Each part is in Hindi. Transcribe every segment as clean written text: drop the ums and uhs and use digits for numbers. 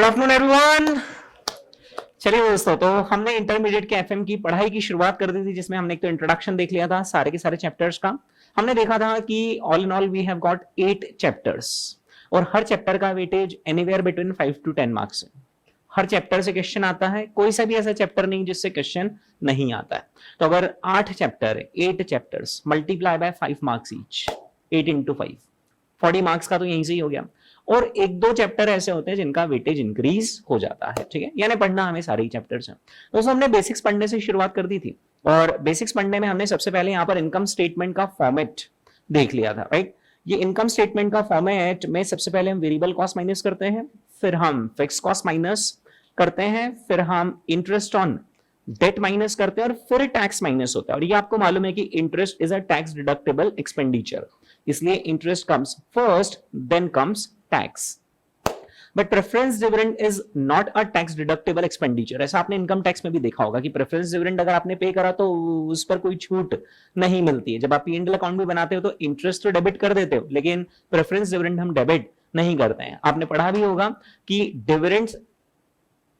Afternoon everyone. चलिए दोस्तों, तो हमने इंटरमीडिएट के एफएम की पढ़ाई की शुरुआत कर दी थी, जिसमें हमने एक तो इंट्रोडक्शन देख लिया था सारे के सारे चैप्टर्स का। हमने देखा था कि all in all we have got 8 chapters और हर चैप्टर का weightage anywhere between 5 to 10 marks है। हर चैप्टर से क्वेश्चन आता है, कोई सा भी ऐसा चैप्टर नहीं जिससे क्वेश्चन नहीं आता है। तो अगर 8 चैप्टर है, 8 chapters multiply by 5 marks each, 8 into 5, 40 marks का तो यहीं से ही हो गया। और एक दो चैप्टर ऐसे होते हैं जिनका वेटेज इंक्रीज हो जाता है, ठीक है, यानी पढ़ना हमें सारे ही चैप्टर्स हैं। दोस्तों हमने बेसिक्स पढ़ने से शुरुआत कर दी थी और बेसिक्स पढ़ने में हमने सबसे पहले यहाँ पर इनकम स्टेटमेंट का फॉर्मेट देख लिया था, राइट। ये इनकम स्टेटमेंट का फॉर्मेट में सबसे पहले हम वेरिएबल कॉस्ट माइनस करते हैं, फिर हम फिक्स कॉस्ट माइनस करते हैं, फिर हम इंटरेस्ट ऑन डेट माइनस करते हैं और फिर टैक्स माइनस होता है। और ये आपको मालूम है कि interest is a tax deductible expenditure, इसलिए interest comes first then comes tax. But preference dividend is not a tax deductible expenditure. ऐसा आपने इनकम टैक्स में भी देखा होगा कि प्रेफरेंस डिविडेंड अगर आपने पे करा तो उस पर कोई छूट नहीं मिलती है। जब आप पी एंड एल अकाउंट भी बनाते हो तो इंटरेस्ट तो डेबिट कर देते हो, लेकिन प्रेफरेंस डिविडेंड हम डेबिट नहीं करते हैं। आपने पढ़ा भी होगा कि dividends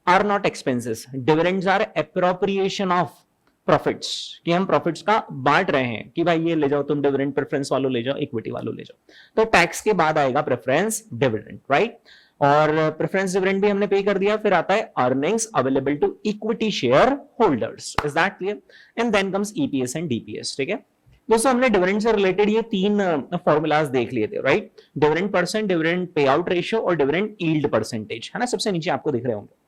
are not expenses, dividends are appropriation of profits, कि हम प्रॉफिट्स का बांट रहे हैं कि भाई ये ले जाओ तुम डिविडेंड, प्रेफरेंस वालों ले जाओ, इक्विटी वालों ले जाओ। तो टैक्स के बाद आएगा प्रेफरेंस डिविडेंड, राइट। और प्रेफरेंस डिविडेंड भी हमने पे कर दिया, फिर आता है earnings available to equity share holders, is that clear? And then comes EPS and DPS, ठीक है। दोस्तों हमने डिविडेंड से रिलेटेड ये 3 फॉर्मूलाज देख लिए थे, right. Dividend percent, dividend pay out ratio और डिविडेंड यील्ड परसेंटेज, है ना, सबसे नीचे आपको दिख रहे होंगे।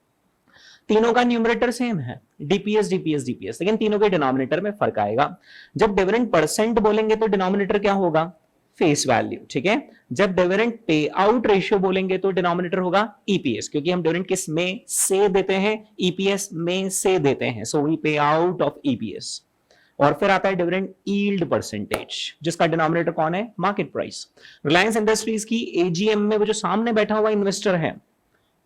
तीनों का न्यूमरेटर सेम है, डीपीएस डीपीएस डीपीएस, लेकिन तीनों के डिनोमिनेटर में फर्क आएगा। जब डिविडेंड परसेंट बोलेंगे तो डिनोमिनेटर क्या होगा? फेस वैल्यू, ठीक है। जब डिविडेंड पे आउट रेशियो बोलेंगे तो डिनोमिनेटर होगा ईपीएस, क्योंकि हम डिविडेंड किस में से देते हैं? ईपीएस में से देते हैं, so we pay out of EPS. और फिर आता है डिविडेंड यील्ड परसेंटेज, जिसका डिनोमिनेटर कौन है? Market price. रिलायंस इंडस्ट्रीज की एजीएम में वो जो सामने बैठा हुआ इन्वेस्टर है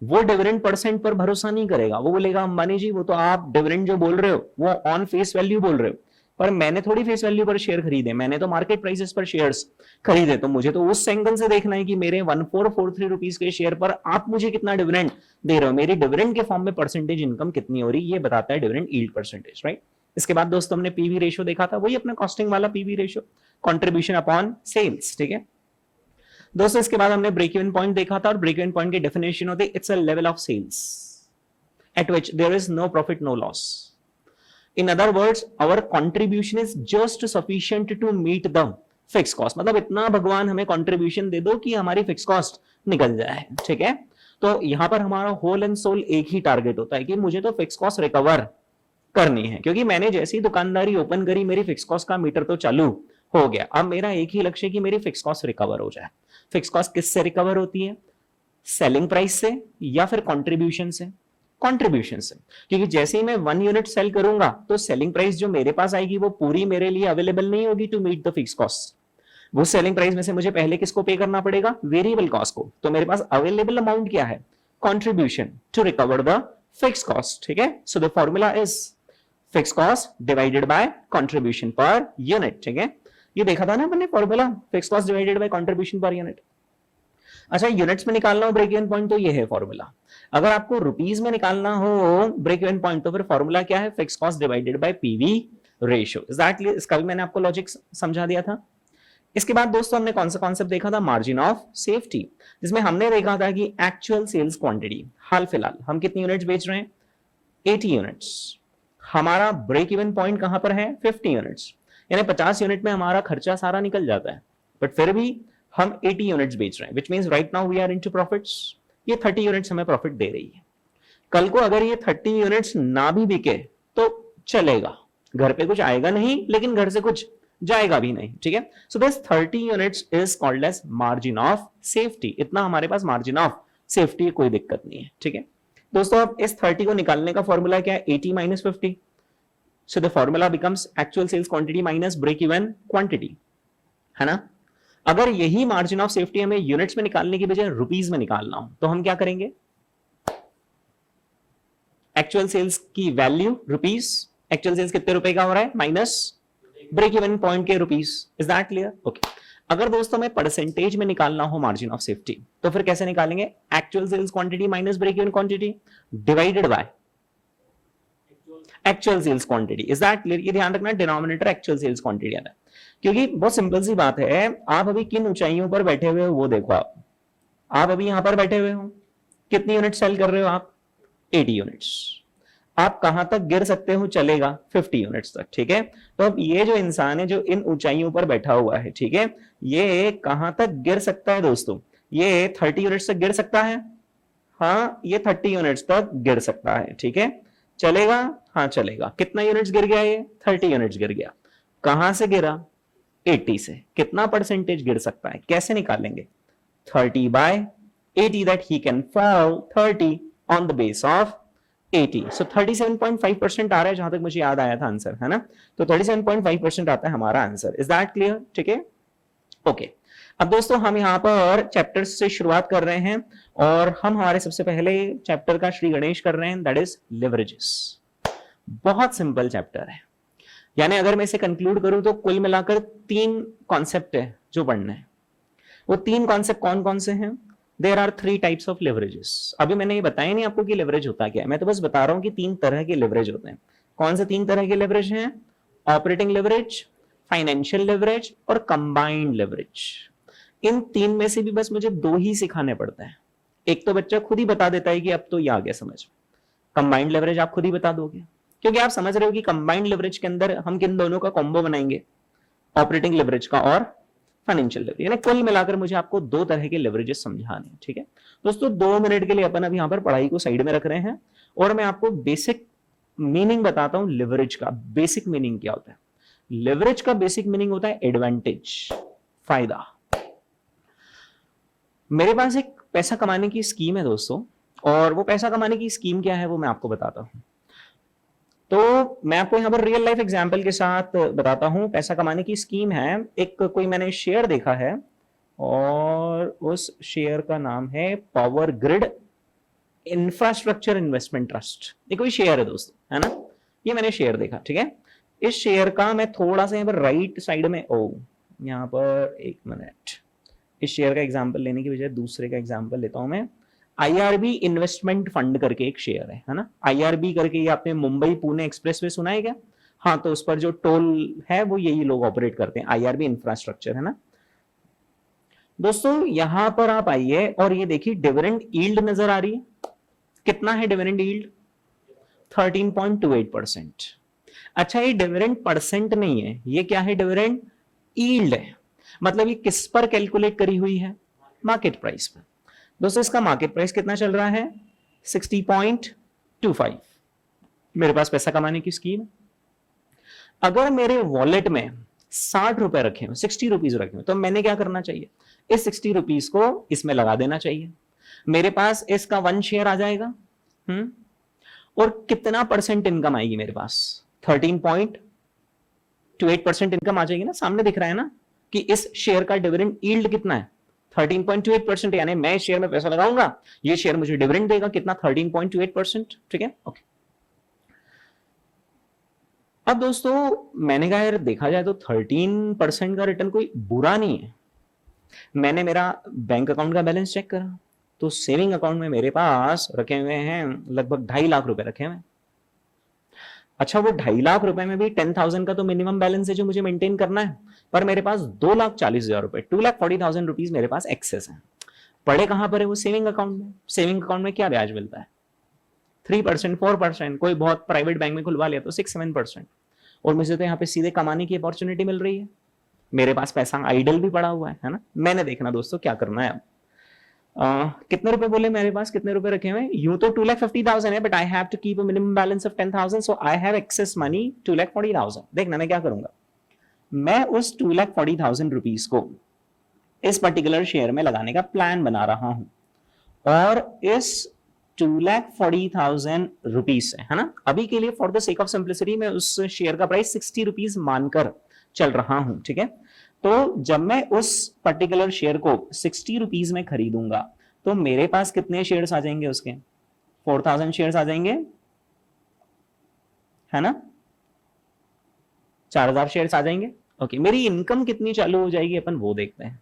वो डिविडेंड परसेंट पर भरोसा नहीं करेगा। वो बोलेगा अंबानी जी वो तो आप डिविडेंड जो बोल रहे हो वो ऑन फेस वैल्यू बोल रहे हो, पर मैंने थोड़ी फेस वैल्यू पर शेयर खरीदे, मैंने तो मार्केट प्राइसेस पर शेयर्स खरीदे, तो मुझे तो उस एंगल से देखना है कि मेरे 1443 रुपीस के शेयर पर आप मुझे कितना डिविडेंड दे रहे हो, मेरी डिविडेंड के फॉर्म में परसेंटेज इनकम कितनी हो रही है, ये बताता है डिविडेंड यील्ड परसेंटेज, राइट। इसके बाद दोस्तों हमने पीवी रेशियो देखा था, वही अपना कॉस्टिंग वाला PV ratio, contribution upon sales, ठीक है। दोस्तों इसके बाद हमने ब्रेक इवन पॉइंट देखा था और ब्रेक इवन पॉइंट की डेफिनेशन होती है it's a level of sales at which there is no profit no loss. In other words our contribution is just sufficient to meet the fix cost, मतलब इतना भगवान हमें कंट्रीब्यूशन दे दो कि हमारी फिक्स कॉस्ट निकल जाए, ठीक है। तो यहां पर हमारा होल एंड सोल एक ही टारगेट होता है कि मुझे तो फिक्स कॉस्ट रिकवर करनी है, क्योंकि मैंने जैसी दुकानदारी ओपन करी मेरी फिक्स कॉस्ट का मीटर तो चालू हो गया। अब मेरा एक ही लक्ष्य है कि मेरी फिक्स कॉस्ट रिकवर हो जाए। फिक्स कॉस्ट किससे रिकवर होती है? सेलिंग प्राइस से या फिर कंट्रीब्यूशन से? कंट्रीब्यूशन से, क्योंकि जैसे ही मैं 1 यूनिट सेल करूंगा तो सेलिंग प्राइस जो मेरे पास आएगी वो पूरी मेरे लिए अवेलेबल नहीं होगी to meet the fix cost. वो सेलिंग प्राइस में से मुझे पहले किसको पे करना पड़ेगा? वेरिएबल कॉस्ट को। तो मेरे पास अवेलेबल अमाउंट क्या है? Contribution to recover the fix cost, ठीक है। So the formula is fix cost divided by contribution per unit, ठीक है। ये देखा था ना हमने formula, fix cost divided by contribution per unit. अच्छा, यूनिट्स में निकालना हो ब्रेक इवन पॉइंट तो ये है फॉर्मूला। अगर आपको रुपीस में निकालना हो ब्रेक इवन पॉइंट तो फिर फॉर्मूला क्या है? Fix cost divided bye PV ratio. Exactly, इसका भी मैंने आपको लॉजिक समझा दिया था। इसके बाद दोस्तों हमने कौन सा कॉन्सेप्ट देखा था? मार्जिन ऑफ सेफ्टी, जिसमें हमने देखा था कि एक्चुअल सेल्स क्वांटिटी, हाल फिलहाल हम कितनी यूनिट्स बेच रहे हैं? 80 यूनिट्स। हमारा ब्रेक इवन पॉइंट कहां पर है? 50 यूनिट्स, यानी 50 यूनिट में हमारा खर्चा सारा निकल जाता है, बट फिर भी हम 80 यूनिट्स बेच रहे हैं, which means right now we are into profits. ये 30 यूनिट्स हमें प्रॉफिट दे रही है। कल को अगर ये 30 यूनिट्स ना भी बिके तो चलेगा, घर पे कुछ आएगा नहीं लेकिन घर से कुछ जाएगा भी नहीं, ठीक है। So this 30 units is called as margin of safety. इतना हमारे पास मार्जिन ऑफ सेफ्टी, कोई दिक्कत नहीं है, ठीक है। दोस्तों अब इस 30 को निकालने का फॉर्मूला क्या है? 80 minus 50. So the formula becomes actual sales quantity minus break even quantity, है ना। अगर यही मार्जिन ऑफ सेफ्टी हमें यूनिट्स में निकालने की बजाय रुपीस में निकालना हो तो हम क्या करेंगे? एक्चुअल सेल्स की वैल्यू रुपीस, एक्चुअल सेल्स कितने रुपए का हो रहा है? माइनस ब्रेक इवन पॉइंट के rupees. Is that clear? Okay. अगर दोस्तों में परसेंटेज में निकालना हो मार्जिन ऑफ सेफ्टी तो फिर कैसे निकालेंगे? Actual sales quantity minus break even quantity divided by actual sales quantity. Is that clear? ये ध्यान रखना, डिनोमिनेटर एक्चुअल सेल्स क्वांटिटी आता है, क्योंकि बहुत सिंपल सी बात है। आप अभी किन ऊंचाइयों पर बैठे हुए हो वो देखो। आप अभी यहां पर बैठे हुए हो, कितनी यूनिट सेल कर रहे हो आप? 80 यूनिट्स। आप कहां तक गिर सकते हो? चलेगा 50 यूनिट्स तक, ठीक है। तो अब ये जो इंसान है जो इन ऊंचाइयों पर बैठा हुआ है, ठीक है, ये कहां तक गिर सकता है दोस्तों? ये 30 यूनिट्स तक गिर सकता है। हाँ, ये 30 यूनिट्स तक गिर सकता है, ठीक है। चलेगा? हाँ चलेगा। कितना यूनिट्स गिर गया? ये 30 यूनिट्स गिर गया। कहां से गिरा? 80 से। कितना परसेंटेज गिर सकता है? कैसे निकालेंगे? 30 bye 80 that he can fall 30 on the base of 80. So 37.5% आ रहा है जहां तक मुझे याद आया था आंसर, है ना। तो 37.5% आता है हमारा आंसर। Is that clear? ठीक है, ओके। अब दोस्तों हम यहाँ पर चैप्टर से शुरुआत कर रहे हैं और हम हमारे सबसे पहले चैप्टर का श्री गणेश कर रहे हैं, दैट इज लिवरेजेस। बहुत सिंपल चैप्टर है, यानी अगर मैं इसे कंक्लूड करूं तो कुल मिलाकर 3 कॉन्सेप्ट है जो पढ़ना है। वो 3 कॉन्सेप्ट कौन कौन से हैं? There are 3 types of leverages. अभी मैंने ये बताया नहीं आपको कि लिवरेज होता क्या है, मैं तो बस बता रहा हूं कि 3 तरह के लिवरेज होते हैं। कौन से 3 तरह के लिवरेज हैं? ऑपरेटिंग लिवरेज, फाइनेंशियल लिवरेज और कंबाइंड लिवरेज। इन 3 में से भी बस मुझे 2 ही सिखाने पड़ते हैं। एक तो बच्चा खुद ही बता देता है कि अब तो ये आ गया समझ। कंबाइंड लिवरेज आप खुद ही बता दोगे, क्योंकि आप समझ रहे हो कि कंबाइंड लिवरेज के अंदर हम किन दोनों का कॉम्बो बनाएंगे, ऑपरेटिंग लिवरेज का और फाइनेंशियल लिवरेज। यानी कुल मिलाकर मुझे आपको 2 तरह के लिवरेजेस समझाने हैं, ठीक है दोस्तों। 2 मिनट के लिए अपन अब यहां पर पढ़ाई को साइड में रख रहे हैं और मैं आपको बेसिक मीनिंग बताता हूं लिवरेज का। बेसिक मीनिंग क्या होता है? लिवरेज का बेसिक मीनिंग होता है एडवांटेज, फायदा। मेरे पास एक पैसा कमाने की स्कीम है दोस्तों, और वो पैसा कमाने की स्कीम क्या है वो मैं आपको बताता हूं। तो मैं आपको यहां पर रियल लाइफ एग्जांपल के साथ बताता हूं। पैसा कमाने की स्कीम है, एक कोई मैंने शेयर देखा है और उस शेयर का नाम है power grid infrastructure investment trust. ये कोई शेयर है दोस्तों, है ना। ये मैंने शेयर देखा, ठीक है। इस शेयर का मैं थोड़ा सा यहाँ पर राइट साइड में, यहाँ पर एक मिनट, इस शेयर का एग्जांपल लेने की बजाय दूसरे का एग्जांपल लेता हूं मैं। आईआरबी इन्वेस्टमेंट फंड करके एक शेयर है ना। आईआरबी करके, ये आपने मुंबई पुणे एक्सप्रेसवे सुना है क्या? हाँ, तो उस पर जो टोल है वो यही लोग ऑपरेट करते हैं, आईआरबी इंफ्रास्ट्रक्चर, है ना। दोस्तों यहां पर आप आइए और ये देखिए डिविडेंड यील्ड नजर आ रही है। कितना है डिविडेंड यील्ड? 13.28%। अच्छा, ये डिविडेंड परसेंट नहीं है, ये क्या है? डिविडेंड यील्ड है। मतलब ये किस पर कैलकुलेट करी हुई है? मार्केट प्राइस पर। दोस्तों इसका मार्केट प्राइस कितना चल रहा है? 60.25। मेरे पास पैसा कमाने की स्कीम। अगर मेरे वॉलेट में 60 रुपए रखे हो, 60 रुपीज रखे हो, तो मैंने क्या करना चाहिए? इस 60 रुपीज को इसमें लगा देना चाहिए। मेरे पास इसका 1 शेयर आ जाएगा। और कितना परसेंट इनकम आएगी मेरे पास? 13.28% इनकम आ जाएगी ना। सामने दिख रहा है ना कि इस शेयर का डिविडेंड यील्ड कितना है? 13.28%। यानी मैं इस शेयर में पैसा लगाऊंगा, ये शेयर मुझे डिविडेंड देगा कितना? 13.28%, ठीक है, ओके। अब दोस्तों मैंने कहा यार देखा जाए तो 13% का रिटर्न कोई बुरा नहीं है। मैंने मेरा बैंक अकाउंट का बैलेंस चेक करा तो सेविंग अकाउंट में मेरे पास रखे हुए हैं लगभग 2.5 लाख रुपए रखे हुए हैं। अच्छा, वो 2.5 लाख रुपए में भी 10,000 का तो मिनिमम बैलेंस है जो मुझे मेंटेन करना है, पर मेरे पास 2,40,000 रुपए, 2,40,000 रुपीज मेरे पास एक्सेस है। पड़े कहां पर है? वो सेविंग अकाउंट में। सेविंग अकाउंट में क्या ब्याज मिलता है? 3%, 4%। कोई बहुत प्राइवेट बैंक में खुलवा लिया तो 6-7%। और मुझे तो यहाँ पे सीधे कमाने की अपॉर्चुनिटी मिल रही है। मेरे पास पैसा आइडल भी पड़ा हुआ है ना। मैंने देखना दोस्तों क्या करना है अब। कितने रुपए बोले मेरे पास? कितने रुपए रखे हुए? यूं तो 2,50,000 है, but I have to keep a minimum balance of 10,000, so I have excess money 2,40,000। देखना मैं क्या करूंगा, मैं उस 2,40,000 रुपीज को इस पर्टिकुलर शेयर में लगाने का प्लान बना रहा हूं। और इस 2,40,000 रुपीज से, है ना, अभी के लिए for the sake of simplicity मैं उस शेयर का प्राइस 60 रुपीज मानकर चल रहा हूं, ठीक है। तो जब मैं उस पर्टिकुलर शेयर को 60 रुपीज में खरीदूंगा तो मेरे पास कितने शेयर्स आ जाएंगे? उसके 4,000 शेयर्स आ जाएंगे, है ना। 4,000 शेयर्स आ जाएंगे। ओके, मेरी इनकम कितनी चालू हो जाएगी अपन वो देखते हैं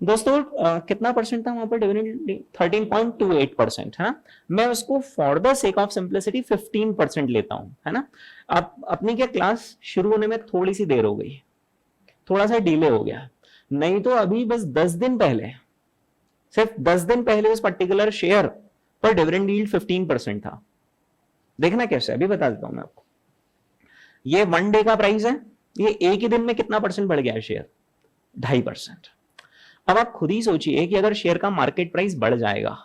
दोस्तों। कितना परसेंट था वहां पर डिविडेंड? 13.28% है ना। मैं उसको for the sake of simplicity 15% लेता हूं, है ना। अब अपनी क्या क्लास शुरू होने में थोड़ी सी देर हो गई, थोड़ा सा डिले हो गया, नहीं तो अभी बस 10 दिन पहले, सिर्फ 10 दिन पहले उस पर्टिकुलर शेयर पर डिविडेंड यील्ड 15% था। देखना कैसे, अभी बता देता हूं मैं आपको। ये 1 डे का प्राइस है, ये एक ही दिन में कितना परसेंट बढ़ गया है शेयर? 2.5%। अब आप खुद ही सोचिए कि अगर शेयर का मार्केट प्राइस बढ़ जाएगा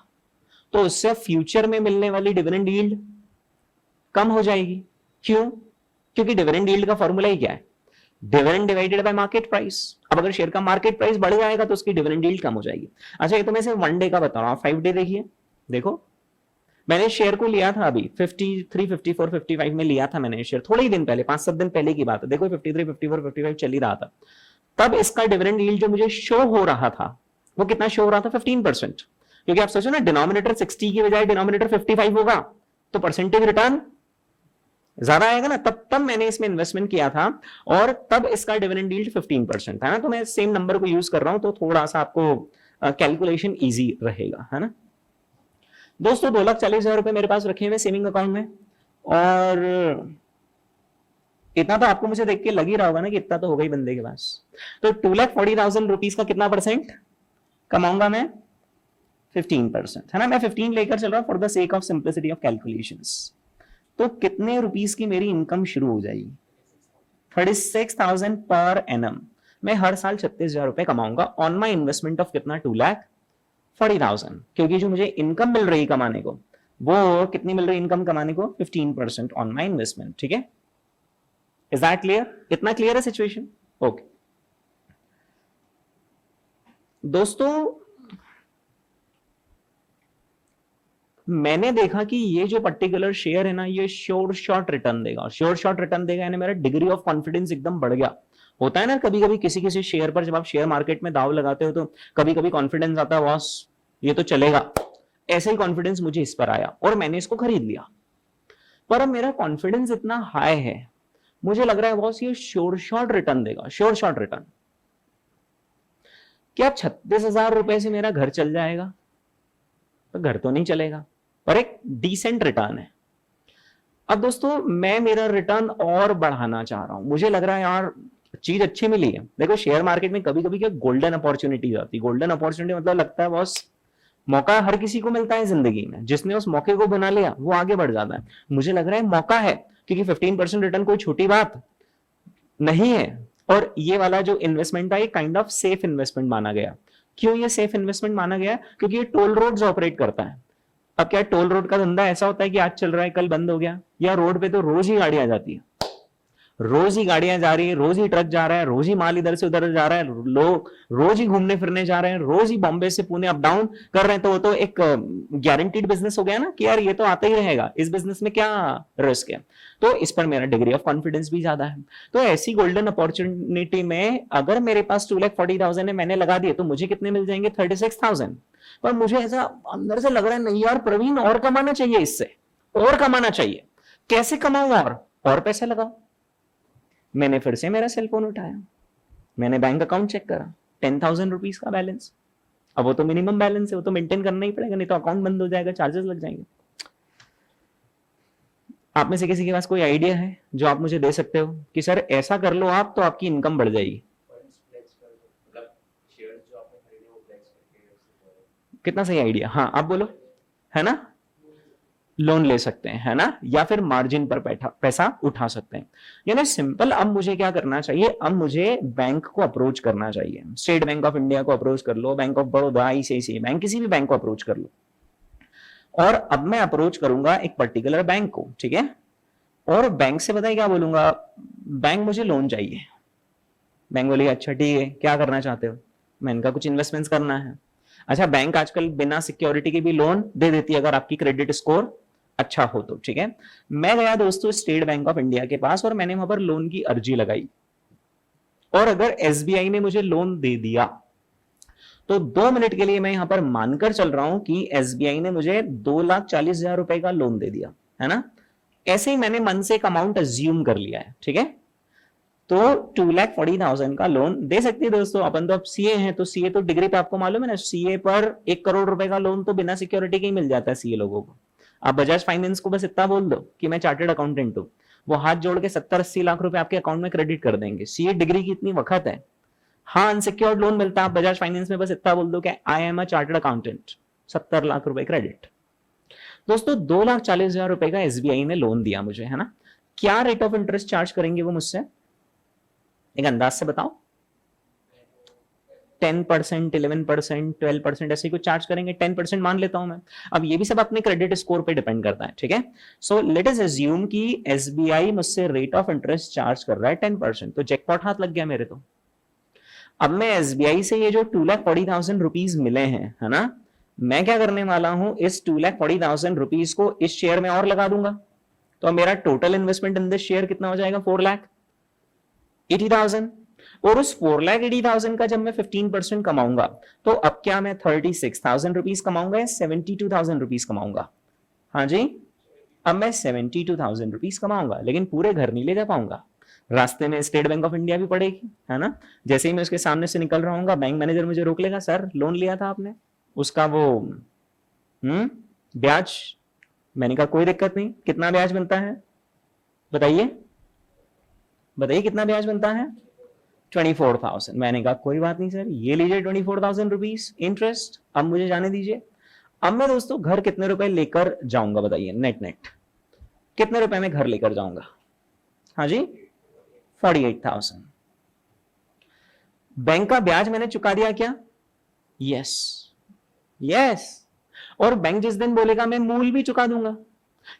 तो उससे फ्यूचर में मिलने वाली डिविडेंड यील्ड कम हो जाएगी। क्यों? क्योंकि डिविडेंड यील्ड का फॉर्मूला ही क्या है? Dividend divided by market price. अब अगर शेयर का मार्केट प्राइस बढ़ जाएगा तो उसकी डिविडेंड यील्ड कम हो जाएगी। अच्छा, ये तो मैं सिर्फ 1 डे का बता रहा हूं, 5 डे देखिए। देखो मैंने शेयर को लिया था अभी 53, 54, 55 में लिया था मैंने शेयर, थोड़े ही दिन पहले, 5-7 दिन पहले की बात है। देखो 53, 54, 55 चल ही रहा था। तब इसका डिविडेंड यील्ड जो मुझे शो हो रहा था वो कितना शो हो रहा था? 15%। क्योंकि आप सोचो ना, डिनोमिनेटर 60 की बजाय डिनोमिनेटर 55 होगा तो परसेंटेज रिटर्न ज्यादा आएगा ना। तब मैंने इसमें इन्वेस्टमेंट किया था और तब इसका डिविडेंड यील्ड 15% था ना। तो मैं सेम नंबर को यूज कर रहा हूं तो थोड़ा सा आपको कैलकुलेशन इजी रहेगा, है ना। दोस्तों 2,40,000 रुपए मेरे पास रखे हुए सेविंग अकाउंट में, और इतना तो आपको मुझे देख के लग ही रहा होगा ना कि इतना तो होगा ही बंदे के पास। तो 2,40,000 रुपीज का कितना परसेंट कमाऊंगा मैं? 15%, है ना। मैं 15 लेकर चल रहा हूं for the sake of simplicity of calculations. तो कितने रुपीस की मेरी इनकम शुरू हो जाएगी? 36,000 पर एनम। मैं हर साल 36,000 रुपए कमाऊंगा ऑन माई इन्वेस्टमेंट ऑफ कितना? 2,40,000। क्योंकि जो मुझे इनकम मिल रही कमाने को, वो कितनी मिल रही इनकम कमाने को? 15% ऑन माई इन्वेस्टमेंट। ठीक है, इज दैट क्लियर? इतना क्लियर है सिचुएशन? ओके दोस्तों, मैंने देखा कि ये जो पर्टिकुलर शेयर है ना, ये श्योर शॉर्ट रिटर्न देगा। श्योर शॉर्ट रिटर्न देगा यानी मेरा डिग्री ऑफ कॉन्फिडेंस एकदम बढ़ गया। होता है ना कभी कभी किसी किसी शेयर पर, जब आप शेयर मार्केट में दाव लगाते हो तो कभी कभी कॉन्फिडेंस आता है, बॉस ये तो चलेगा। ऐसा ही कॉन्फिडेंस मुझे इस पर आया और मैंने इसको खरीद लिया। पर अब मेरा कॉन्फिडेंस इतना हाई है, मुझे लग रहा है बॉस ये श्योर शॉर्ट रिटर्न देगा। श्योर शॉर्ट रिटर्न क्या 36,000 रुपए से मेरा घर चल जाएगा? तो घर तो नहीं चलेगा, पर एक डिसेंट रिटर्न है। अब दोस्तों मैं मेरा रिटर्न और बढ़ाना चाह रहा हूं। मुझे लग रहा है यार चीज अच्छी मिली है। देखो शेयर मार्केट में कभी कभी क्या गोल्डन अपॉर्चुनिटी आती है। गोल्डन अपॉर्चुनिटी मतलब लगता है बॉस मौका हर किसी को मिलता है जिंदगी में, जिसने उस मौके को बना लिया वो आगे बढ़ जाता है। मुझे लग रहा है मौका है, क्योंकि 15% रिटर्न कोई छोटी बात नहीं है। और ये वाला जो इन्वेस्टमेंट था ये काइंड ऑफ सेफ इन्वेस्टमेंट माना गया। क्यों ये सेफ इन्वेस्टमेंट माना गया? क्योंकि ये टोल रोड्स ऑपरेट करता है। अब क्या टोल रोड का धंधा ऐसा होता है कि आज चल रहा है कल बंद हो गया, या रोड पे तो रोज ही गाड़ियां जाती है, रोज ही गाड़ियां जा रही है, रोज ही ट्रक जा रहा है, रोज ही माल इधर से उधर जा रहा है, लोग रोज ही घूमने फिरने जा रहे हैं, रोज ही बॉम्बे से पुणे अप डाउन कर रहे हैं। तो वो तो एक गारंटीड बिजनेस हो गया ना कि यार ये तो आता ही रहेगा, इस बिजनेस में क्या रिस्क है। तो इस पर मेरा डिग्री ऑफ कॉन्फिडेंस भी ज्यादा है। तो ऐसी गोल्डन अपॉर्चुनिटी में अगर मेरे पास 2,40,000 है, मैंने लगा दिए, तो मुझे कितने मिल जाएंगे? 36,000। पर मुझे ऐसा अंदर से लग रहा है नहीं यार प्रवीण और कमाना चाहिए, इससे और कमाना चाहिए। कैसे कमाऊं? और पैसे लगाओ। मैंने फिर से मेरा सेलफोन उठाया, मैंने बैंक अकाउंट चेक करा, 10,000 रुपीज का बैलेंस। अब वो तो मिनिमम बैलेंस है, वो तो मेंटेन करना ही पड़ेगा, नहीं तो अकाउंट बंद हो जाएगा, चार्जेस लग जाएंगे। आप में से किसी के पास कोई आइडिया है जो आप मुझे दे सकते हो कि सर ऐसा कर लो आप तो आपकी इनकम बढ़ जाएगी? कितना सही आइडिया? हाँ आप बोलो, है ना। लोन ले सकते हैं, है ना, या फिर मार्जिन पर पैसा उठा सकते हैं। यानी सिंपल, अब मुझे क्या करना चाहिए? अब मुझे बैंक को अप्रोच करना चाहिए। स्टेट बैंक ऑफ इंडिया को अप्रोच कर लो, Bank of Baroda, ICICI bank, किसी भी बैंक को अप्रोच कर लो। और अब मैं अप्रोच करूंगा एक पर्टिकुलर बैंक को, ठीक है। और बैंक से बताइए क्या बोलूंगा? बैंक मुझे लोन चाहिए। बैंक बोलेगा अच्छा ठीक है, क्या करना चाहते हो? मैंने कहा कुछ इन्वेस्टमेंट्स करना है। अच्छा, बैंक आजकल बिना सिक्योरिटी के भी लोन दे देती है अगर आपकी क्रेडिट स्कोर अच्छा हो तो, ठीक है। मैं गया दोस्तों स्टेट बैंक ऑफ इंडिया के पास और मैंने वहां पर लोन की अर्जी लगाई, और अगर एसबीआई ने मुझे लोन दे दिया तो 2 मिनट के लिए मैं यहां पर मानकर चल रहा हूं कि एसबीआई ने मुझे 2,40,000 रुपए का लोन दे दिया, है ना। ऐसे ही मैंने मन से एक अमाउंट अज्यूम कर लिया है, ठीक है। तो 2,40,000 का लोन दे सकती है दोस्तों। अपन तो अब सीए हैं, तो सीए तो डिग्री पे आपको मालूम है ना, सीए पर 1 करोड़ रुपए का लोन तो बिना सिक्योरिटी के ही मिल जाता है सीए लोगों को। आप बजाज फाइनेंस को बस इतना बोल दो कि मैं चार्टर्ड अकाउंटेंट हूं, वो हाथ जोड़ के 70-80 लाख रुपए आपके अकाउंट में क्रेडिट कर देंगे। सीए डिग्री की इतनी वक्त है। हाँ, अनसिक्योर्ड लोन मिलता है, आप बजाज फाइनेंस में बस इतना बोल दो कि I am a chartered accountant, 70 lakh रुपए क्रेडिट। दोस्तों 2,40,000 रुपए का एसबीआई ने लोन दिया मुझे, है ना। क्या रेट ऑफ इंटरेस्ट चार्ज करेंगे वो मुझसे, एक अंदाज से बताओ। 10%, 11%, 12% ऐसे कुछ चार्ज करेंगे। 10% मान लेता हूं मैं। अब ये भी सब अपने क्रेडिट स्कोर पे डिपेंड करता है, ठीक है। सो लेट अस अज्यूम कि एसबीआई मुझसे रेट ऑफ इंटरेस्ट चार्ज कर रहा है 10%, तो जैकपॉट हाथ लग गया मेरे। तो अब मैं एसबीआई से ये जो 2,40,000 रुपीज मिले हैं, है ना, मैं क्या करने वाला हूं, इस 2,40,000 रुपीज को इस शेयर में और लगा दूंगा। तो मेरा total investment in this share कितना हो जाएगा, 4,80,000। और उस 4,80,000 का जब मैं 15% कमाऊंगा, तो अब क्या मैं 36,000 रुपीज कमाऊंगा या 72,000 रुपीज कमाऊंगा? हाँ जी, अब मैं 72,000 रुपीज कमाऊंगा, लेकिन पूरे घर नहीं ले जा पाऊंगा। रास्ते में स्टेट बैंक ऑफ इंडिया भी पड़ेगी, है ना। जैसे ही मैं उसके सामने से निकल रहा हूँ, बैंक मैनेजर मुझे रोक लेगा, सर लोन लिया था आपने, उसका वो ब्याज। मैंने कहा कोई दिक्कत नहीं, कितना ब्याज बनता है बताइए, बताइए कितना ब्याज बनता है? 24,000। मैंने कहा कोई बात नहीं सर, ये लीजिए 24,000 रुपीज इंटरेस्ट, अब मुझे जाने दीजिए। अब मैं दोस्तों घर कितने रुपए लेकर जाऊंगा बताइए, नेट नेट कितने रुपए में घर लेकर जाऊंगा? हाँ जी, 48,000। बैंक का ब्याज मैंने चुका दिया क्या? Yes, yes. और बैंक जिस दिन बोलेगा मैं मूल भी चुका दूंगा,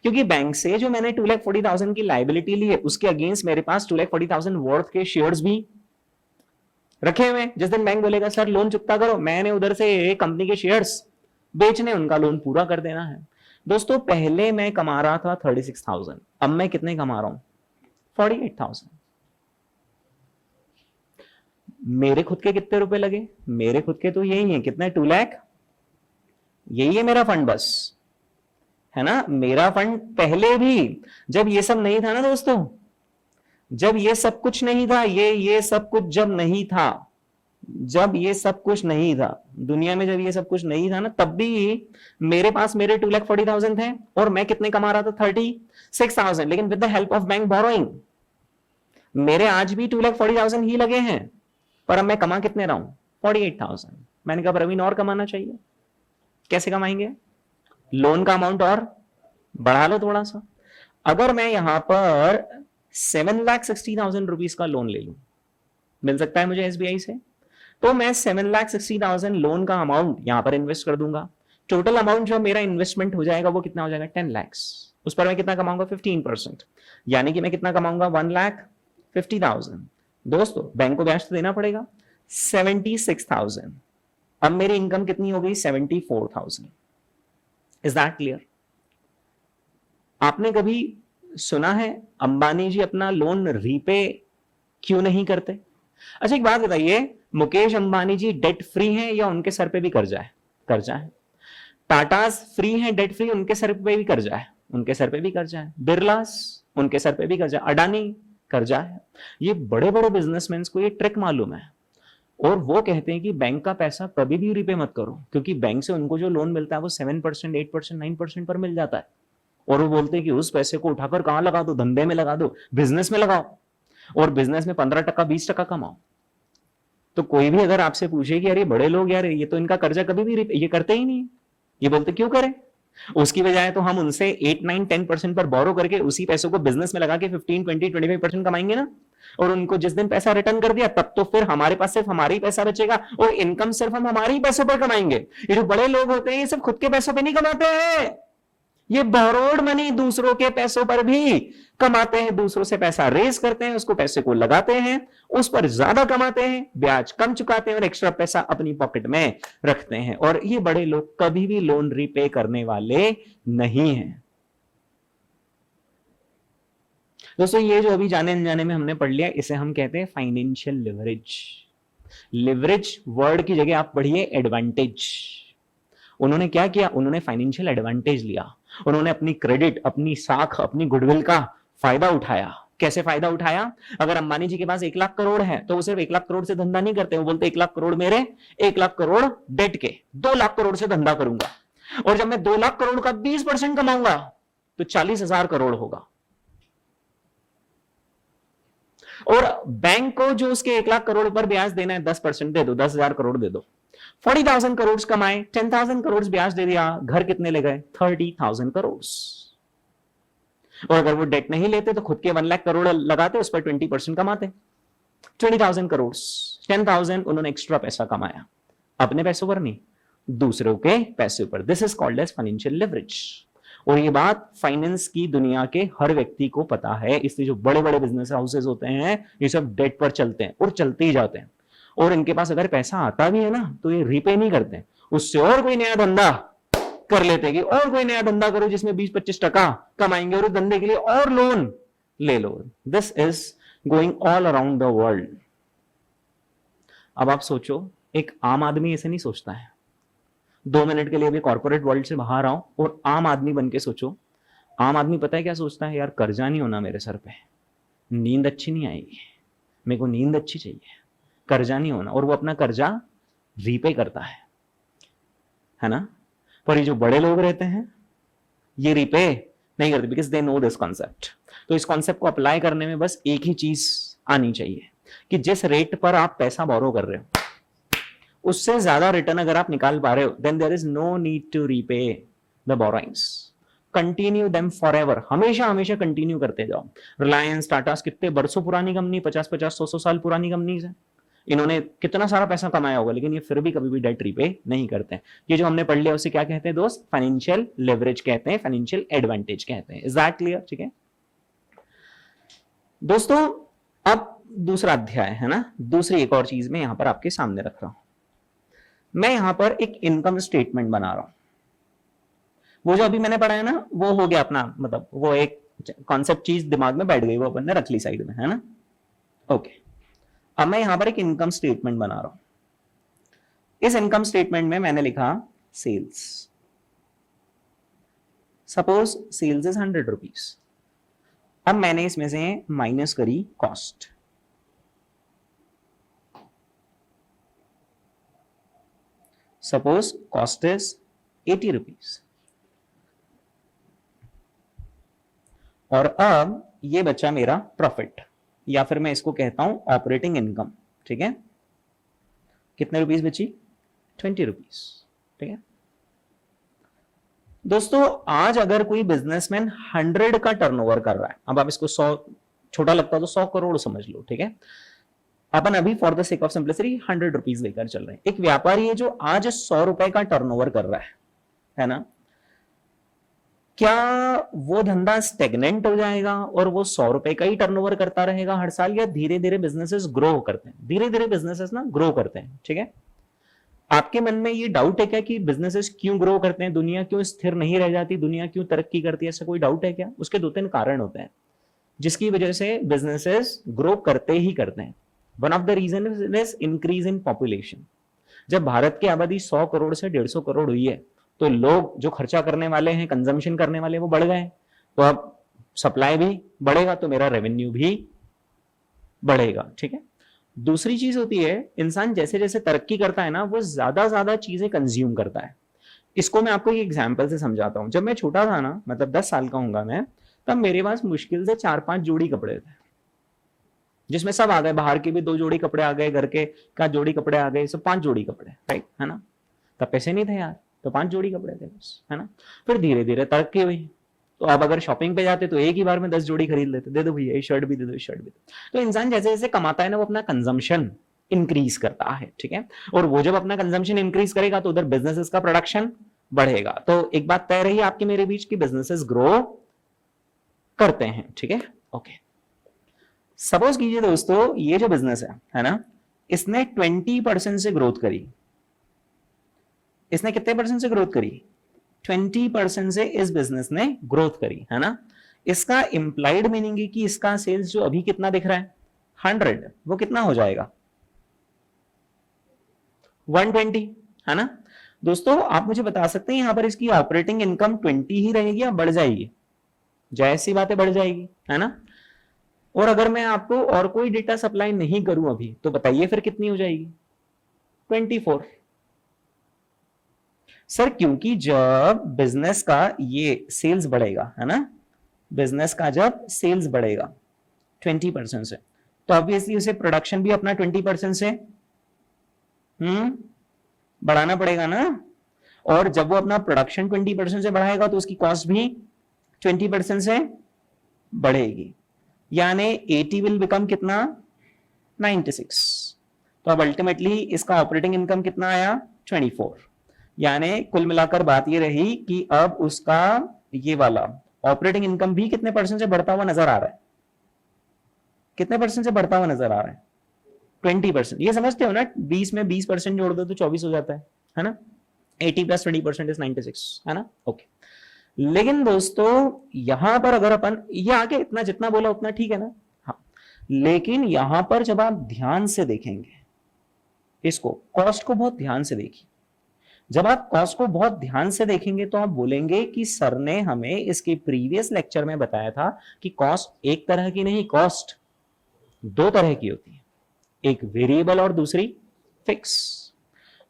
क्योंकि बैंक से जो मैंने 2,40,000 की लायबिलिटी ली है, उसके अगेंस्ट मेरे पास 2,40,000 वर्थ के शेयर्स भी रखे हुए। जिस दिन बैंक बोलेगा सर लोन चुकता करो, मैंने उधर से कंपनी के शेयर्स बेचने, उनका लोन पूरा कर देना है। दोस्तों पहले मैं कमा रहा था 36,000, अब मैं कितने कमा रहा हूं? 48,000। मेरे खुद के कितने रुपए लगे? मेरे खुद के तो यही है, कितने, 2 लाख। यही है मेरा फंड बस, है ना। मेरा फंड पहले भी, जब ये सब नहीं था ना दोस्तों, जब ये सब कुछ नहीं था, ये सब कुछ जब नहीं था, जब ये सब कुछ नहीं था दुनिया में, जब ये सब कुछ नहीं था ना, तब भी मेरे पास मेरे 2,40,000 थे, और मैं कितने कमा रहा था? 36,000, लेकिन with the help of bank borrowing. मेरे आज भी 2,40,000 ही लगे हैं, पर अब मैं कमा कितने रहा हूं? 48,000। मैंने कहा प्रवीण और कमाना चाहिए। कैसे कमाएंगे? लोन का अमाउंट और बढ़ा लो थोड़ा सा। अगर मैं यहां पर 7,60,000 रुपीज का लोन ले लूं, मिल सकता है मुझे एसबीआई से, तो मैं 7,60,000 लोन का अमाउंट यहां पर इन्वेस्ट कर दूंगा। टोटल अमाउंट जो मेरा इन्वेस्टमेंट हो जाएगा वो कितना हो जाएगा? 10 लाख। उस पर मैं कितना कमाऊंगा? 15%, यानी कि मैं कितना कमाऊंगा? 1,50,000। दोस्तों बैंक को ब्याज तो देना पड़ेगा, 76,000। अब मेरी इनकम कितनी हो गई? 74,000। Is that clear? आपने कभी सुना है अंबानी जी अपना लोन रीपे क्यों नहीं करते? अच्छा एक बात बताइए, मुकेश अंबानी जी डेट फ्री हैं या उनके सर पे भी कर्जा है? कर्जा है। टाटास फ्री हैं, डेट फ्री, उनके सर पे भी कर्जा है? उनके सर पे भी कर्जा है। बिरलास, उनके सर पे भी कर्जा। अडानी, कर्जा है। ये बड़े बड़े बिजनेसमैन को ये ट्रिक मालूम है, और वो कहते हैं कि बैंक का पैसा कभी भी रीपे मत करो, क्योंकि बैंक से उनको जो लोन मिलता है वो 7%, 8%, 9% पर मिल जाता है। और वो बोलते हैं कि उस पैसे को उठाकर कहां लगा दो? धंधे में लगा दो, बिजनेस में लगाओ, और बिजनेस में 15%, 20% कमाओ। तो कोई भी अगर आपसे पूछे कि यार ये बड़े लोग, यार ये तो इनका कर्जा कभी भी ये करते ही नहीं, ये बोलते क्यों करें? उसकी बजाय तो हम उनसे 8, 9, 10% पर बोरो करके उसी पैसों को बिजनेस में लगा के 15, 20, 25% कमाएंगे ना। और उनको जिस दिन पैसा रिटर्न कर दिया, तब तो फिर हमारे पास सिर्फ हमारा ही पैसा बचेगा, और इनकम सिर्फ हम हमारे ही पैसों पर कमाएंगे। ये जो बड़े लोग होते हैं ये सब खुद के पैसों पर नहीं कमाते हैं, ये बोरोड मनी दूसरों के पैसों पर भी कमाते हैं। दूसरों से पैसा रेज करते हैं, उसको पैसे को लगाते हैं, उस पर ज्यादा कमाते हैं, ब्याज कम चुकाते हैं, और एक्स्ट्रा पैसा अपनी पॉकेट में रखते हैं। और ये बड़े लोग कभी भी लोन रीपे करने वाले नहीं हैं। दोस्तों ये जो अभी जाने अनजाने में हमने पढ़ लिया, इसे हम कहते हैं फाइनेंशियल लिवरेज। लिवरेज वर्ड की जगह आप पढ़िए एडवांटेज। उन्होंने क्या किया? उन्होंने फाइनेंशियल एडवांटेज लिया, उन्होंने अपनी क्रेडिट, अपनी साख, अपनी गुडविल का फायदा उठाया, कैसे फायदा उठाया? अगर अंबानी जी के पास 1 लाख करोड़ है तो वो सिर्फ 1 लाख करोड़ से धंधा नहीं करते, वो बोलते 1 लाख करोड़ मेरे, 1 लाख करोड़ डेट के, 2 लाख करोड़ से धंधा करूंगा, और जब मैं 2 लाख करोड़ का 20% कमाऊंगा तो 40,000 करोड़ होगा। और बैंक को जो उसके 1 लाख करोड़ पर ब्याज देना है 10% दे दो, 10,000 करोड़ दे दो। 40,000 करोड़ कमाए, 10,000 करोड़ ब्याज दे दिया, घर कितने ले गए? 30,000 करोड़। और अगर वो डेट नहीं लेते तो खुद के 1 लाख करोड़ लगाते, उस पर 20% कमाते, 20,000 करोड़, 10,000 उन्होंने एक्स्ट्रा पैसा कमाया, अपने पैसों पर नहीं, दूसरों के पैसे पर। This is called as financial leverage. और ये बात फाइनेंस की दुनिया के हर व्यक्ति को पता है, इसलिए जो बड़े बड़े बिजनेस हाउसेज होते हैं ये सब डेट पर चलते हैं और चलते ही जाते हैं, और इनके पास अगर पैसा आता भी है ना तो ये रीपे नहीं करते, उससे और कोई नया धंधा कर लेते हैं कि और कोई नया धंधा करो जिसमें 20-25% कमाएंगे, और उस धंधे के लिए और लोन ले लो। This is going all around the world. अब आप सोचो, एक आम आदमी ऐसे नहीं सोचता है। 2 मिनट के लिए अभी कॉर्पोरेट वर्ल्ड से बाहर आओ और आम आदमी बन के सोचो। आम आदमी पता है क्या सोचता है? यार कर्जा नहीं होना मेरे सर पे, नींद अच्छी नहीं आएगी, मेरे को नींद अच्छी चाहिए, कर्जा नहीं होना, और वो अपना कर्जा रीपे करता है ना। पर ये जो बड़े लोग रहते हैं ये रीपे नहीं करते, because they know this concept. तो इस कॉन्सेप्ट को अप्लाई करने में बस एक ही चीज आनी चाहिए कि जिस रेट पर आप पैसा बोरो कर रहे हो उससे ज्यादा रिटर्न अगर आप निकाल पा रहे हो, then there is no need to repay the borrowings, continue them forever, हमेशा हमेशा कंटिन्यू करते जाओ। रिलायंस, टाटा कितने बरसों पुरानी कंपनी, 50-50, 100-100 साल पुरानी कंपनीज है, इन्होंने कितना सारा पैसा कमाया होगा, लेकिन ये फिर भी कभी भी डेट रीपे नहीं करते हैं। ये जो हमने पढ़ लिया उसे क्या कहते हैं दोस्त? फाइनेंशियल लेवरेज कहते हैं, फाइनेंशियल एडवांटेज कहते हैं। Is that clear? ठीक है दोस्तों, अब दूसरा अध्याय है ना, दूसरी एक और चीज मैं यहां पर आपके सामने रख रहा हूं। मैं यहां पर एक इनकम स्टेटमेंट बना रहा हूं। वो जो अभी मैंने पढ़ा है ना वो हो गया अपना, मतलब वो एक कॉन्सेप्ट चीज दिमाग में बैठ गई, वो अपन ने रख ली साइड में, है ना। ओके, अब मैं यहां पर एक इनकम स्टेटमेंट बना रहा हूं। इस इनकम स्टेटमेंट में मैंने लिखा sales. Suppose sales is 100 rupees. अब मैंने इसमें से माइनस करी cost. Suppose cost is 80 rupees. और अब ये बचा मेरा प्रॉफिट, या फिर मैं इसको कहता हूं ऑपरेटिंग इनकम। ठीक है, कितने रुपीस बची? 20 रुपीस। ठीक है दोस्तों, आज अगर कोई बिजनेसमैन 100 का टर्नओवर कर रहा है, अब आप इसको 100 छोटा लगता है तो 100 करोड़ समझ लो। ठीक है, अपन अभी for the sake of simplicity 100 rupees लेकर चल रहे हैं। एक व्यापारी है जो आज 100 रुपए का टर्नओवर कर रहा है ना, क्या वो धंधा स्टेगनेंट हो जाएगा और वो 100 रुपए का ही टर्नओवर करता रहेगा हर साल, या धीरे धीरे बिजनेसेस ग्रो करते हैं? धीरे धीरे बिजनेसेस ना ग्रो करते हैं। ठीक है, आपके मन में ये डाउट है क्या कि बिजनेसेस क्यों ग्रो करते हैं, दुनिया क्यों स्थिर नहीं रह जाती, दुनिया क्यों तरक्की करती है? ऐसा कोई डाउट है क्या? उसके 2-3 कारण होते हैं जिसकी वजह से बिजनेसेस ग्रो करते ही करते हैं। One of the reason is increase in population. जब भारत की आबादी 100 करोड़ से 150 करोड़ हुई है तो लोग जो खर्चा करने वाले हैं, कंजम्पशन करने वाले, वो बढ़ गए, तो अब सप्लाई भी बढ़ेगा तो मेरा रेवेन्यू भी बढ़ेगा। ठीक है, दूसरी चीज होती है, इंसान जैसे जैसे तरक्की करता है ना वो ज्यादा चीजें कंज्यूम करता है। इसको मैं आपको एक एग्जांपल से समझाता हूं। जब मैं छोटा था ना, मतलब 10 साल का होऊंगा मैं, तब मेरे पास मुश्किल से 4-5 जोड़ी कपड़े थे, जिसमें सब आ गए, बाहर के भी 2 जोड़ी कपड़े आ गए, घर के का जोड़ी कपड़े आ गए, सब 5 जोड़ी कपड़े, राइट, है ना। तब पैसे नहीं थे यार, तो 5 जोड़ी कपड़े थे बस, है ना। फिर धीरे धीरे तरक्की हुई, तो अब अगर शॉपिंग पे जाते तो एक ही बार में 10 जोड़ी खरीद लेते, दे दो भैया ये शर्ट भी दे दो, ये शर्ट भी दे। तो इंसान जैसे जैसे कमाता है ना वो अपना कंजम्पशन इंक्रीज करता है। ठीक है, और वो जब अपना कंजम्पशन इंक्रीज करेगा तो उधर बिजनेसेस का प्रोडक्शन बढ़ेगा। तो एक बात तय रही आपके मेरे बीच की बिजनेसेस ग्रो करते हैं। ठीक है, ओके। सपोज कीजिए दोस्तों ये जो बिजनेस है ना, इसने 20% से ग्रोथ करी। इसने कितने परसेंट से ग्रोथ करी? 20% से इस बिजनेस ने ग्रोथ करी, है ना। इसका इंप्लाइड मीनिंग है कि इसका सेल्स जो अभी कितना दिख रहा है 100, वो कितना हो जाएगा 120, है ना। दोस्तों आप मुझे बता सकते हैं यहां पर इसकी ऑपरेटिंग इनकम 20 ही रहेगी या बढ़ जाएगी? जायज सी बात है, बढ़ जाएगी, है ना। और अगर मैं आपको और कोई डेटा सप्लाई नहीं करूं अभी, तो बताइए फिर कितनी हो जाएगी? 24। सर क्योंकि जब बिजनेस का ये सेल्स बढ़ेगा, है ना, बिजनेस का जब सेल्स बढ़ेगा 20% से, तो ऑब्वियसली उसे प्रोडक्शन भी अपना 20% से बढ़ाना पड़ेगा ना। और जब वो अपना प्रोडक्शन 20% से बढ़ाएगा तो उसकी कॉस्ट भी 20% से बढ़ेगी, यानी 80 विल बिकम कितना? 96। तो अब अल्टीमेटली इसका ऑपरेटिंग इनकम कितना आया? 24। यानी कुल मिलाकर बात ये रही कि अब उसका ये वाला ऑपरेटिंग इनकम भी कितने परसेंट से बढ़ता हुआ नजर आ रहा है? कितने परसेंट से बढ़ता हुआ नजर आ रहा है? 20%। ये समझते हो ना, 20 में 20% जोड़ दो तो 24 हो जाता है ना? 80 + 20% इज 96, है ना? ओके। लेकिन दोस्तों यहां पर अगर अपन ये आगे इतना जितना बोला उतना ठीक है ना? हाँ, लेकिन यहां पर जब आप ध्यान से देखेंगे इसको, कॉस्ट को बहुत ध्यान से देखिए। जब आप कॉस्ट को बहुत ध्यान से देखेंगे तो आप बोलेंगे कि सर ने हमें इसके प्रीवियस लेक्चर में बताया था कि कॉस्ट एक तरह की नहीं, कॉस्ट दो तरह की होती है, एक वेरिएबल और दूसरी फिक्स।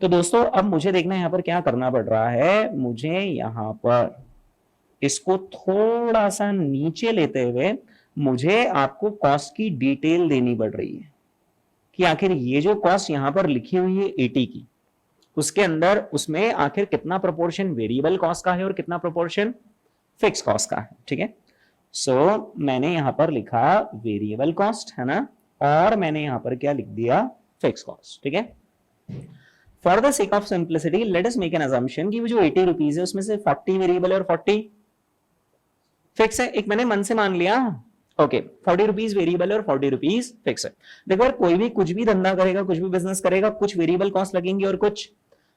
तो दोस्तों अब मुझे देखना यहां पर क्या करना पड़ रहा है, मुझे यहां पर इसको थोड़ा सा नीचे लेते हुए मुझे आपको कॉस्ट की डिटेल देनी पड़ रही है कि आखिर ये जो कॉस्ट यहां पर लिखी हुई है 80 की, उसके अंदर उसमें आखिर कितना प्रोपोर्शन वेरिएबल कॉस्ट का है और कितना प्रोपोर्शन फिक्स कॉस्ट का है। ठीक है, सो मैंने यहां पर लिखा वेरिएबल कॉस्ट, है ना, और मैंने यहां पर क्या लिख दिया? Fix cost. ठीक है, for the sake of simplicity let us make an assumption कि वो जो 80 रुपीज है उसमें से 40 वेरिएबल और 40 फिक्स है। एक मैंने मन से मान लिया, ओके, 40 रुपीज वेरिएबल और 40 रुपीज फिक्स है। देखो यार, कोई भी कुछ भी धंधा करेगा, कुछ भी बिजनेस करेगा, कुछ वेरिएबल कॉस्ट लगेंगी और कुछ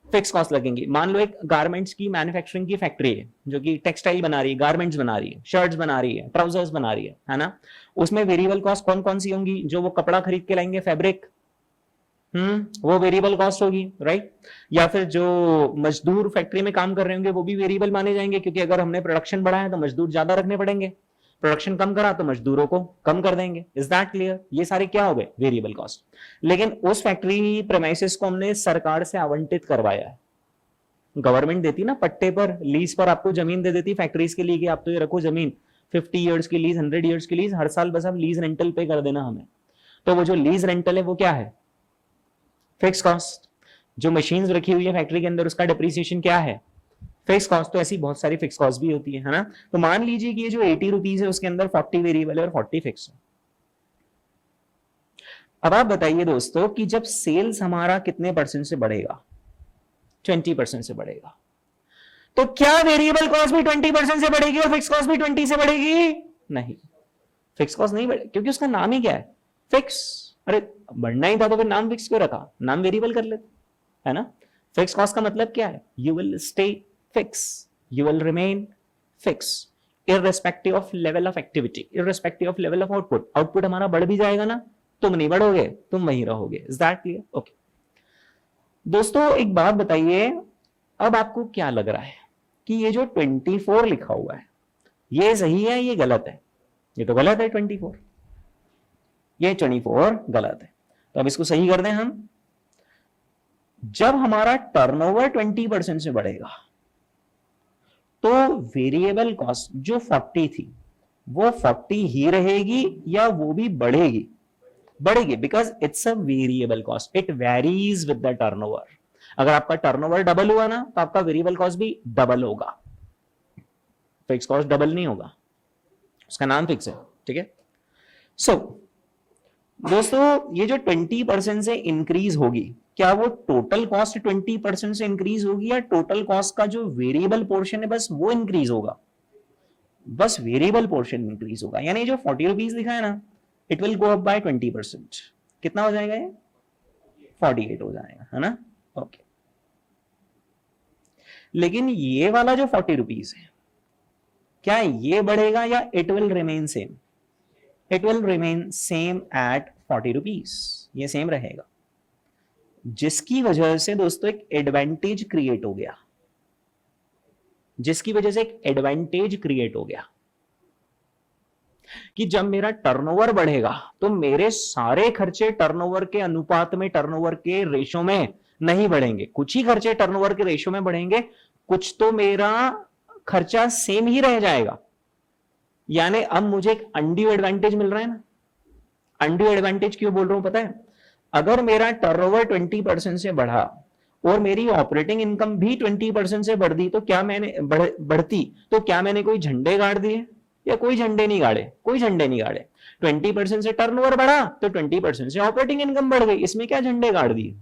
फिक्स कॉस्ट लगेंगी। मान लो एक गारमेंट्स की मैन्युफैक्चरिंग की फैक्ट्री है जो कि टेक्सटाइल बना रही है, गारमेंट्स बना रही है, शर्ट्स बना रही है, ट्राउजर्स बना रही है ना। उसमें वेरिएबल कॉस्ट कौन कौन सी होंगी? जो वो कपड़ा खरीद के लाएंगे, फैब्रिक, वो वेरिएबल कॉस्ट होगी, राइट। या फिर जो मजदूर फैक्ट्री में काम कर रहे होंगे वो भी वेरिएबल माने जाएंगे, क्योंकि अगर हमने प्रोडक्शन बढ़ाया तो मजदूर ज्यादा रखने पड़ेंगे, प्रोडक्शन कम करा तो मजदूरों को कम कर देंगे। Is that clear? ये सारे क्या हो गए? Variable cost. लेकिन उस फैक्ट्री प्रेमाइसेस को हमने सरकार से आवंटित करवाया है। गवर्नमेंट देती ना पट्टे पर, लीज पर आपको जमीन दे देती फैक्ट्रीज के लिए कि आप तो ये रखो जमीन, 50 ईयर्स की लीज, 100 ईयर्स की लीज, हर साल बस आप लीज रेंटल पे कर देना हमें। तो वो जो लीज रेंटल है वो क्या है? Fix cost. जो मशीन्स रखी हुई है फैक्ट्री के अंदर उसका डिप्रिसिएशन क्या है? Fix cost. तो ऐसी बहुत सारी फिक्स कॉस्ट भी होती है ना। तो मान लीजिए कि ये जो 80 रुपीज है उसके अंदर 40 वेरिएबल है और 40 फिक्स है। अब आप बताइए दोस्तों कि जब सेल्स हमारा कितने परसेंट से बढ़ेगा? 20% से बढ़ेगा, तो क्या वेरिएबल कॉस्ट भी 20% से बढ़ेगी और फिक्स कॉस्ट भी 20 से बढ़ेगी? नहीं, फिक्स कॉस्ट नहीं बढ़ेगी, क्योंकि उसका नाम ही क्या है? फिक्स। अरे बढ़ना ही था तो फिर नाम फिक्स क्यों रखा? नाम वेरिएबल कर लेते, है ना। फिक्स कॉस्ट का मतलब क्या है? You will stay fix, you will remain fix irrespective of level of activity, irrespective of level of output। Output हमारा बढ़ भी जाएगा ना, तुम नहीं बढ़ोगे, तुम वहीं रहोगे। Is that clear? ओके दोस्तों एक बात बताइए, अब आपको क्या लग रहा है कि ये जो 24 लिखा हुआ है ये सही है, ये गलत है? ये तो गलत है 24, ये 24 गलत है। तो अब इसको सही कर दें हम। जब हमारा टर्नओवर 20% से बढ़ेगा तो वेरिएबल कॉस्ट जो 40 थी वो 40 ही रहेगी या वो भी बढ़ेगी? बढ़ेगी, because it's a variable cost, it varies with the turnover. अगर आपका टर्नओवर डबल हुआ ना तो आपका वेरिएबल कॉस्ट भी डबल होगा, फिक्स कॉस्ट डबल नहीं होगा, उसका नाम फिक्स है। ठीक है, सो दोस्तों ये जो 20% से इंक्रीज होगी, क्या वो टोटल कॉस्ट 20% से इंक्रीज होगी या टोटल कॉस्ट का जो वेरिएबल पोर्शन है बस वो इंक्रीज होगा? बस वेरिएबल पोर्शन इंक्रीज होगा, यानी जो 40 रुपीज लिखा है ना, it will go up by 20%। कितना हो जाएगा ये? 48 हो जाएगा, है ना। ओके, लेकिन ये वाला जो 40 रुपीज है क्या ये बढ़ेगा या it will remain same? It will remain same at 40 rupees, ये सेम रहेगा, जिसकी वजह से दोस्तों एक एडवांटेज क्रिएट हो गया, जिसकी वजह से एक एडवांटेज क्रिएट हो गया। कि जब मेरा टर्नओवर बढ़ेगा तो मेरे सारे खर्चे टर्नओवर के अनुपात में, टर्नओवर के रेशो में नहीं बढ़ेंगे। कुछ ही खर्चे टर्नओवर के रेशो में बढ़ेंगे, कुछ तो मेरा खर्चा सेम ही रह जाएगा। यानी अब मुझे एक अनड्यू एडवांटेज मिल रहा है ना। अनड्यू एडवांटेज क्यों बोल रहा हूं पता है? अगर मेरा टर्नओवर 20% से बढ़ा और मेरी ऑपरेटिंग इनकम भी 20% से बढ़ती तो क्या मैंने कोई झंडे गाड़ दिए? या कोई झंडे नहीं गाड़े, कोई झंडे नहीं गाड़े। 20% से टर्नओवर बढ़ा तो 20% से ऑपरेटिंग इनकम बढ़ गई, इसमें क्या झंडे गाड़ दिए?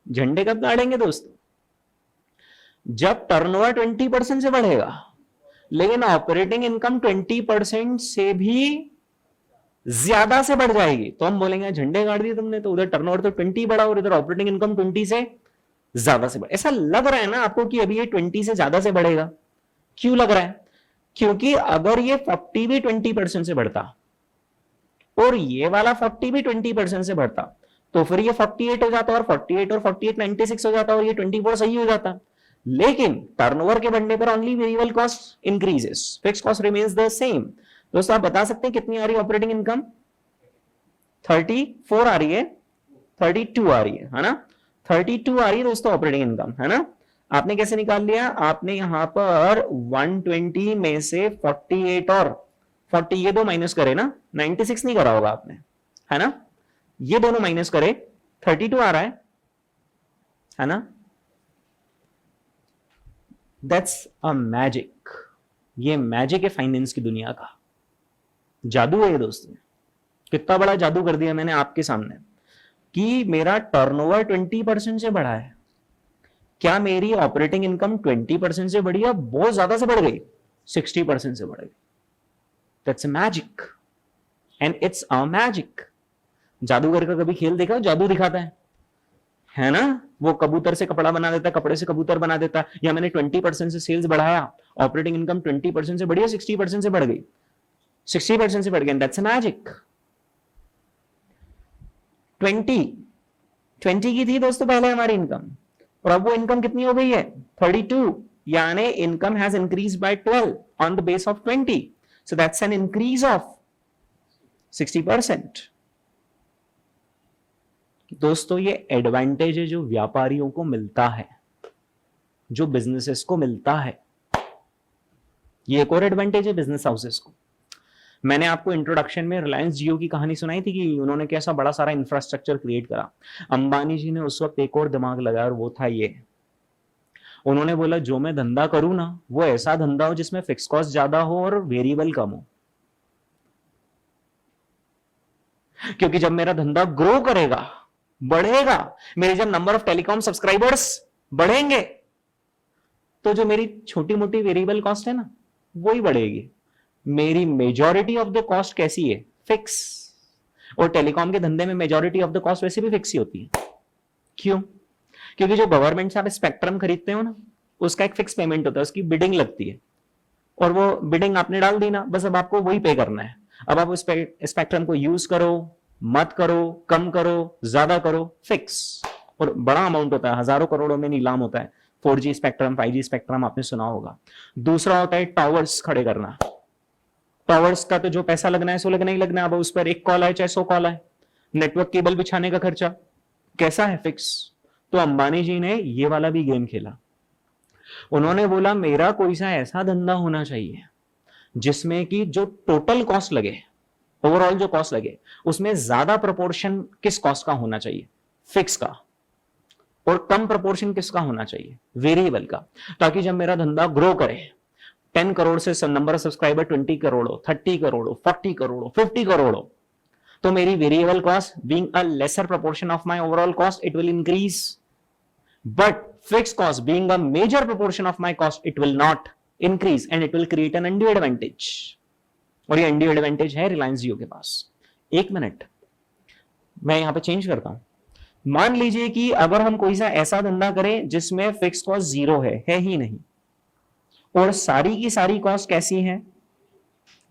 झंडे कब गाड़ेंगे दोस्तों? जब टर्नओवर 20% से बढ़ेगा लेकिन ऑपरेटिंग इनकम 20% से भी ज्यादा से बढ़ जाएगी, तो हम बोलेंगे झंडे गाड़ दिए तुमने, तो उधर टर्नओवर तो 20 बढ़ा और इधर ऑपरेटिंग इनकम 20 से ज्यादा से बढ़ा। ऐसा लग रहा है ना आपको कि अभी ये 20 से ज्यादा से बढ़ेगा? क्यों लग रहा है? क्योंकि अगर ये 40 भी 20% से बढ़ता और ये वाला 40 भी 20% से बढ़ता तो फिर ये 48 हो जाता और 48 96 हो जाता और ये 24 सही हो जाता। लेकिन टर्नओवर के बढ़ने पर only variable cost increases, fix cost remains the same. दोस्तों आप बता सकते हैं कितनी आ रही है ऑपरेटिंग इनकम? 34 आ रही है, 32 आ रही है ना? 32 आ रही है दोस्तों ऑपरेटिंग इनकम, है ना? आपने कैसे निकाल लिया? आपने यहां पर 120 में से 48 और 40 ये दो माइनस करे ना, 96 नहीं करा होगा आपने, है ना? ये दोनों माइनस करे 32 आ रहा है ना? That's a magic. ये मैजिक है फाइनेंस की दुनिया का, जादू है ये दोस्तों। कितना बड़ा जादू कर दिया मैंने आपके सामने कि मेरा टर्नओवर 20% से बढ़ा है, क्या मेरी ऑपरेटिंग इनकम 20% से बढ़ी या बहुत ज्यादा से बढ़ गई? 60% से बढ़ गई। That's a magic and it's a magic. जादूगर का कभी खेल देखा? जादू दिखाता है ना? वो कबूतर से कपड़ा बना देता है, कपड़े से कबूतर बना देता है। या मैंने 20% से सेल्स बढ़ाया, ऑपरेटिंग इनकम 20% से बढ़ी या 60% से बढ़ गई? 60% से बढ़ गई। That's a magic. 20 की थी दोस्तों पहले हमारी इनकम, और अब वो इनकम कितनी हो गई है? 32। यानी income has increase by 12 on the base of 20, so that's an increase of 60%। दोस्तों ये एडवांटेज है जो व्यापारियों को मिलता है, जो बिजनेसेस को मिलता है। ये एक और एडवांटेज है बिजनेस हाउसेस को। मैंने आपको इंट्रोडक्शन में रिलायंस जियो की कहानी सुनाई थी कि उन्होंने कैसा बड़ा सारा इंफ्रास्ट्रक्चर क्रिएट करा। अंबानी जी ने उस वक्त एक और दिमाग लगाया और वो था ये, उन्होंने बोला जो मैं धंधा करूं ना वो ऐसा धंधा हो जिसमें फिक्स कॉस्ट ज्यादा हो और वेरिएबल कम हो। क्योंकि जब मेरा धंधा ग्रो करेगा, बढ़ेगा, मेरे जब नंबर ऑफ टेलीकॉम सब्सक्राइबर्स बढ़ेंगे तो जो मेरी छोटी मोटी वेरिएबल कॉस्ट है ना वो ही बढ़ेगी। मेरी मेजॉरिटी ऑफ द कॉस्ट कैसी है? फिक्स। और टेलीकॉम के धंधे में मेजॉरिटी ऑफ द कॉस्ट वैसे भी फिक्स ही होती है। क्यों? क्योंकि जो गवर्नमेंट से आप स्पेक्ट्रम खरीदते हो ना उसका एक फिक्स पेमेंट होता है, उसकी बिडिंग लगती है और वो बिडिंग आपने डाल दी ना, बस अब आपको वही पे करना है। अब आप उस स्पेक्ट्रम को यूज करो मत करो, कम करो ज्यादा करो, फिक्स। और बड़ा अमाउंट होता है, हजारों करोड़ों में नीलाम होता है। 4G स्पेक्ट्रम, 5G स्पेक्ट्रम आपने सुना होगा। दूसरा होता है टावर्स खड़े करना। टावर्स का तो जो पैसा लगना है सो लगना ही लगना है। अब उस पर 1 कॉल आए चाहे 100 कॉल आए। नेटवर्क केबल बिछाने का खर्चा कैसा है? फिक्स। तो अंबानी जी ने ये वाला भी गेम खेला। उन्होंने बोला मेरा कोई सा ऐसा धंधा होना चाहिए जिसमें कि जो टोटल कॉस्ट लगे, ओवरऑल जो कॉस्ट लगे, उसमें ज्यादा प्रोपोर्शन किस कॉस्ट का होना चाहिए? फिक्स का। और कम प्रोपोर्शन किसका होना चाहिए? वेरिएबल का। ताकि जब मेरा धंधा ग्रो करे, 10 करोड़ से नंबर ऑफ सब्सक्राइबर 20 करोड़ हो, 30 करोड़ हो, 40 करोड़ हो, 50 करोड़ हो, तो मेरी variable cost being a lesser proportion of my overall cost it will increase, but fix cost being a major proportion of my cost it will not increase and it will create an undue advantage. और ये अनड्यू एडवांटेज है रिलायंस जियो के पास। एक मिनट मैं यहां पे चेंज करता हूं। मान लीजिए कि अगर हम कोई सा ऐसा धंधा करें जिसमें फिक्स कॉस्ट जीरो है ही नहीं, और सारी की सारी कॉस्ट कैसी है?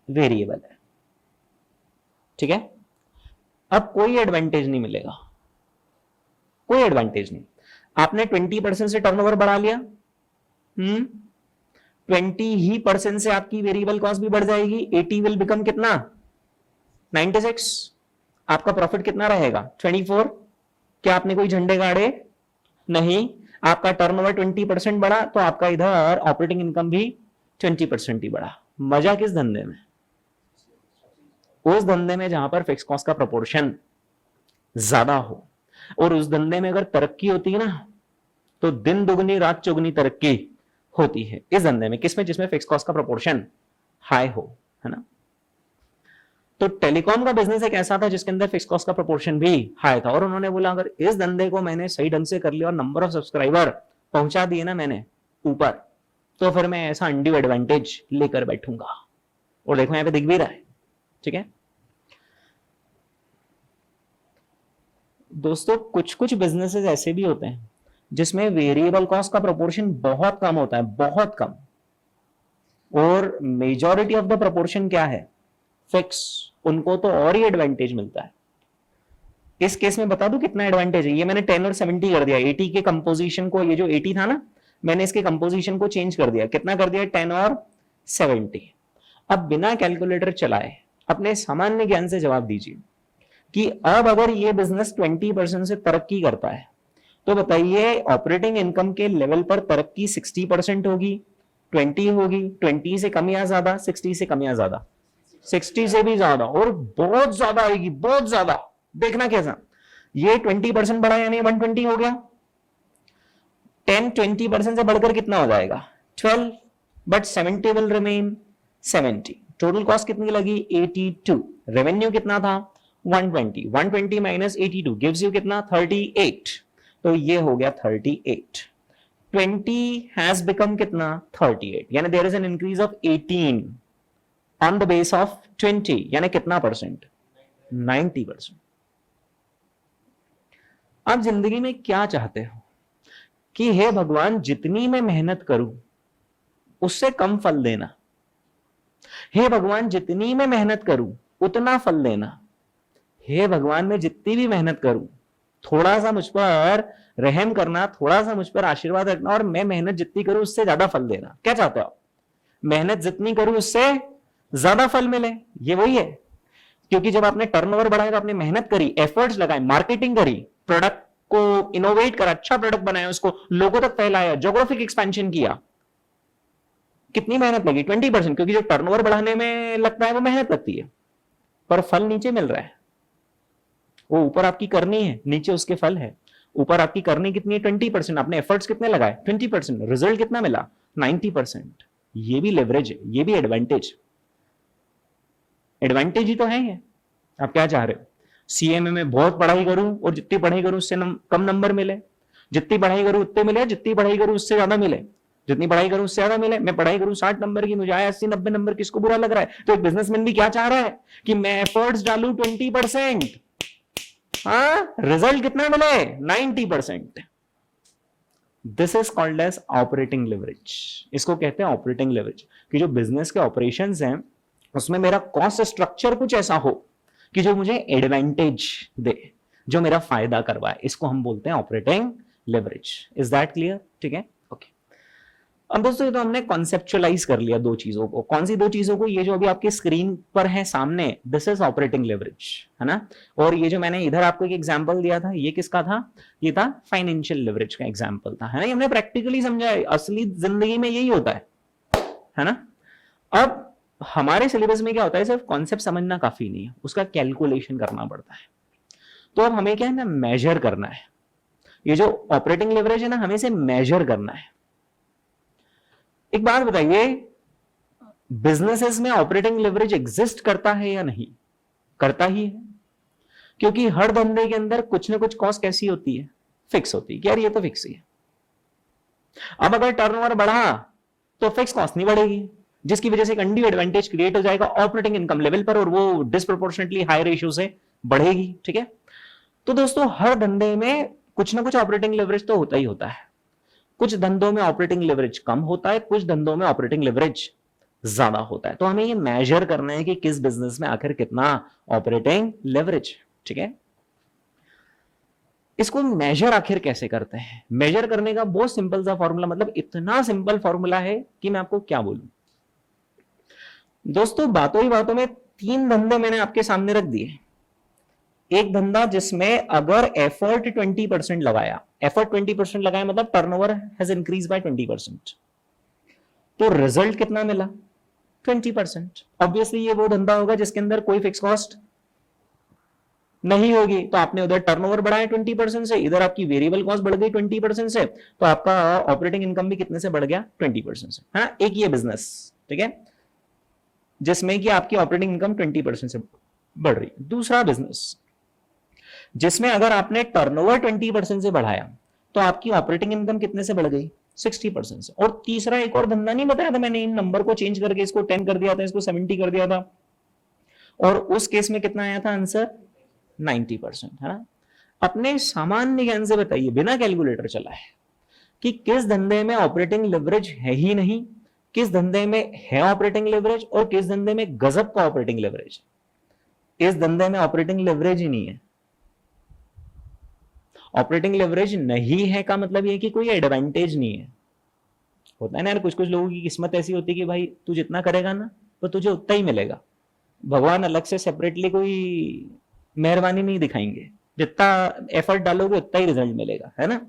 वेरिएबल है। ठीक है? अब कोई एडवांटेज नहीं मिलेगा, कोई एडवांटेज नहीं। आपने 20% से टर्नओवर बढ़ा लिया, 20% से आपकी वेरिएबल कॉस्ट भी बढ़ जाएगी, 80 विल बिकम कितना 96। आपका प्रॉफिट कितना रहेगा 24। क्या आपने कोई झंडे गाड़े? नहीं। आपका टर्नओवर 20% बढ़ा तो आपका इधर ऑपरेटिंग इनकम भी 20% ही बढ़ा। मजा किस धंधे में? उस धंधे में जहां पर फिक्स कॉस्ट का प्रोपोर्शन ज्यादा हो, और उस धंधे में अगर तरक्की होती है ना तो दिन दुगनी रात चौगुनी तरक्की होती है इस धंधे में। किसमें? जिसमें फिक्स कॉस्ट का प्रोपोर्शन हाई हो, है ना। तो टेलीकॉम का बिजनेस एक ऐसा था जिसके अंदर फिक्स कॉस्ट का प्रोपोर्शन भी हाई था, और उन्होंने बोला अगर इस धंधे को मैंने सही ढंग से कर लिया और नंबर ऑफ सब्सक्राइबर पहुंचा दिए ना मैंने ऊपर, तो फिर मैं ऐसा अनड्यू एडवांटेज लेकर बैठूंगा। और देखो यहां पे दिख भी रहा है, ठीक है दोस्तों। कुछ कुछ बिजनेसेस ऐसे भी होते हैं जिसमें वेरिएबल कॉस्ट का प्रोपोर्शन बहुत कम होता है, बहुत कम, और मेजॉरिटी ऑफ द प्रोपोर्शन क्या है? फिक्स। उनको तो और ही एडवांटेज मिलता है। इस केस में बता दूं कितना एडवांटेज है। ये मैंने 10 और 70 कर दिया। 80 के कंपोजिशन को, ये जो 80 था ना, मैंने इसके कंपोजिशन को चेंज कर दिया। कितना कर दिया? 10 और 70। अब बिना कैलकुलेटर चलाए अपने सामान्य ज्ञान से जवाब दीजिए कि अब अगर ये बिजनेस 20% से तरक्की करता है तो बताइए ऑपरेटिंग इनकम के लेवल पर तरक्की 60% होगी, 20 होगी, 20 से कम या ज्यादा, 60 से कम या ज्यादा, 60 से भी ज्यादा, और बहुत ज्यादा आएगी, बहुत ज्यादा। देखना कैसा, ये 20% बढ़ा यानी 120 हो गया। 10 20% से बढ़कर कितना हो जाएगा? 12, but 70 will remain 70। Total cost कितनी लगी? 82। रेवेन्यू कितना था? 120। 120 माइनस 82 गिव्स यू कितना? 38। तो ये हो गया 38। 20 हैज बिकम कितना? 38, यानी there is an increase of 18 on the base of 20, यानी कितना परसेंट? 90%। आप जिंदगी में क्या चाहते हो कि हे भगवान जितनी मैं मेहनत करूं उससे कम फल देना, हे भगवान जितनी मैं मेहनत करूं उतना फल देना, हे भगवान मैं जितनी भी मेहनत करूं थोड़ा सा मुझ पर रहम करना, थोड़ा सा मुझ पर आशीर्वाद रखना, और मैं मेहनत जितनी करूं उससे ज्यादा फल देना। क्या चाहते हो? मेहनत जितनी करूं उससे ज्यादा फल मिले। ये वही है, क्योंकि जब आपने टर्नओवर बढ़ाया तो आपने मेहनत करी, एफर्ट्स लगाए, मार्केटिंग करी, प्रोडक्ट को इनोवेट करा, अच्छा प्रोडक्ट बनाया, उसको लोगों तक फैलाया, ज्योग्राफिक एक्सपेंशन किया। कितनी मेहनत लगी? 20%, क्योंकि जो टर्नओवर बढ़ाने में लगता है वो मेहनत लगती है, पर फल नीचे मिल रहा है। वो ऊपर आपकी करनी है, नीचे उसके फल है। ऊपर आपकी करनी कितनी है? 20%। आपने एफर्ट्स कितने लगाए? 20%। रिजल्ट कितना मिला? 90%। ये भी लेवरेज है, ये भी एडवांटेज। एडवांटेज ही तो है ये। आप क्या चाह रहे हो? सीएमए में बहुत पढ़ाई करूं और जितनी पढ़ाई करूं उससे कम नंबर मिले, जितनी पढ़ाई करूं उतने मिले, जितनी पढ़ाई करूं उससे ज्यादा मिले, जितनी पढ़ाई करूं उससे ज्यादा मिले। मैं पढ़ाई करूं 60 नंबर की, मुझे आया 80 90 नंबर, किसको बुरा लग रहा है? तो एक बिजनेसमैन भी क्या चाह रहा है कि मैं एफर्ट्स डालूं 20%, हाँ, रिजल्ट कितना मिले? 90%। This is called as operating leverage. इसको कहते हैं ऑपरेटिंग लेवरेज, कि जो बिजनेस के ऑपरेशंस हैं उसमें मेरा कॉस्ट स्ट्रक्चर कुछ ऐसा हो कि जो मुझे एडवांटेज दे, जो मेरा फायदा करवाए। इसको हम बोलते हैं operating leverage. Is that clear? ठीक है, ओके। अब दोस्तों तो हमने कॉन्सेप्चुअलाइज कर लिया दो चीजों को। कौन सी दो चीजों को? ये जो अभी आपकी स्क्रीन पर है सामने, दिस इज ऑपरेटिंग लेवरेज, है ना। और ये जो मैंने इधर आपको एक एग्जांपल दिया था, ये किसका था? ये था फाइनेंशियल लेवरेज का एग्जांपल था, है ना। हमने प्रैक्टिकली समझा है, असली जिंदगी में यही होता है ना। अब हमारे सिलेबस में क्या होता है, सिर्फ कॉन्सेप्ट समझना काफी नहीं है, उसका कैलकुलेशन करना पड़ता है। तो अब हमें क्या है ना, मेजर करना है। ये जो ऑपरेटिंग लेवरेज है ना, हमें इसे मेजर करना है। एक बात बताइए, बिजनेसेस में ऑपरेटिंग लेवरेज एग्जिस्ट करता है या नहीं? करता ही है, क्योंकि हर धंधे के अंदर कुछ ना कुछ कॉस्ट कैसी होती है? फिक्स होती है कि यार ये तो फिक्स ही है। अब अगर टर्नओवर बढ़ा तो फिक्स कॉस्ट नहीं बढ़ेगी, जिसकी वजह से एक अनड्यू एडवांटेज क्रिएट हो जाएगा ऑपरेटिंग इनकम लेवल पर, और वो डिस्प्रोपोर्शनेटली हाई रेशियो से बढ़ेगी। ठीक है, तो दोस्तों हर धंधे में कुछ ना कुछ ऑपरेटिंग लेवरेज तो होता ही होता है। कुछ धंधों में ऑपरेटिंग लेवरेज कम होता है, कुछ धंधों में ऑपरेटिंग लेवरेज ज्यादा होता है। तो हमें ये मेजर करना है कि किस बिजनेस में आखिर कितना ऑपरेटिंग लेवरेज। ठीक है, इसको मेजर आखिर कैसे करते हैं? मेजर करने का बहुत सिंपल सा फॉर्मूला, मतलब इतना सिंपल फॉर्मूला है कि मैं आपको क्या बोलूं। दोस्तों बातों ही बातों में 3 धंधे मैंने आपके सामने रख दिए। एक धंधा जिसमें अगर एफर्ट 20% लगाया, एफर्ट 20% लगाया मतलब टर्नओवर हैज इंक्रीज बाय 20%, तो रिजल्ट कितना मिला? 20%। ऑब्वियसली ये वो धंधा होगा जिसके अंदर कोई फिक्स कॉस्ट नहीं होगी, तो आपने उधर टर्नओवर बढ़ाया 20% से, इधर आपकी वेरिएबल कॉस्ट बढ़ गई 20% से, तो आपका ऑपरेटिंग इनकम भी कितने से बढ़ गया? 20% से। हाँ, एक ये बिजनेस, ठीक है, जिसमें कि आपकी ऑपरेटिंग इनकम 20% से बढ़ रही है। दूसरा बिजनेस जिसमें अगर आपने टर्नओवर 20% से बढ़ाया तो आपकी ऑपरेटिंग इनकम कितने से बढ़ गई? 60% से। और तीसरा एक और धंधा नहीं बताया था मैंने, इन नंबर को चेंज करके इसको 10 कर दिया था, इसको 70 कर दिया था, और उस केस में कितना आया था आंसर? 90%, है ना। अपने सामान्य ज्ञान से बताइए, बिना कैलकुलेटर चलाए, कि किस धंधे में ऑपरेटिंग लेवरेज है ही नहीं, किस धंधे में है ऑपरेटिंग लेवरेज, और किस धंधे में गजब का ऑपरेटिंग लेवरेज। इस धंधे में ऑपरेटिंग लेवरेज ही नहीं है। ऑपरेटिंग लेवरेज नहीं है का मतलब ये कि कोई एडवांटेज नहीं है। होता है ना यार, कुछ कुछ लोगों की किस्मत ऐसी होती है कि भाई तू जितना करेगा ना तो तुझे उतना ही मिलेगा, भगवान अलग से सेपरेटली कोई मेहरबानी नहीं दिखाएंगे, जितना एफर्ट डालोगे उतना ही रिजल्ट मिलेगा, है ना।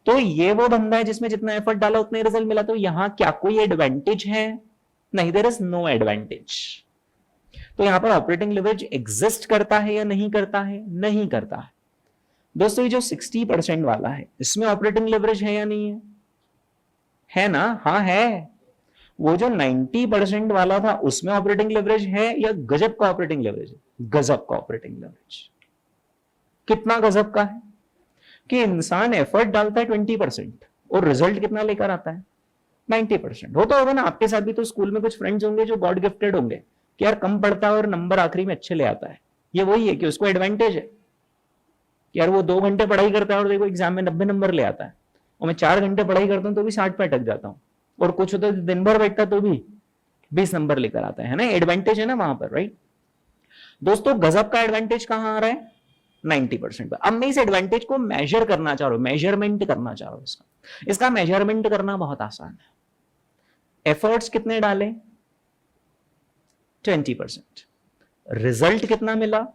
तो ये वो धंधा है जिसमें जितना एफर्ट डाला उतना ही रिजल्ट मिला। तो यहां क्या कोई एडवांटेज है? नहीं, देयर इज नो एडवांटेज। तो यहां पर ऑपरेटिंग लेवरेज एग्जिस्ट करता है या नहीं करता है? नहीं करता है। दोस्तों ये जो 60% वाला है इसमें ऑपरेटिंग लेवरेज है या नहीं है? है ना, हाँ है। वो जो 90% वाला था उसमें ऑपरेटिंग लेवरेज है या गजब का ऑपरेटिंग लेवरेज है? गजब का ऑपरेटिंग लेवरेज। कितना गजब का है कि इंसान एफर्ट डालता है 20% और रिजल्ट कितना लेकर आता है? 90%। होता होगा ना आपके साथ भी, तो स्कूल में कुछ फ्रेंड्स होंगे जो गॉड गिफ्टेड होंगे कि यार कम पढ़ता है और नंबर आखिरी में अच्छे ले आता है। ये वही है कि उसको एडवांटेज है, यार वो 2 घंटे पढ़ाई करता है और देखो एग्जाम में 90 नंबर ले आता है, और मैं 4 घंटे पढ़ाई करता हूं तो भी 60 पे अटक जाता हूं, और कुछ होता है दिन भर बैठता तो भी 20 नंबर लेकर आता है ना। एडवांटेज है ना वहां पर, राइट। दोस्तों गजब का एडवांटेज कहां आ रहा है? 90% पर। अब मैं इस एडवांटेज को मेजर करना चाह रहा हूं, मेजरमेंट करना चाह रहा हूं। इसका मेजरमेंट करना बहुत आसान है। एफर्ट्स कितने डाले? 20%। रिजल्ट कितना मिला?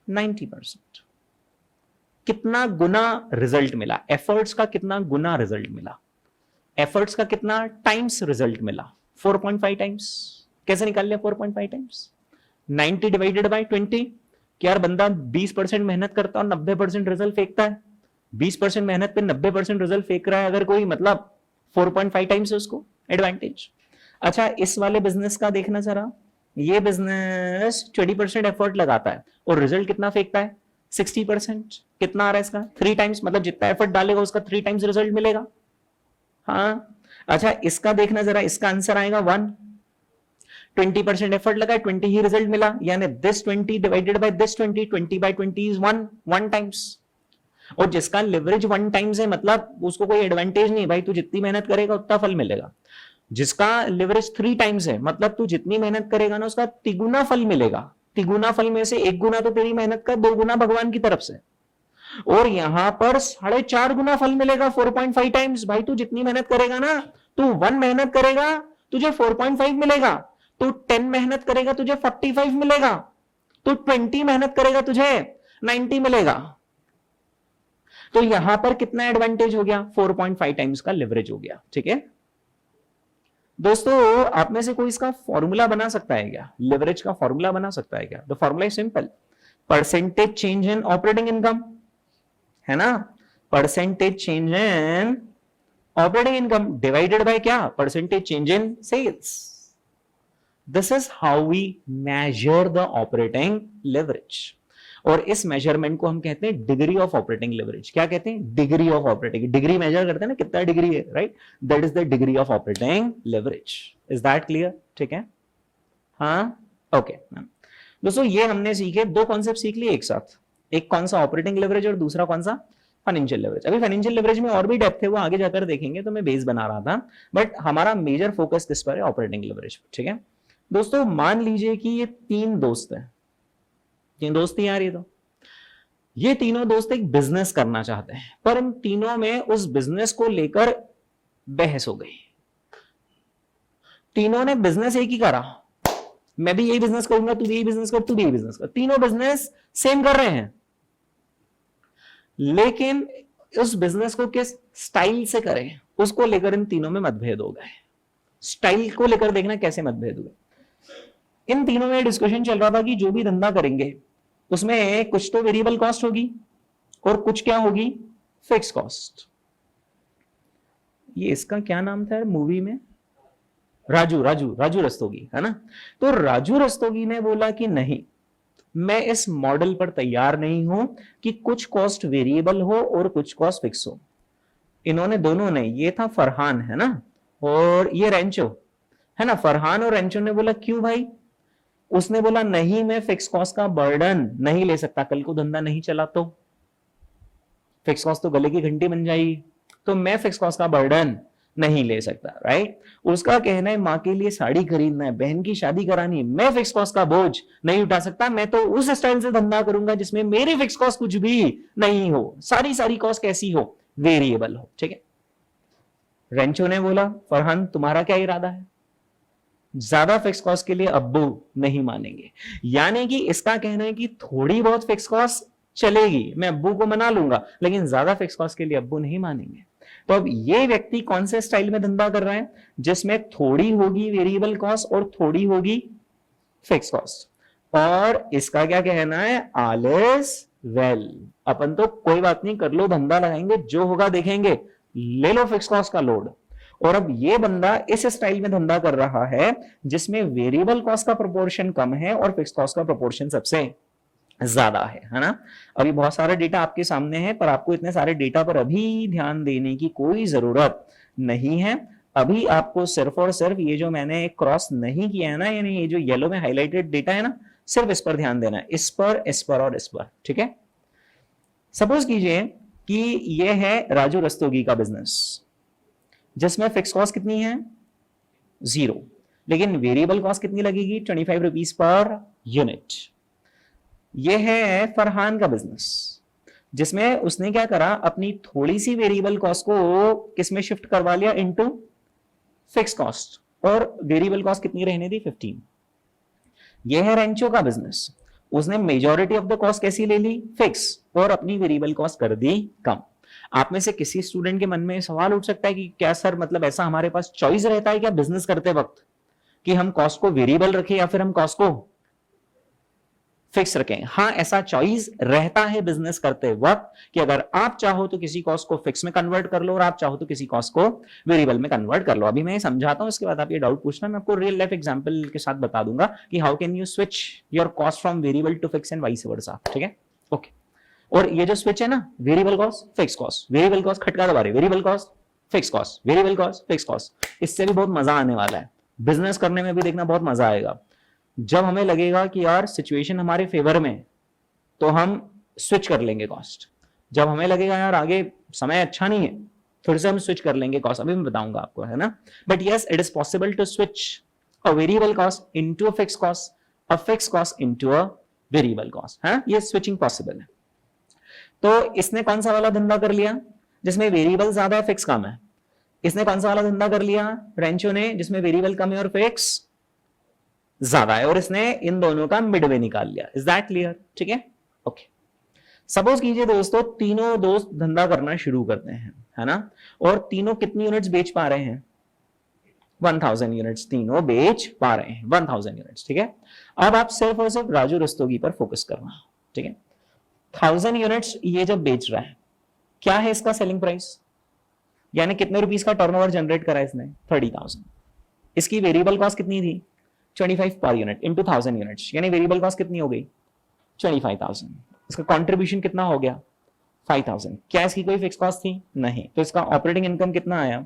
90%। कितना गुना रिजल्ट मिला? एफर्ट्स का कितना गुना रिजल्ट मिला? एफर्ट्स का कितना टाइम्स रिजल्ट मिला? 4.5 टाइम्स। कैसे निकाल लिया 4.5 टाइम्स? 90 divided by 20। क्या यार बंदा 20% मेहनत करता है और 90% रिजल्ट फेंकता है? 20% मेहनत पे 90% रिजल्ट फेंक रहा है अगर कोई, मतलब 4.5 टाइम्स है उसको एडवांटेज। अच्छा इस वाले बिजनेस का देखना जरा, ये बिजनेस 20% एफर्ट लगाता है और रिजल्ट कितना फेंकता है? 60%। कितना आ रहा है इसका? 3 टाइम्स, मतलब जितना एफर्ट डालेगा उसका 3 टाइम्स रिजल्ट मिलेगा। हाँ अच्छा इसका देखना जरा, इसका आंसर आएगा 1। 20% एफर्ट लगा, 20 ही रिजल्ट मिला, यानी this 20 divided by this 20, 20 by 20 is 1 times. और जिसका लिवरेज 1 टाइम्स है मतलब उसको कोई एडवांटेज नहीं, भाई तू जितनी मेहनत करेगा उतना फल मिलेगा। जिसका लिवरेज 3 टाइम्स है मतलब तू जितनी मेहनत करेगा ना उसका तिगुना फल मिलेगा। तिगुना फल में से 1 गुना तो तेरी मेहनत का, 2 गुना भगवान की तरफ से, और यहां पर 4.5 गुना फल मिलेगा 4.5 टाइम्स। भाई तू जितनी मेहनत करेगा ना, तू 1 मेहनत करेगा तुझे 4.5 मिलेगा, तू 10 मेहनत करेगा तुझे 45 मिलेगा, तू 20 मेहनत करेगा तुझे 90 मिलेगा। तो यहां पर कितना एडवांटेज हो गया? 4.5 टाइम्स का लिवरेज हो गया। ठीक है दोस्तों, आप में से कोई इसका फॉर्मूला बना सकता है क्या? लिवरेज का फॉर्मूला बना सकता है क्या? The formula is simple, percentage change in operating income, है ना, percentage change in operating income divided by क्या? Percentage change in sales. This is how we measure the operating leverage, और इस मेजरमेंट को हम कहते हैं डिग्री ऑफ ऑपरेटिंग लेवरेज। क्या कहते हैं? Degree of operating. Degree measure करते हैं ना, कितना डिग्री है, right, that is the degree of operating leverage. Is that clear? ठीक है, हाँ ओके दोस्तों, ये हमने सीखे 2 कॉन्सेप्ट सीख लिए एक साथ, एक कौन सा? ऑपरेटिंग लेवरेज, और दूसरा कौन सा? Financial leverage. अभी फाइनेंशियल लेवरेज में और भी डेप्थ है, वो आगे जाकर देखेंगे, तो मैं बेस बना रहा था, बट हमारा मेजर फोकस किस पर है? ऑपरेटिंग लेवरेज पर। ठीक है दोस्तों, मान लीजिए कि ये 3 दोस्त हैं, 3 दोस्त ही यार, ये तो ये तीनों दोस्त एक बिजनेस करना चाहते हैं, पर इन तीनों में उस बिजनेस को लेकर बहस हो गई। तीनों ने बिजनेस एक ही करा, मैं भी यही बिजनेस करूंगा, तू भी यही बिजनेस कर, तू भी यही बिजनेस कर, तीनों बिजनेस सेम कर रहे हैं, लेकिन उस बिजनेस को किस स्टाइल से करें उसको लेकर इन तीनों में मतभेद हो गए। स्टाइल को लेकर देखना कैसे मतभेद हुए। इन तीनों में डिस्कशन चल रहा था कि जो भी धंधा करेंगे उसमें कुछ तो वेरिएबल कॉस्ट होगी और कुछ क्या होगी, फिक्स कॉस्ट। ये इसका क्या नाम था मूवी में, राजू रस्तोगी, है ना। तो राजू रस्तोगी ने बोला कि नहीं, मैं इस मॉडल पर तैयार नहीं हूं कि कुछ कॉस्ट वेरिएबल हो और कुछ कॉस्ट फिक्स हो। इन्होंने दोनों ने, ये था फरहान, है ना, और ये रेंचो, है ना। फरहान और रेंचो ने बोला क्यों भाई, उसने बोला नहीं, मैं फिक्स कॉस्ट का बर्डन नहीं ले सकता, कल को धंधा नहीं चला तो फिक्स कॉस्ट तो गले की घंटी बन जाएगी, तो मैं फिक्स कॉस्ट का बर्डन नहीं ले सकता, राइट। उसका कहना है माँ के लिए साड़ी खरीदना है, बहन की शादी करानी है, मैं फिक्स कॉस्ट का बोझ नहीं उठा सकता, मैं तो उस स्टाइल से धंधा करूंगा जिसमें मेरी फिक्स कॉस्ट कुछ भी नहीं हो, सारी कॉस्ट कैसी हो, वेरिएबल हो, ठीक है। रेंचो ने बोला फरहान तुम्हारा क्या इरादा है, ज्यादा फिक्स कॉस्ट के लिए अब्बू नहीं मानेंगे। यानी कि इसका कहना है कि थोड़ी बहुत फिक्स कॉस्ट चलेगी, मैं अब्बू को मना लूंगा, लेकिन ज्यादा फिक्स कॉस्ट के लिए अब्बू नहीं मानेंगे। तो अब ये व्यक्ति कौन से स्टाइल में धंधा कर रहा है, जिसमें थोड़ी होगी वेरिएबल कॉस्ट और थोड़ी होगी फिक्स कॉस्ट। और इसका क्या कहना है, ऑल इज वेल, अपन तो कोई बात नहीं, कर लो, धंधा लगाएंगे, जो होगा देखेंगे, ले लो फिक्स कॉस्ट का लोड। और अब ये बंदा इस स्टाइल में धंधा कर रहा है जिसमें वेरिएबल कॉस्ट का प्रोपोर्शन कम है और फिक्स कॉस्ट का प्रोपोर्शन सबसे ज्यादा है ना। अभी बहुत सारा डेटा आपके सामने है, पर आपको इतने सारे डेटा पर अभी ध्यान देने की कोई जरूरत नहीं है। अभी आपको सिर्फ और सिर्फ ये जो मैंने क्रॉस नहीं किया है ना, यानी ये जो येलो में हाईलाइटेड डेटा है ना, सिर्फ इस पर ध्यान देना है, इस पर, इस पर और इस पर, ठीक है। सपोज कीजिए कि ये है राजू रस्तोगी का बिजनेस, जिसमें फिक्स कॉस्ट कितनी है, 0, लेकिन वेरिएबल कॉस्ट कितनी लगेगी, 25 रुपीज पर यूनिट। यह है फरहान का बिजनेस, जिसमें उसने क्या करा, अपनी थोड़ी सी वेरिएबल कॉस्ट को किसमें शिफ्ट करवा लिया, इनटू फिक्स कॉस्ट, और वेरिएबल कॉस्ट कितनी रहने दी, 15। यह है रेंचो का बिजनेस, उसने मेजॉरिटी ऑफ द कॉस्ट कैसी ले ली, फिक्स, और अपनी वेरिएबल कॉस्ट कर दी कम। आप में से किसी स्टूडेंट के मन में सवाल उठ सकता है कि क्या सर, मतलब ऐसा हमारे पास चॉइस रहता है क्या बिजनेस करते वक्त, कि हम कॉस्ट को वेरिएबल रखें या फिर हम कॉस्ट को फिक्स रखें। हाँ, ऐसा चॉइस रहता है बिजनेस करते वक्त कि अगर आप चाहो तो किसी कॉस्ट को फिक्स में कन्वर्ट कर लो और आप चाहो तो किसी कॉस्ट को वेरिएबल में कन्वर्ट कर लो। अभी मैं समझाता हूं, इसके बाद आप ये डाउट पूछना, मैं आपको रियल लाइफ एग्जांपल के साथ बता दूंगा कि how can you switch your cost from variable to fix and vice versa, ठीक है, ओके। और ये जो स्विच है ना, variable cost fix cost, variable cost खटका दबा रहे, variable cost fix cost, variable cost fix cost, इससे भी बहुत मजा आने वाला है। बिजनेस करने में भी देखना बहुत मजा आएगा। जब हमें लगेगा कि यार सिचुएशन हमारे फेवर में, तो हम स्विच कर लेंगे कॉस्ट। जब हमें लगेगा यार आगे समय अच्छा नहीं है, फिर से हम स्विच कर लेंगे कॉस्ट। अभी मैं बताऊंगा आपको, है ना। But yes, it is possible to switch a variable cost into a fix cost, a fix cost into a variable cost, है, ये स्विचिंग पॉसिबल है। तो इसने कौन सा वाला धंधा कर लिया, जिसमें वेरिएबल ज्यादा है फिक्स कम है। इसने कौन सा वाला धंधा कर लिया, रेंचो ने, जिसमें वेरिएबल कम है और फिक्स ज्यादा है, और इसने इन दोनों का मिडवे निकाल लिया। इज दैट क्लियर, ठीक है, ओके। सपोज कीजिए दोस्तों, तीनों दोस्त धंधा करना शुरू करते हैं, है ना, और तीनों कितनी यूनिट्स बेच पा रहे हैं, 1000 यूनिट्स तीनों बेच पा रहे हैं, 1000 यूनिट्स, ठीक है। अब आप सिर्फ और सिर्फ राजू रस्तोगी पर फोकस करना, ठीक है। 1000 यूनिट्स ये जब बेच रहा है, क्या है इसका सेलिंग प्राइस, यानी कितने रुपीस का टर्नओवर जनरेट करा इसने, 30,000। इसकी वेरिएबल कॉस्ट कितनी थी, 25 पर यूनिट इनटू 1000 यूनिट्स, यानी वेरिएबल कॉस्ट कितनी हो गई, 25,000। इसका कंट्रीब्यूशन कितना हो गया, 5000। क्या इसकी कोई फिक्स कॉस्ट थी, नहीं, तो इसका ऑपरेटिंग इनकम कितना आया,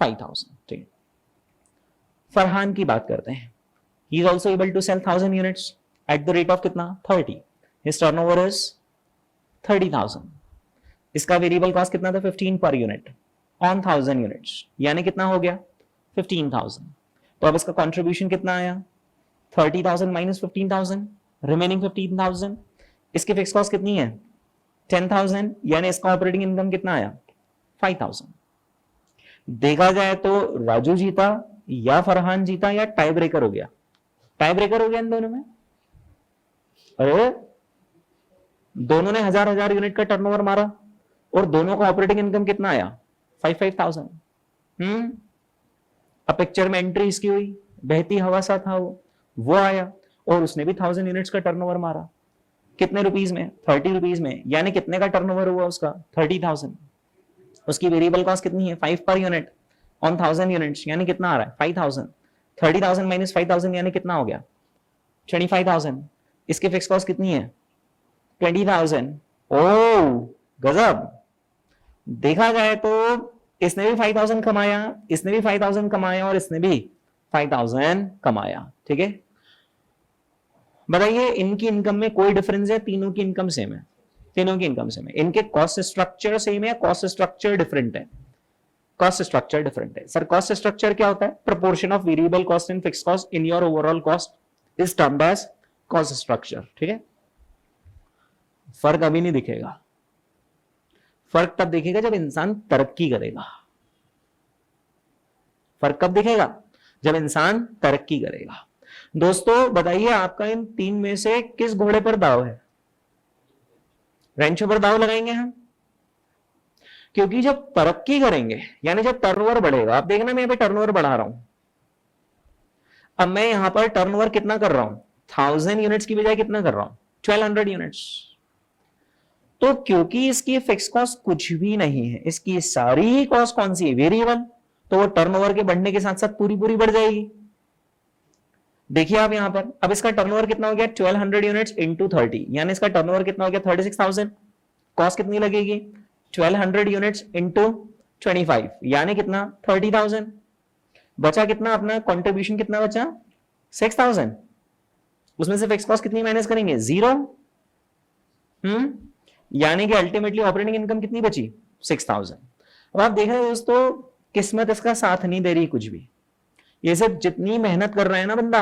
5000, ठीक है। फरहान की बात करते हैं, he is also able to sell 1000 units at the rate of कितना, 30। His turnover is 30,000। इसका वेरिएबल कॉस्ट कितना था, 15 पर यूनिट ऑन 1000 यूनिट्स, यानी कितना हो गया, 15,000। तो अब इसका कंट्रीब्यूशन कितना आया, 30,000 माइनस 15,000, रिमेनिंग 15,000। इसकी फिक्स कॉस्ट कितनी है, 10,000, यानी इसका ऑपरेटिंग इनकम कितना आया 5,000। देखा जाए तो राजू जीता या फरहान जीता या टाई ब्रेकर हो गया, टाई ब्रेकर हो गया इन दोनों में। अरे दोनों ने हजार हजार यूनिट का टर्नओवर मारा और दोनों का ऑपरेटिंग इनकम कितना आया 5,000। अब पिक्चर में एंट्री इसकी हुई, बहती हवा सा था वो आया और उसने भी 1,000 यूनिट्स का टर्नओवर मारा। कितने रुपीस में 30 रुपीस में, यानी कितने का टर्नओवर हुआ उसका 30,000। उसकी वेरिएबल कॉस्ट कितनी है 5 पर यूनिट ऑन 1,000 यूनिट्स, यानी कितना आ रहा है 5,000। 30,000 माइनस 5,000 यानी कितना हो गया 25,000। इसकी फिक्स कॉस्ट कितनी है 20,000। ओ गजब। देखा जाए तो इसने भी 5,000 कमाया, इसने भी 5,000 कमाया और इसने भी 5,000 कमाया। ठीक है, बताइए इनकी इनकम में कोई डिफरेंस है? तीनों की इनकम सेम है, तीनों की इनकम सेम है। इनके कॉस्ट स्ट्रक्चर सेम है, कॉस्ट स्ट्रक्चर डिफरेंट है, कॉस्ट स्ट्रक्चर डिफरेंट है। सर कॉस्ट स्ट्रक्चर क्या होता है? Proportion of variable cost and fixed cost in your overall cost is termed as cost structure. ठीक है, फर्क अभी नहीं दिखेगा, फर्क तब दिखेगा जब इंसान तरक्की करेगा। फर्क कब दिखेगा? जब इंसान तरक्की करेगा। दोस्तों बताइए आपका इन तीन में से किस घोड़े पर दाव है? रेंचो पर दाव लगाएंगे हम, क्योंकि जब तरक्की करेंगे यानी जब टर्नओवर बढ़ेगा, आप देखना मैं यहां पे टर्नओवर बढ़ा रहा हूं। अब मैं यहां पर टर्नओवर कितना कर रहा हूं 1,000 यूनिट्स की बजाय कितना कर रहा हूं 1,200 यूनिट्स। तो क्योंकि इसकी फिक्स कॉस्ट कुछ भी नहीं है, इसकी सारी कॉस्ट कौन सी है वेरिएबल, तो वो टर्नओवर के बढ़ने के साथ साथ पूरी पूरी बढ़ जाएगी। देखिए आप यहां पर, अब इसका टर्नओवर कितना हो गया 1,200 यूनिट्स इंटू 30, यानी इसका टर्नओवर कितना हो गया 36,000। कॉस्ट कितनी लगेगी 1,200 यूनिट्स इंटू 25, यानी कितना 30,000। बचा कितना अपना कंट्रीब्यूशन कितना बचा 6,000। उसमें से फिक्स कॉस्ट कितनी माइनस करेंगे 0। यानी कि अल्टीमेटली ऑपरेटिंग इनकम कितनी बची 6,000। अब आप देख रहे हैं दोस्तों किस्मत इसका साथ नहीं दे रही कुछ भी। ये सिर्फ जितनी मेहनत कर रहा है ना बंदा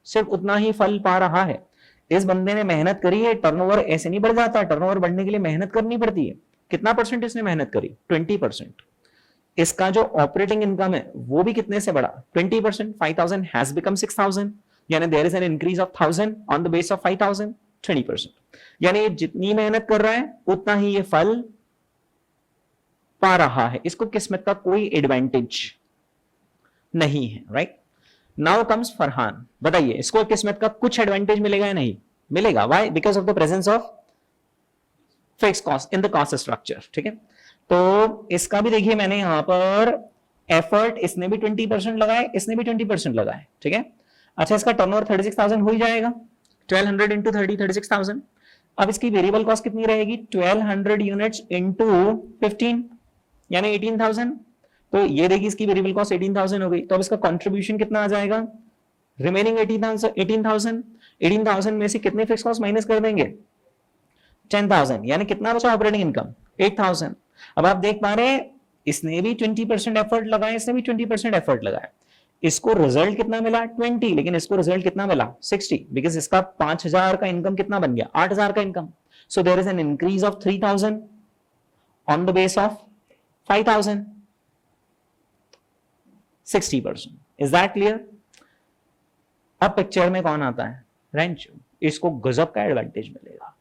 सिर्फ उतना ही फल पा रहा है। इस बंदे ने मेहनत करी है, टर्नओवर ऐसे नहीं बढ़ जाता, टर्नओवर बढ़ने के लिए मेहनत करनी पड़ती है। कितना परसेंट इसने मेहनत करी 20%। इसका जो ऑपरेटिंग इनकम है वो भी कितने से बढ़ा 20%। 5,000 हैज बिकम 6,000, यानी there is an increase of 1,000 on the base of 5,000 20%। यानी जितनी मेहनत कर रहा है उतना ही ये फल पा रहा है। इसको किस्मत का कोई एडवांटेज नहीं है। Right, now comes Farhan. बताइए इसको किस्मत का कुछ एडवांटेज मिलेगा या नहीं मिलेगा? Why? Because of the presence of fix cost in the cost structure. ठीक है, तो इसका भी देखिए मैंने यहां पर एफर्ट, इसने भी 20% लगाए, इसने भी 20% लगाए। ठीक है, अच्छा इसका टर्नओवर 36,000 हो ही जाएगा, 1,200 इंटू 30 36,000। अब इसकी वेरिएबल कॉस्ट कितनी रहेगी 1,200 यूनिट्स इंटू 15 यानी 18,000। तो ये देखिए इसकी वेरिएबल कॉस्ट 18,000 हो गई। तो अब इसका कंट्रीब्यूशन कितना आ जाएगा रिमेनिंग 18,000। 18,000 में से कितने फिक्स कॉस्ट माइनस कर देंगे 10,000, यानी कितना बचा ऑपरेटिंग इनकम 8,000। अब आप देख पा रहे हैं इसने भी 20% एफर्ट लगाया, इसने भी 20% एफर्ट लगाया। इसको रिजल्ट कितना मिला 20, लेकिन इसको रिजल्ट कितना मिला 60, बिकॉज इसका 5,000 का इनकम कितना बन गया 8,000 का income. So there is an increase of 3,000 on the base of 5,000, 60%। Is that clear? अब पिक्चर में कौन आता है रेंचो, इसको गजब का एडवांटेज मिलेगा।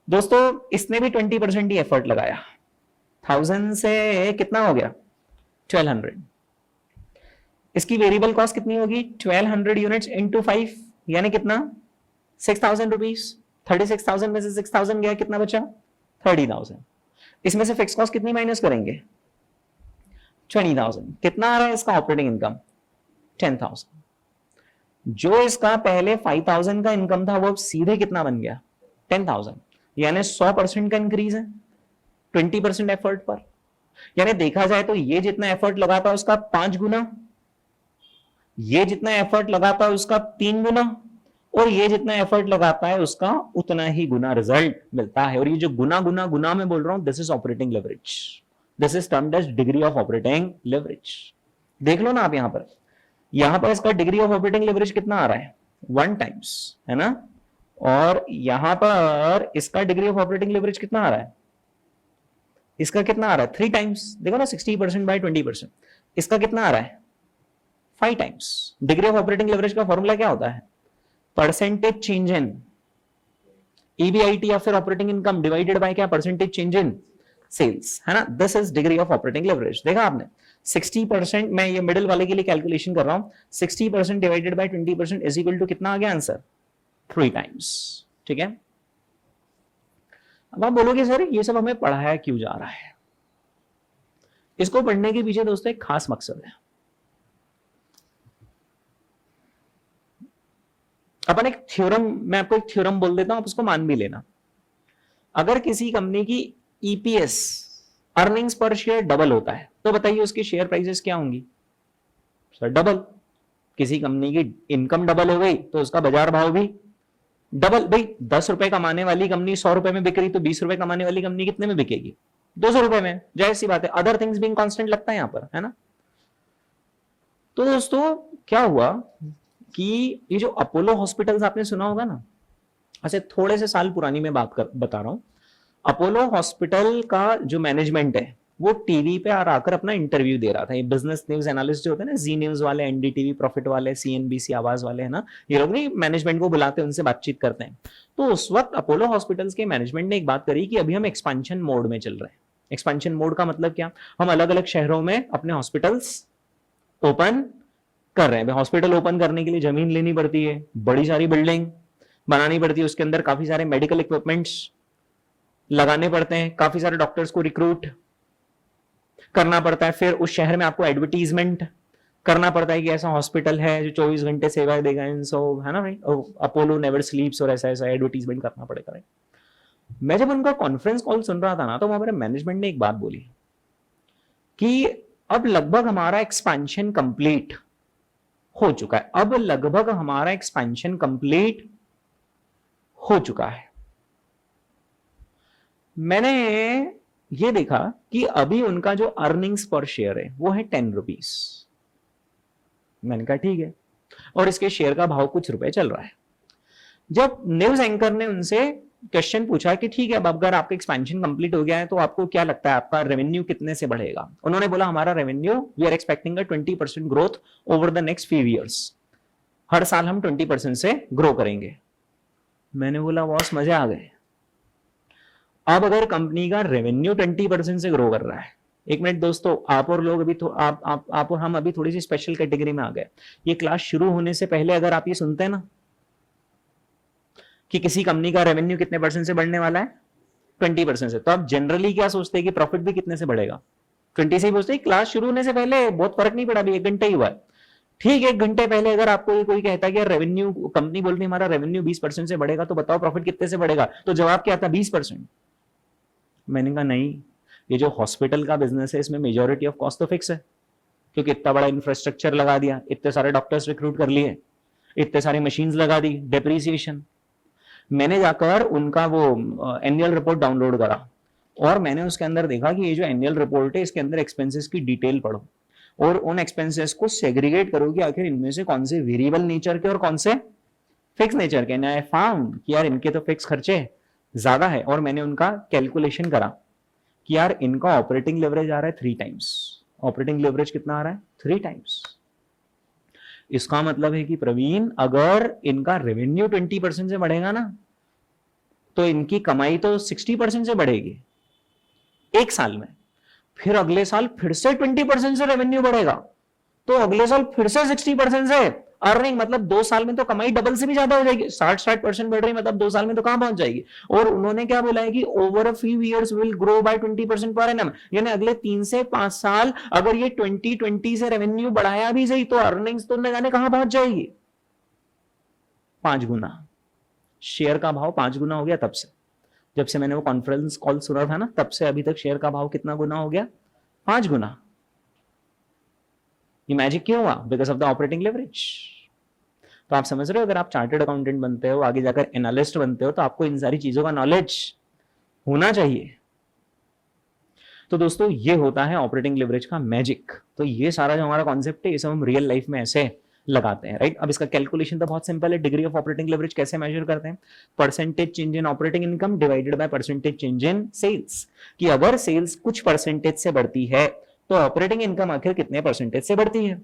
दोस्तों इसने भी 20% ही एफर्ट लगाया, 1,000 से कितना हो गया 1,200। इसकी वेरिएबल कॉस्ट कितनी होगी 1,200 यूनिट्स इंटू 5 यानी कितना 6,000 रुपीज। 36,000 में से 6,000 गया, कितना बचा 30,000। इसमें से फिक्स कॉस्ट कितनी माइनस करेंगे 20,000। कितना आ रहा है इसका ऑपरेटिंग इनकम 10,000। जो इसका पहले 5,000 का इनकम था वो सीधे कितना बन गया 10,000, यानी 100% का इंक्रीज है 20% एफर्ट पर। यानी देखा जाए तो ये जितना एफर्ट लगाता है उसका 5 गुना, ये जितना एफर्ट लगाता है उसका 3 गुना, और ये जितना एफर्ट लगाता है उसका उतना ही गुना रिजल्ट मिलता है। और ये जो गुना गुना गुना मैं बोल रहा हूं this is operating leverage, this is termed as degree of operating leverage. देख लो ना आप यहां पर इसका डिग्री ऑफ ऑपरेटिंग लेवरेज कितना आ रहा है 1 टाइम्स, है ना। और यहां पर इसका डिग्री ऑफ ऑपरेटिंग लेवरेज कितना आ रहा है, इसका कितना आ रहा है 3 टाइम्स, देखो ना 60% बाय 20%, इसका कितना आ रहा है 5 times. Degree of operating leverage का फॉर्मूला क्या होता है, परसेंटेज चेंज इन ईबीआईटी या फिर ऑपरेटिंग इनकम डिवाइडेड बाय क्या, परसेंटेज चेंज इन सेल्स, है ना। This is degree of operating leverage. देखा आपने 60%, मैं ये मिडिल वाले के लिए कैलकुलेशन कर रहा हूं, 60% divided by 20% is equal to कितना आ गया आंसर 3 टाइम्स। ठीक है, अब आप बोलोगे सर ये सब हमें पढ़ाया क्यों जा रहा है, इसको पढ़ने के पीछे दोस्तों एक खास मकसद है। अपन एक थ्योरम, मैं आपको एक थ्योरम बोल देता हूं, आप उसको मान भी लेना। अगर किसी कंपनी की ईपीएस अर्निंग्स पर शेयर डबल होता है तो बताइए उसकी शेयर प्राइसेस क्या होंगी, सर डबल। किसी कंपनी की इनकम डबल हो गई तो उसका बाजार भाव भी डबल। भाई 10 रुपए कमाने वाली कंपनी 100 रुपए में बिक रही तो 20 रुपए कमाने वाली कंपनी कितने में बिकेगी, 200 रुपए में, जाहिर सी बात है। अदर थिंग्स बीइंग कांस्टेंट लगता है यहां पर, है ना। तो दोस्तों क्या हुआ कि ये जो अपोलो हॉस्पिटल्स आपने सुना होगा ना, ऐसे थोड़े से साल पुरानी मैं बता रहा हूं। अपोलो हॉस्पिटल का जो मैनेजमेंट है वो टीवी पे आकर अपना इंटरव्यू दे रहा था। ये बिजनेस न्यूज एनालिस्ट जो होते हैं ना, जी न्यूज वाले, एनडीटीवी प्रॉफिट वाले, सीएनबीसी आवाज वाले, है ना, ये लोग नहीं मैनेजमेंट को बुलाते हैं, उनसे बातचीत करते हैं। तो उस वक्त अपोलो हॉस्पिटल्स के मैनेजमेंट ने एक बात करी कि अभी हम एक्सपेंशन मोड में चल रहे हैं। एक्सपेंशन मोड का मतलब क्या, हम अलग अलग शहरों में अपने हॉस्पिटल्स ओपन कर रहे हैं। हॉस्पिटल ओपन करने के लिए जमीन लेनी पड़ती है, बड़ी सारी बिल्डिंग बनानी पड़ती है, उसके अंदर काफी सारे मेडिकल इक्विपमेंट्स लगाने पड़ते हैं, काफी सारे डॉक्टर्स को रिक्रूट करना पड़ता है, फिर उस शहर में आपको एडवर्टीजमेंट करना पड़ता है कि ऐसा हॉस्पिटल है जो 24 घंटे सेवा देगा, इन सो, है ना भाई, अपोलो नेवर स्लीप्स, और ऐसा ऐसा एडवर्टीजमेंट करना पड़ेगा। मैं जब उनका कॉन्फ्रेंस कॉल सुन रहा था ना, तो हमारे मैनेजमेंट ने एक बात बोली कि अब लगभग हमारा एक्सपेंशन कंप्लीट हो चुका है, अब लगभग हमारा एक्सपेंशन कंप्लीट हो चुका है। मैंने ये देखा कि अभी उनका जो अर्निंग्स पर शेयर है वो है 10 रुपीज। मैंने कहा ठीक है, और इसके शेयर का भाव कुछ रुपए चल रहा है। जब न्यूज एंकर ने उनसे क्वेश्चन पूछा कि ठीक है, अब अगर आपका एक्सपेंशन कंप्लीट हो गया है तो आपको क्या लगता है आपका रेवेन्यू कितने से बढ़ेगा, उन्होंने बोला हमारा revenue, we are expecting a 20% growth over the next few years, हर साल हम 20% से ग्रो करेंगे। मैंने बोला बॉस मजे आ गए। अब अगर कंपनी का रेवेन्यू 20% से ग्रो कर रहा है, एक मिनट दोस्तों, आप और लोग अभी आप और हम अभी थोड़ी सी स्पेशल कैटेगरी में आ गए। ये क्लास शुरू होने से पहले अगर आप ये सुनते हैं ना कि किसी कंपनी का रेवेन्यू कितने परसेंट से बढ़ने वाला है 20% से, तो आप जनरली क्या सोचते हैं कि प्रॉफिट भी कितने से बढ़ेगा 20 से ही सोचते हैं। क्लास शुरू होने से पहले बहुत फर्क नहीं पड़ा, अभी 1 घंटे ही हुआ है। ठीक है, 1 घंटे पहले अगर आपको कोई कहता है कि रेवेन्यू, कंपनी बोल रही हमारा रेवेन्यू 20% से बढ़ेगा, तो बताओ प्रॉफिट कितने से बढ़ेगा, तो जवाब क्या था 20%। मैंने कहा नहीं, ये जो हॉस्पिटल का बिजनेस है इसमें मेजॉरिटी ऑफ कॉस्ट तो फिक्स है, क्योंकि इतना बड़ा इंफ्रास्ट्रक्चर लगा दिया, इतने सारे डॉक्टर्स रिक्रूट कर लिए, इतने सारी मशीन्स लगा दी, डेप्रीसिएशन। मैंने जाकर उनका वो एनुअल रिपोर्ट डाउनलोड करा और मैंने उसके अंदर देखा कि ये जो एनुअल रिपोर्ट है इसके अंदर एक्सपेंसेस की डिटेल पढ़ो और उन एक्सपेंसेस को सेग्रीगेट करो कि आखिर इनमें से कौन से वेरिएबल नेचर के और कौन से फिक्स नेचर के। आई फाउंड कि यार इनके तो फिक्स खर्चे ज्यादा है, और मैंने उनका कैलकुलेशन करा कि यार इनका ऑपरेटिंग लेवरेज आ रहा है 3 टाइम्स। ऑपरेटिंग लेवरेज कितना आ रहा है 3 टाइम्स। इसका मतलब है कि प्रवीण अगर इनका रेवेन्यू 20% से बढ़ेगा ना, तो इनकी कमाई तो 60% से बढ़ेगी एक साल में, फिर अगले साल फिर से 20% से रेवेन्यू बढ़ेगा, तो अगले साल फिर से 60% से अर्निंग, मतलब 2 साल में तो कमाई डबल से भी ज्यादा हो जाएगी। 60% बढ़ रही, मतलब 2 साल में तो कहां पहुंच जाएगी। और उन्होंने क्या बोला है कि over a few years will grow bye 20% per annum, यानी अगले 3 से 5 साल अगर ये 2020 से रेवेन्यू बढ़ाया भी सही तो अर्निंग्स तो न जाने कहां पहुंच जाएगी, 5 गुना। शेयर का भाव 5 गुना हो गया तब से, जब से मैंने वो कॉन्फ्रेंस कॉल सुना था ना, तब से अभी तक शेयर का भाव कितना गुना हो गया, 5 गुना। ये मैजिक क्यों हुआ, because of the operating leverage. तो आप समझ रहे हो, अगर आप चार्टर्ड अकाउंटेंट बनते हो, आगे जाकर एनालिस्ट बनते हो, तो आपको इन सारी चीजों का नॉलेज होना चाहिए। तो दोस्तों ये होता है ऑपरेटिंग लेवरेज का मैजिक। तो ये सारा जो हमारा कॉन्सेप्ट है, ये सब हम रियल लाइफ में ऐसे लगाते हैं, राइट। अब इसका कैलकुलेशन तो बहुत सिंपल है, डिग्री ऑफ ऑपरेटिंग लेवरेज कैसे मेजर करते हैं, percentage change in operating income divided by percentage change in sales, कि अगर सेल्स कुछ परसेंटेज से बढ़ती है तो ऑपरेटिंग इनकम आखिर कितने परसेंटेज से बढ़ती है।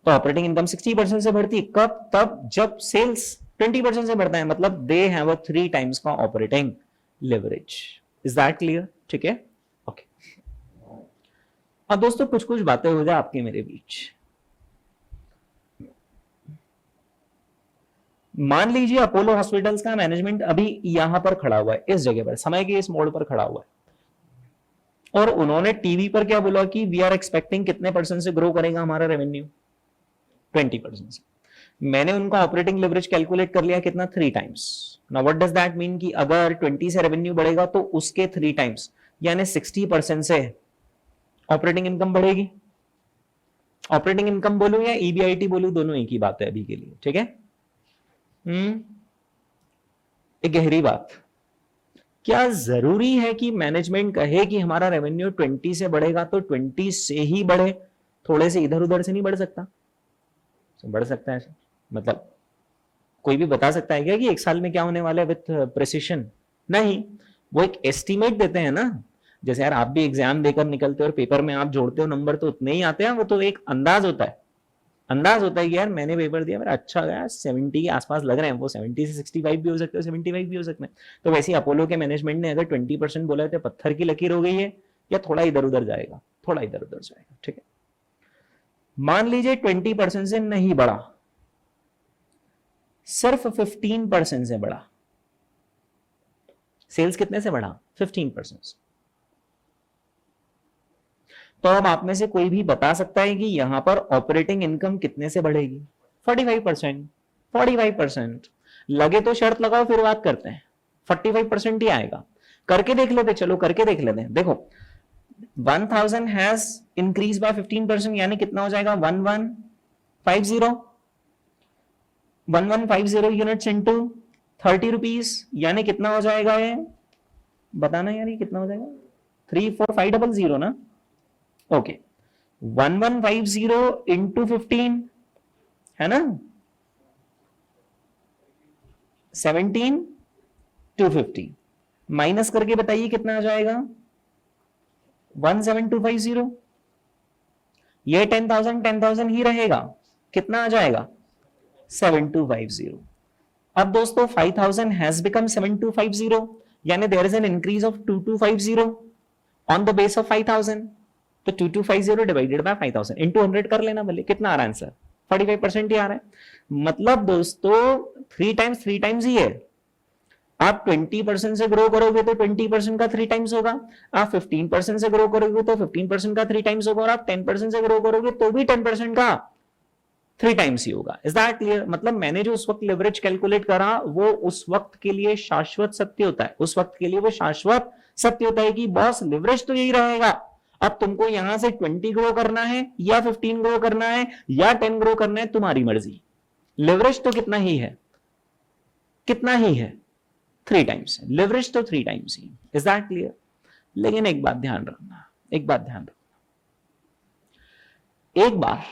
तो ऑपरेटिंग इनकम 60% से बढ़ती है, कब, तब जब सेल्स 20% से बढ़ता है, मतलब दे हैव अ 3 टाइम्स का operating leverage. Is that clear? ठीक है, ओके। अब दोस्तों कुछ कुछ बातें हो जाए आपके मेरे बीच। मान लीजिए अपोलो हॉस्पिटल्स का मैनेजमेंट अभी यहां पर खड़ा हुआ है, इस जगह पर, समय के इस मोड़ पर खड़ा हुआ है, और उन्होंने टीवी पर क्या बोला कि वी आर एक्सपेक्टिंग कितने परसेंट से ग्रो करेगा हमारा रेवेन्यू, 20% से। मैंने उनका ऑपरेटिंग लेवरेज कैलकुलेट कर लिया, कितना, 3 times. Now what does that mean कि अगर 20 से रेवेन्यू बढ़ेगा तो उसके 3 टाइम्स यानी 60% से ऑपरेटिंग इनकम बढ़ेगी। ऑपरेटिंग इनकम बोलूं या ईबीआईटी बोलूं, दोनों एक ही बात है अभी के लिए, ठीक है। एक गहरी बात, क्या जरूरी है कि मैनेजमेंट कहे कि हमारा रेवेन्यू 20 से बढ़ेगा तो 20 से ही बढ़े, थोड़े से इधर उधर से नहीं बढ़ सकता? बढ़ सकता है, मतलब कोई भी बता सकता है क्या कि एक साल में क्या होने वाला है विथ प्रिसिशन? नहीं, वो एक एस्टिमेट देते हैं ना। जैसे यार आप भी एग्जाम देकर निकलते हो और पेपर में आप जोड़ते हो नंबर तो उतने ही आते हैं, वो तो एक अंदाज होता है। अंदाज होता है कि यार मैंने पेपर दिया, मेरा अच्छा गया, 70 के आसपास लग रहे हैं, वो 70 से 65 भी हो सकते हैं, 75 भी हो सकते हैं। तो वैसे अपोलो के मैनेजमेंट ने अगर 20% बोला है तो पत्थर की लकीर हो गई है, या थोड़ा इधर उधर जाएगा, थोड़ा इधर उधर जाएगा, ठीक है। मान लीजिए 20% से नहीं बढ़ा, सिर्फ 15% से बढ़ा, सेल्स कितने से बढ़ा, 15% से। तो अब आप में से कोई भी बता सकता है कि यहां पर ऑपरेटिंग इनकम कितने से बढ़ेगी? 45%। 45% लगे तो शर्त लगाओ, फिर बात करते हैं। 45% ही आएगा, करके देख लेते, चलो करके देख लेते हैं। देखो 1000 हैज इंक्रीज बाय 15%, यानी कितना हो जाएगा, 1150। 1150 यूनिट्स इंटू 30 रुपीज, यानी कितना हो जाएगा, ये बताना यार, ये कितना हो जाएगा, 34500 ना। ओके, 1150 इंटू 15 है ना, 17250, माइनस करके बताइए कितना आ जाएगा, 17250। ये 10,000 ही रहेगा, कितना आ जाएगा, 7250। अब दोस्तों 5000 हैज बिकम 7250, यानी there is an increase of 2250 on the base of 5000। तो 2250 डिवाइडेड बाय 5000 इनटू 100 कर लेना, भले कितना आ रहा है आंसर, 45% ही आ रहा है। मतलब दोस्तों 3 टाइम्स ही है। आप 20% से ग्रो करोगे तो 20% का 3 टाइम्स होगा, आप 15% से ग्रो करोगे तो 15% का 3 टाइम्स होगा, और आप 10% से ग्रो करोगे तो भी 10% का 3 टाइम्स ही होगा। Is that clear? मतलब मैंने जो उस वक्त लेवरेज कैलकुलेट करा वो उस वक्त के लिए शाश्वत सत्य होता है, उस वक्त के लिए वो शाश्वत सत्य होता है कि बॉस लेवरेज तो यही रहेगा। अब तुमको यहां से 20 ग्रो करना है या 15 ग्रो करना है या 10 ग्रो करना है, तुम्हारी मर्जी। लेवरेज तो कितना ही है, कितना ही है, 3 टाइम्स। लेवरेज तो 3 times he. Is that clear? लेकिन एक बात ध्यान रखना, एक बात ध्यान रखना, एक बार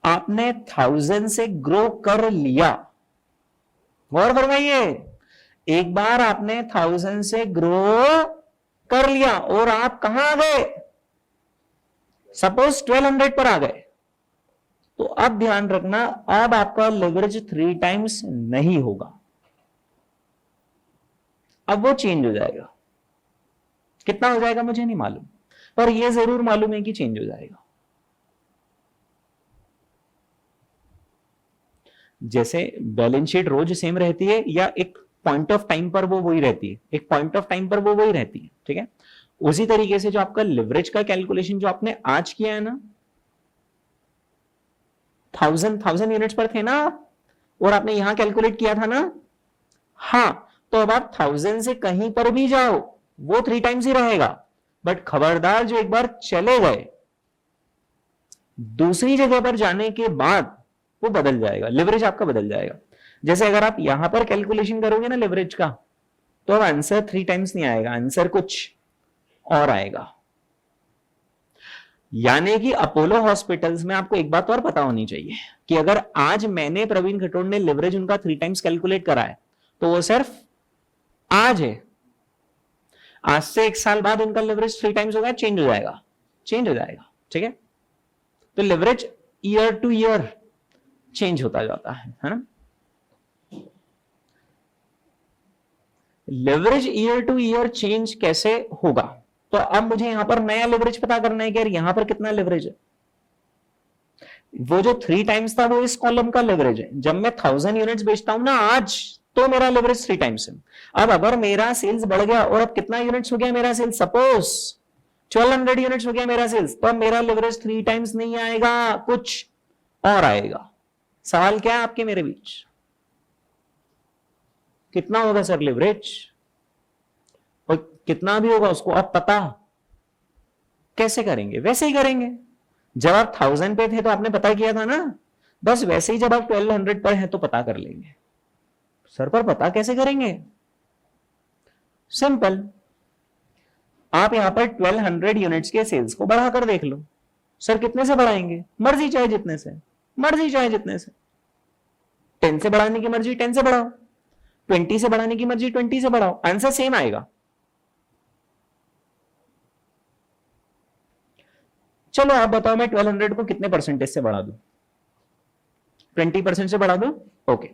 आपने 1000 से ग्रो कर लिया, गौर फरमाइए, एक बार आपने 1000 से ग्रो कर लिया और आप कहां आ गए, सपोज 1200 पर आ गए, तो अब ध्यान रखना, अब आपका लेवरेज 3 टाइम्स नहीं होगा, अब वो चेंज हो जाएगा। कितना हो जाएगा मुझे नहीं मालूम, पर यह जरूर मालूम है कि चेंज हो जाएगा। जैसे बैलेंस शीट रोज सेम रहती है या एक पॉइंट ऑफ टाइम पर वो वही रहती है, एक पॉइंट ऑफ टाइम पर वो वही रहती है, ठीक है। उसी तरीके से जो आपका लिवरेज का कैलकुलेशन जो आपने आज किया है ना, 1000 यूनिट्स पर थे ना, और आपने यहां कैलकुलेट किया था ना, हाँ, तो अब आप 1000 से कहीं पर भी जाओ वो 3 टाइम्स ही रहेगा, बट खबरदार जो एक बार चले गए दूसरी जगह पर जाने के बाद वो बदल जाएगा, लिवरेज आपका बदल जाएगा। जैसे अगर आप यहां पर कैलकुलेशन करोगे ना लिवरेज का, तो अब आंसर 3 टाइम्स नहीं आएगा, आंसर कुछ और आएगा। यानी कि अपोलो हॉस्पिटल्स में आपको एक बात और पता होनी चाहिए कि अगर आज मैंने प्रवीण खटोड़ ने लिवरेज उनका 3 टाइम्स कैलकुलेट करा है तो वो सिर्फ आज है। आज से 1 साल बाद उनका लिवरेज 3 टाइम्स होगा, चेंज हो जाएगा, चेंज हो जाएगा। ठीक है, तो leverage year two year change होता जाता है ना। Leverage year two year change कैसे होगा? तो अब मुझे यहां पर नया लिवरेज पता करना है कि यार यहां पर कितना लिवरेज है। वो जो 3 टाइम्स था वो इस कॉलम का लिवरेज है। जब मैं 1000 यूनिट्स बेचता हूं ना आज, तो मेरा लिवरेज 3 टाइम्स है। अब अगर मेरा सेल्स बढ़ गया और अब कितना यूनिट्स हो गया मेरा सेल्स, सपोज 1200 यूनिट्स हो गया मेरा सेल्स, तो अब मेरा लिवरेज 3 टाइम्स नहीं आएगा, कुछ और आएगा। सवाल क्या है आपके मेरे बीच? कितना होगा सर लिवरेज? और कितना भी होगा उसको आप पता कैसे करेंगे? वैसे ही करेंगे जब आप 1000 पे थे तो आपने पता किया था ना, बस वैसे ही जब आप 1200 पर है तो पता कर लेंगे। सर पर पता कैसे करेंगे? सिंपल, आप यहां पर 1200 यूनिट्स के सेल्स को बढ़ाकर देख लो। सर कितने से बढ़ाएंगे? मर्जी चाहे जितने से, मर्जी चाहे जितने से। 10 से बढ़ाने की मर्जी 10 से बढ़ाओ, 20 से बढ़ाने की मर्जी 20 से बढ़ाओ, आंसर सेम आएगा। चलो आप बताओ मैं 1200 को कितने परसेंटेज से बढ़ा दूं? 20% से बढ़ा दूं? ओके,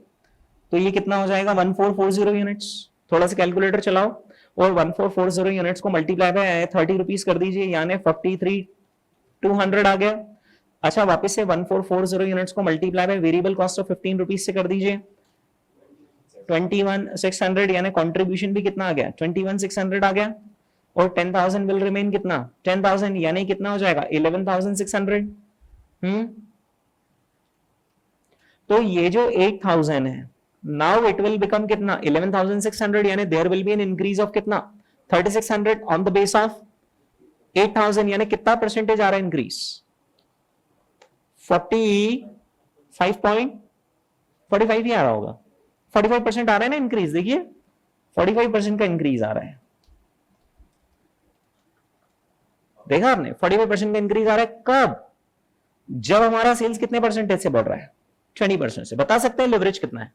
तो ये कितना हो जाएगा? 1440 यूनिट्स। थोड़ा सा कैलकुलेटर चलाओ और 1440 यूनिट्स को मल्टीप्लाई बाय 30 रुपीज कर दीजिए, यानी 43,200 आ गया। अच्छा, वापस से 1440 यूनिट्स को multiply by variable cost of 15 rupees से कर दीजिए, 21,600, यानी कॉन्ट्रीब्यूशन भी कितना आ गया? 21,600 आ गया। और 10,000 विल रिमेन कितना? 10,000, यानी कितना हो जाएगा? 11,600। तो ये जो 8,000 है, नाउ इट विल बिकम कितना? 11,600, यानी there will be an increase of कितना? 3,600 ऑन द बेस ऑफ 8,000, यानी कितना परसेंटेज आ रहा है इंक्रीज? 45 ही आ रहा होगा, 45% आ रहा है ना इंक्रीज। देखिए 45% का इंक्रीज आ रहा है, देखा आपने? 45% का इंक्रीज आ रहा है। कब? जब हमारा सेल्स कितने परसेंटेज से बढ़ रहा है? 20% से। बता सकते हैं लिवरेज कितना है?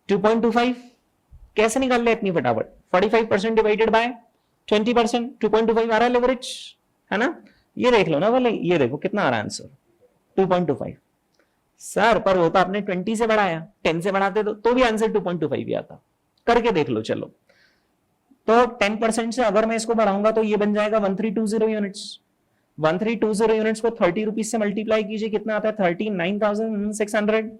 2.25। कैसे निकाल ले इतनी फटाफट? 45% डिवाइडेड बाय 20%, 2.25 आ रहा है लिवरेज, है ना? ये देख लो ना, बोले ये देखो कितना आ रहा है आंसर, 2.25। सर पर वो तो आपने 20 से बढ़ाया, 10 से बढ़ाते तो भी आंसर 2.25 ही आता। करके देख लो। चलो, तो 10% से अगर मैं इसको बढ़ाऊंगा तो ये बन जाएगा 1320 यूनिट्स। 1320 यूनिट्स को 30 रुपीज से मल्टीप्लाई कीजिए, कितना आता है? 39,600।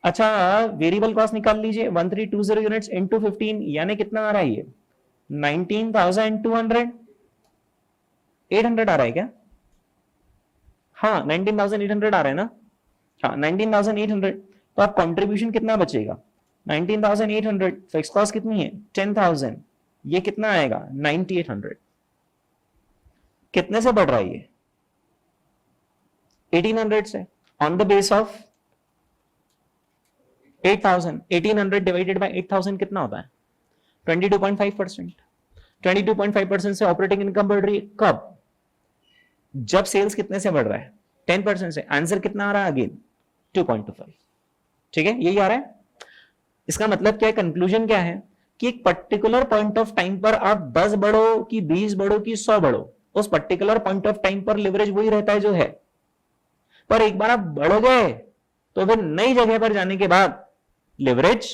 अच्छा, वेरिएबल कॉस्ट निकाल लीजिए, 1320 यूनिट्स इंटू 15, यानी कितना आ रहा है? ये 19,200। 800 आ रहा है क्या? हाँ, 19,800 आ रहा है ना? हाँ, 19,800। तो आप कंट्रीब्यूशन कितना बचेगा? 19,800। फिक्स कॉस्ट कितनी है? 10,000। ये कितना आएगा? 9,800। कितने से बढ़ रहा है ये? 1,800 से, on the base of 8,000। 1,800 divided by 8,000 कितना होता है? 22.5%। 22.5% से ऑपरेटिंग इनकम बढ़ रही है। कब? जब सेल्स कितने से बढ़ रहा है? 10% से। आंसर कितना आ रहा है? अगेन 2.25। ठीक है, यही आ रहा है। इसका मतलब क्या है? कंक्लूजन क्या है कि एक पर्टिकुलर पॉइंट ऑफ टाइम पर आप 10 बढ़ो कि 20 बढ़ो कि 100 बढ़ो, उस पर्टिकुलर पॉइंट ऑफ टाइम पर लिवरेज वही रहता है जो है। पर एक बार आप बढ़ गए तो फिर नई जगह पर जाने के बाद लिवरेज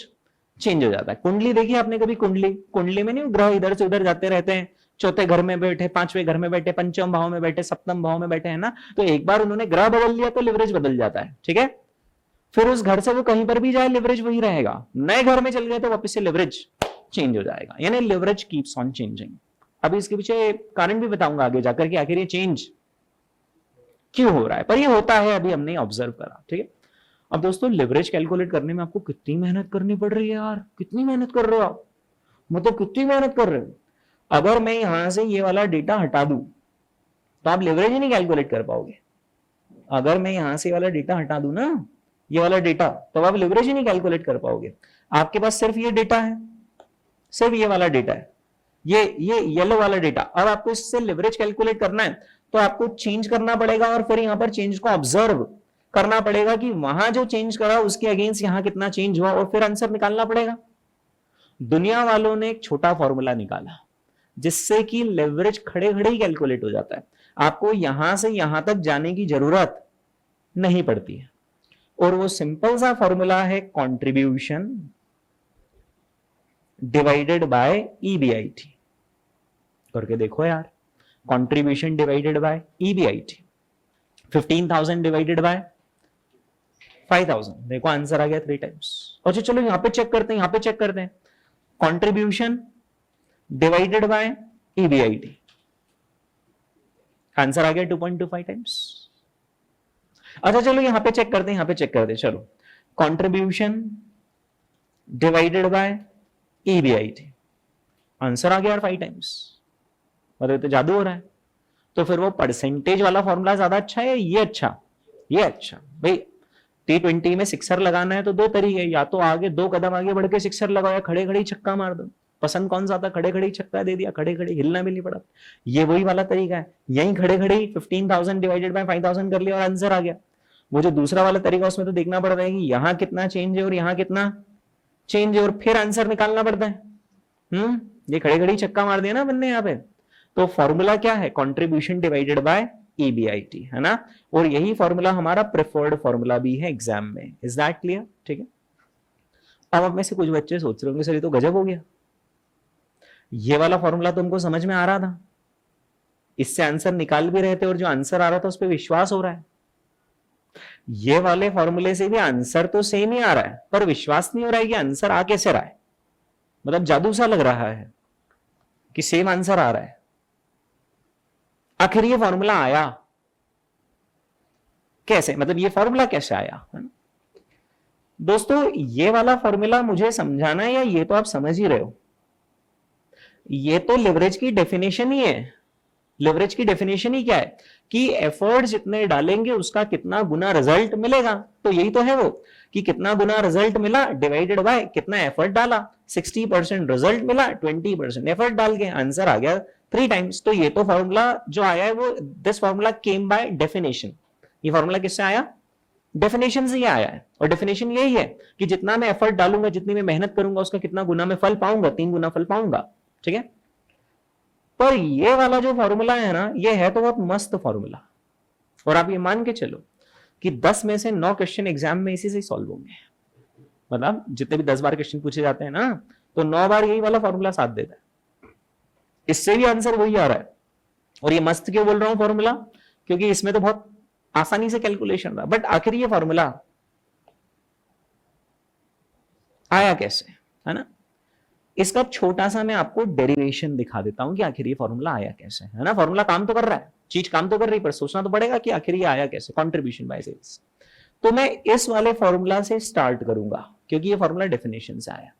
चेंज हो जाता है। कुंडली देखी आपने कभी? कुंडली में नहीं ग्रह इधर से उधर जाते रहते हैं, चौथे घर में बैठे, पांचवें घर में बैठे, पंचम भाव में बैठे, सप्तम भाव में बैठे, है ना? तो एक बार उन्होंने ग्रह बदल लिया तो लिवरेज बदल जाता है। ठीक है, फिर उस घर से वो कहीं पर भी जाए लिवरेज वही रहेगा। नए घर में चल गए तो वापस से लिवरेज चेंज हो जाएगा, यानी लिवरेज कीप्स ऑन चेंजिंग। अभी इसके पीछे कारण भी बताऊंगा आगे जाकर कि आखिर ये चेंज क्यों हो रहा है, पर ये होता है, अभी हमने ऑब्जर्व करा। ठीक है, अब दोस्तों लिवरेज कैलकुलेट करने में आपको कितनी मेहनत करनी पड़ रही है यार? कितनी मेहनत कर रहे हो आप? मतलब कितनी मेहनत कर रहे हो? अगर मैं यहां से ये वाला डेटा हटा दूं तो आप लिवरेज ही नहीं कैलकुलेट कर पाओगे। अगर मैं यहां से वाला डेटा हटा दूं ना, ये वाला डेटा, तो आप लिवरेज ही नहीं कैलकुलेट कर पाओगे। आपके पास सिर्फ ये डेटा है, सिर्फ ये वाला डेटा है, ये येलो वाला डेटा। अब आपको इससे लिवरेज कैलकुलेट करना है तो तो आपको चेंज करना पड़ेगा और फिर यहां पर चेंज को ऑब्जर्व करना पड़ेगा कि वहां जो चेंज करा उसके अगेंस्ट यहां कितना चेंज हुआ, और फिर आंसर निकालना पड़ेगा। दुनिया वालों ने एक छोटा फॉर्मूला निकाला जिससे कि लेवरेज खड़े खड़े ही कैलकुलेट हो जाता है, आपको यहां से यहां तक जाने की जरूरत नहीं पड़ती है। और वो सिंपल सा फॉर्मूला है कंट्रीब्यूशन डिवाइडेड बाय ईबीआईटी। करके देखो यार, contribution divided by EBIT, 15,000 divided by 5,000, देखो आंसर आ गया 3 टाइम्स। अच्छा चलो यहां पे चेक करते हैं, यहां पे चेक करते हैं, contribution divided by EBIT, answer आ गया 2.25 टाइम्स। अच्छा चलो यहां पे चेक करते हैं, यहां पे चेक करते हैं, चलो contribution divided by EBIT, answer आ गया यार 5 टाइम्स। मतलब तो जादू हो रहा है। तो फिर वो परसेंटेज वाला फॉर्मूला ज्यादा अच्छा है, ये अच्छा, ये अच्छा। भाई T20 में सिक्सर लगाना है तो 2 तरीके, या तो आगे 2 कदम आगे बढ़ के सिक्सर लगाओ या खड़े खड़े छक्का मार दो। पसंद कौन सा था? खड़े खड़े छक्का दे दिया, खड़े खड़े हिलना भी नहीं पड़ा। ये वही वाला तरीका है, यही खड़े खड़े 15,000 डिवाइडेड बाय 5,000 कर लिया और आंसर आ गया। वो जो दूसरा वाला तरीका उसमें तो देखना पड़ रहा है कि यहाँ कितना चेंज है और यहाँ कितना चेंज है, और फिर आंसर निकालना पड़ता है। ये खड़े खड़े छक्का मार दिया ना बनने यहाँ पे। तो फॉर्मूला क्या है? कंट्रीब्यूशन डिवाइडेड बाय ईबीआईटी, है ना। और यही फॉर्मूला हमारा प्रेफर्ड फॉर्मूला भी है एग्जाम में। Is that clear? ठीक है। अब में से कुछ बच्चे सोच रहे होंगे सर ये तो गजब हो गया, ये वाला फॉर्मूला तो हमको समझ में आ रहा था, इससे आंसर निकाल भी रहे थे और जो आंसर आ रहा था उस पर विश्वास हो रहा है। ये वाले फॉर्मूले से भी आंसर तो सेम ही आ रहा है पर विश्वास नहीं हो रहा है कि आंसर आ कैसे रहा है। मतलब जादू सा लग रहा है कि सेम आंसर आ रहा है। आखिर ये फॉर्मूला आया कैसे? मतलब ये फॉर्मूला कैसे आया, है ना? दोस्तों ये वाला फॉर्मूला मुझे समझाना है या ये तो आप समझ ही रहे हो। ये तो लिवरेज की डेफिनेशन ही है। लिवरेज की डेफिनेशन ही क्या है कि एफर्ट जितने डालेंगे उसका कितना गुना रिजल्ट मिलेगा। तो यही तो है वो कि कितना गुना रिजल्ट मिला डिवाइडेड बाय कितना एफर्ट डाला। 60% रिजल्ट मिला, 20% एफर्ट डाल के आंसर आ गया 3 टाइम्स। तो ये तो फॉर्मूला जो आया है वो this formula came by definition. ये फॉर्मूला किससे आया? डेफिनेशन से ही आया है। और डेफिनेशन यही है कि जितना मैं एफर्ट डालूंगा, जितनी मैं मेहनत करूंगा, उसका कितना गुना मैं फल पाऊंगा, 3 गुना फल पाऊंगा। ठीक है। पर ये वाला जो फॉर्मूला है ना, ये है तो बहुत मस्त फॉर्मूला। और आप ये मान के चलो कि 10 में से 9 क्वेश्चन एग्जाम में इसी से सॉल्व होंगे। मतलब जितने भी 10 बार क्वेश्चन पूछे जाते हैं ना, तो 9 बार यही वाला फॉर्मूला साथ देता है। इससे भी आंसर वही आ रहा है। और ये मस्त क्यों बोल रहा हूं फॉर्मूला? क्योंकि इसमें तो बहुत आसानी से कैलकुलेशन रहा। बट आखिर ये फॉर्मूला आया कैसे, है ना? इसका छोटा सा मैं आपको डेरिवेशन दिखा देता हूं कि आखिर ये फॉर्मूला आया कैसे, है ना। फॉर्मूला काम तो कर रहा है, चीज काम तो कर रही है, पर सोचना तो पड़ेगा कि आखिर ये आया कैसे। Contribution by sales. तो मैं इस वाले फॉर्मूला से स्टार्ट करूंगा क्योंकि ये फॉर्मूला डेफिनेशन से आया,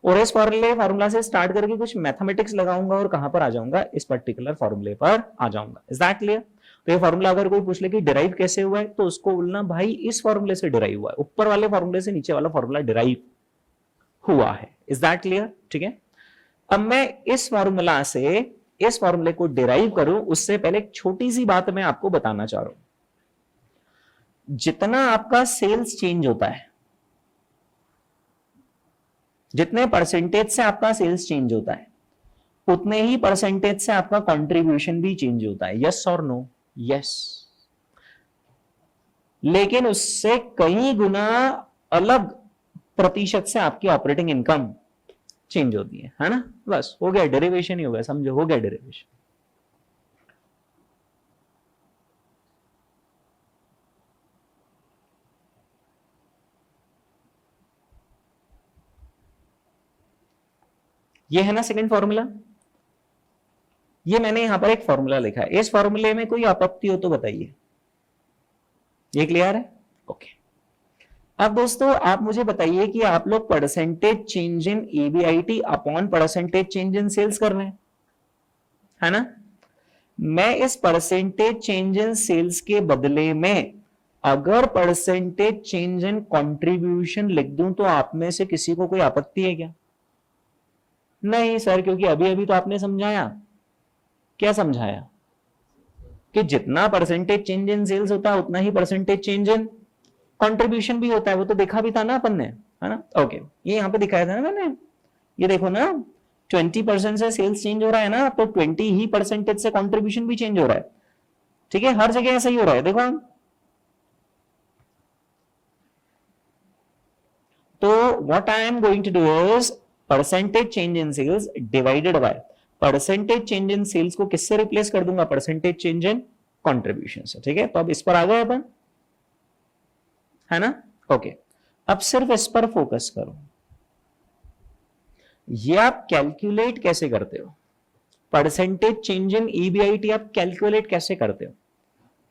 और इस फॉर्मूला से स्टार्ट करके कुछ मैथमेटिक्स लगाऊंगा और कहां पर आ जाऊंगा? इस पर्टिकुलर फॉर्मूले पर आ जाऊंगा। Is that clear? तो ये फॉर्मूला अगर कोई पूछ ले कि डिराइव कैसे हुआ है, तो उसको बोलना भाई इस फॉर्मूले से डिराइव हुआ है, ऊपर वाले फॉर्मूले से नीचे वाला फॉर्मूला डिराइव हुआ है। Is that clear? ठीक है। अब मैं इस फॉर्मूला से इस फॉर्मूले को डिराइव करूं उससे पहले एक छोटी सी बात मैं आपको बताना चाह रहा हूं। जितना आपका सेल्स चेंज होता है, जितने परसेंटेज से आपका सेल्स चेंज होता है, उतने ही परसेंटेज से आपका कंट्रीब्यूशन भी चेंज होता है। यस और नो? यस। लेकिन उससे कई गुना अलग प्रतिशत से आपकी ऑपरेटिंग इनकम चेंज होती है ना। बस हो गया, डेरिवेशन ही हो गया, समझो, हो गया डेरिवेशन। ये है ना सेकंड फॉर्मूला। ये मैंने यहां पर एक फॉर्मूला लिखा है, इस फॉर्मूले में कोई आपत्ति हो तो बताइए। ये क्लियर है? ओके। अब दोस्तों आप मुझे बताइए कि आप लोग percentage change in EBIT upon percentage change in sales कर रहे हैं, है ना। मैं इस परसेंटेज चेंज इन सेल्स के बदले में अगर परसेंटेज चेंज इन कंट्रीब्यूशन लिख दूं तो आप में से किसी को कोई आपत्ति है क्या? नहीं सर, क्योंकि अभी अभी तो आपने समझाया। क्या समझाया? कि जितना परसेंटेज चेंज इन सेल्स होता है उतना ही परसेंटेज चेंज इन कंट्रीब्यूशन भी होता है। वो तो देखा भी था ना अपन ने, है ना। ओके, ये यहाँ पे दिखाया था ना मैंने, ये देखो ना 20% से सेल्स चेंज हो रहा है ना, तो 20 ही परसेंटेज से कंट्रीब्यूशन भी चेंज हो रहा है। ठीक है, हर जगह ऐसा ही हो रहा है। देखो तो what I am going to do is percentage change in sales divided by percentage change in sales को किससे रिप्लेस कर दूंगा, परसेंटेज चेंज इन कंट्रीब्यूशन से। ठीक है, तो अब इस पर आ गए अपन, है ना। ओके, अब सिर्फ इस पर फोकस करो। ये आप कैलकुलेट कैसे करते हो, परसेंटेज चेंज इन ईबीआईटी आप कैलकुलेट कैसे करते हो।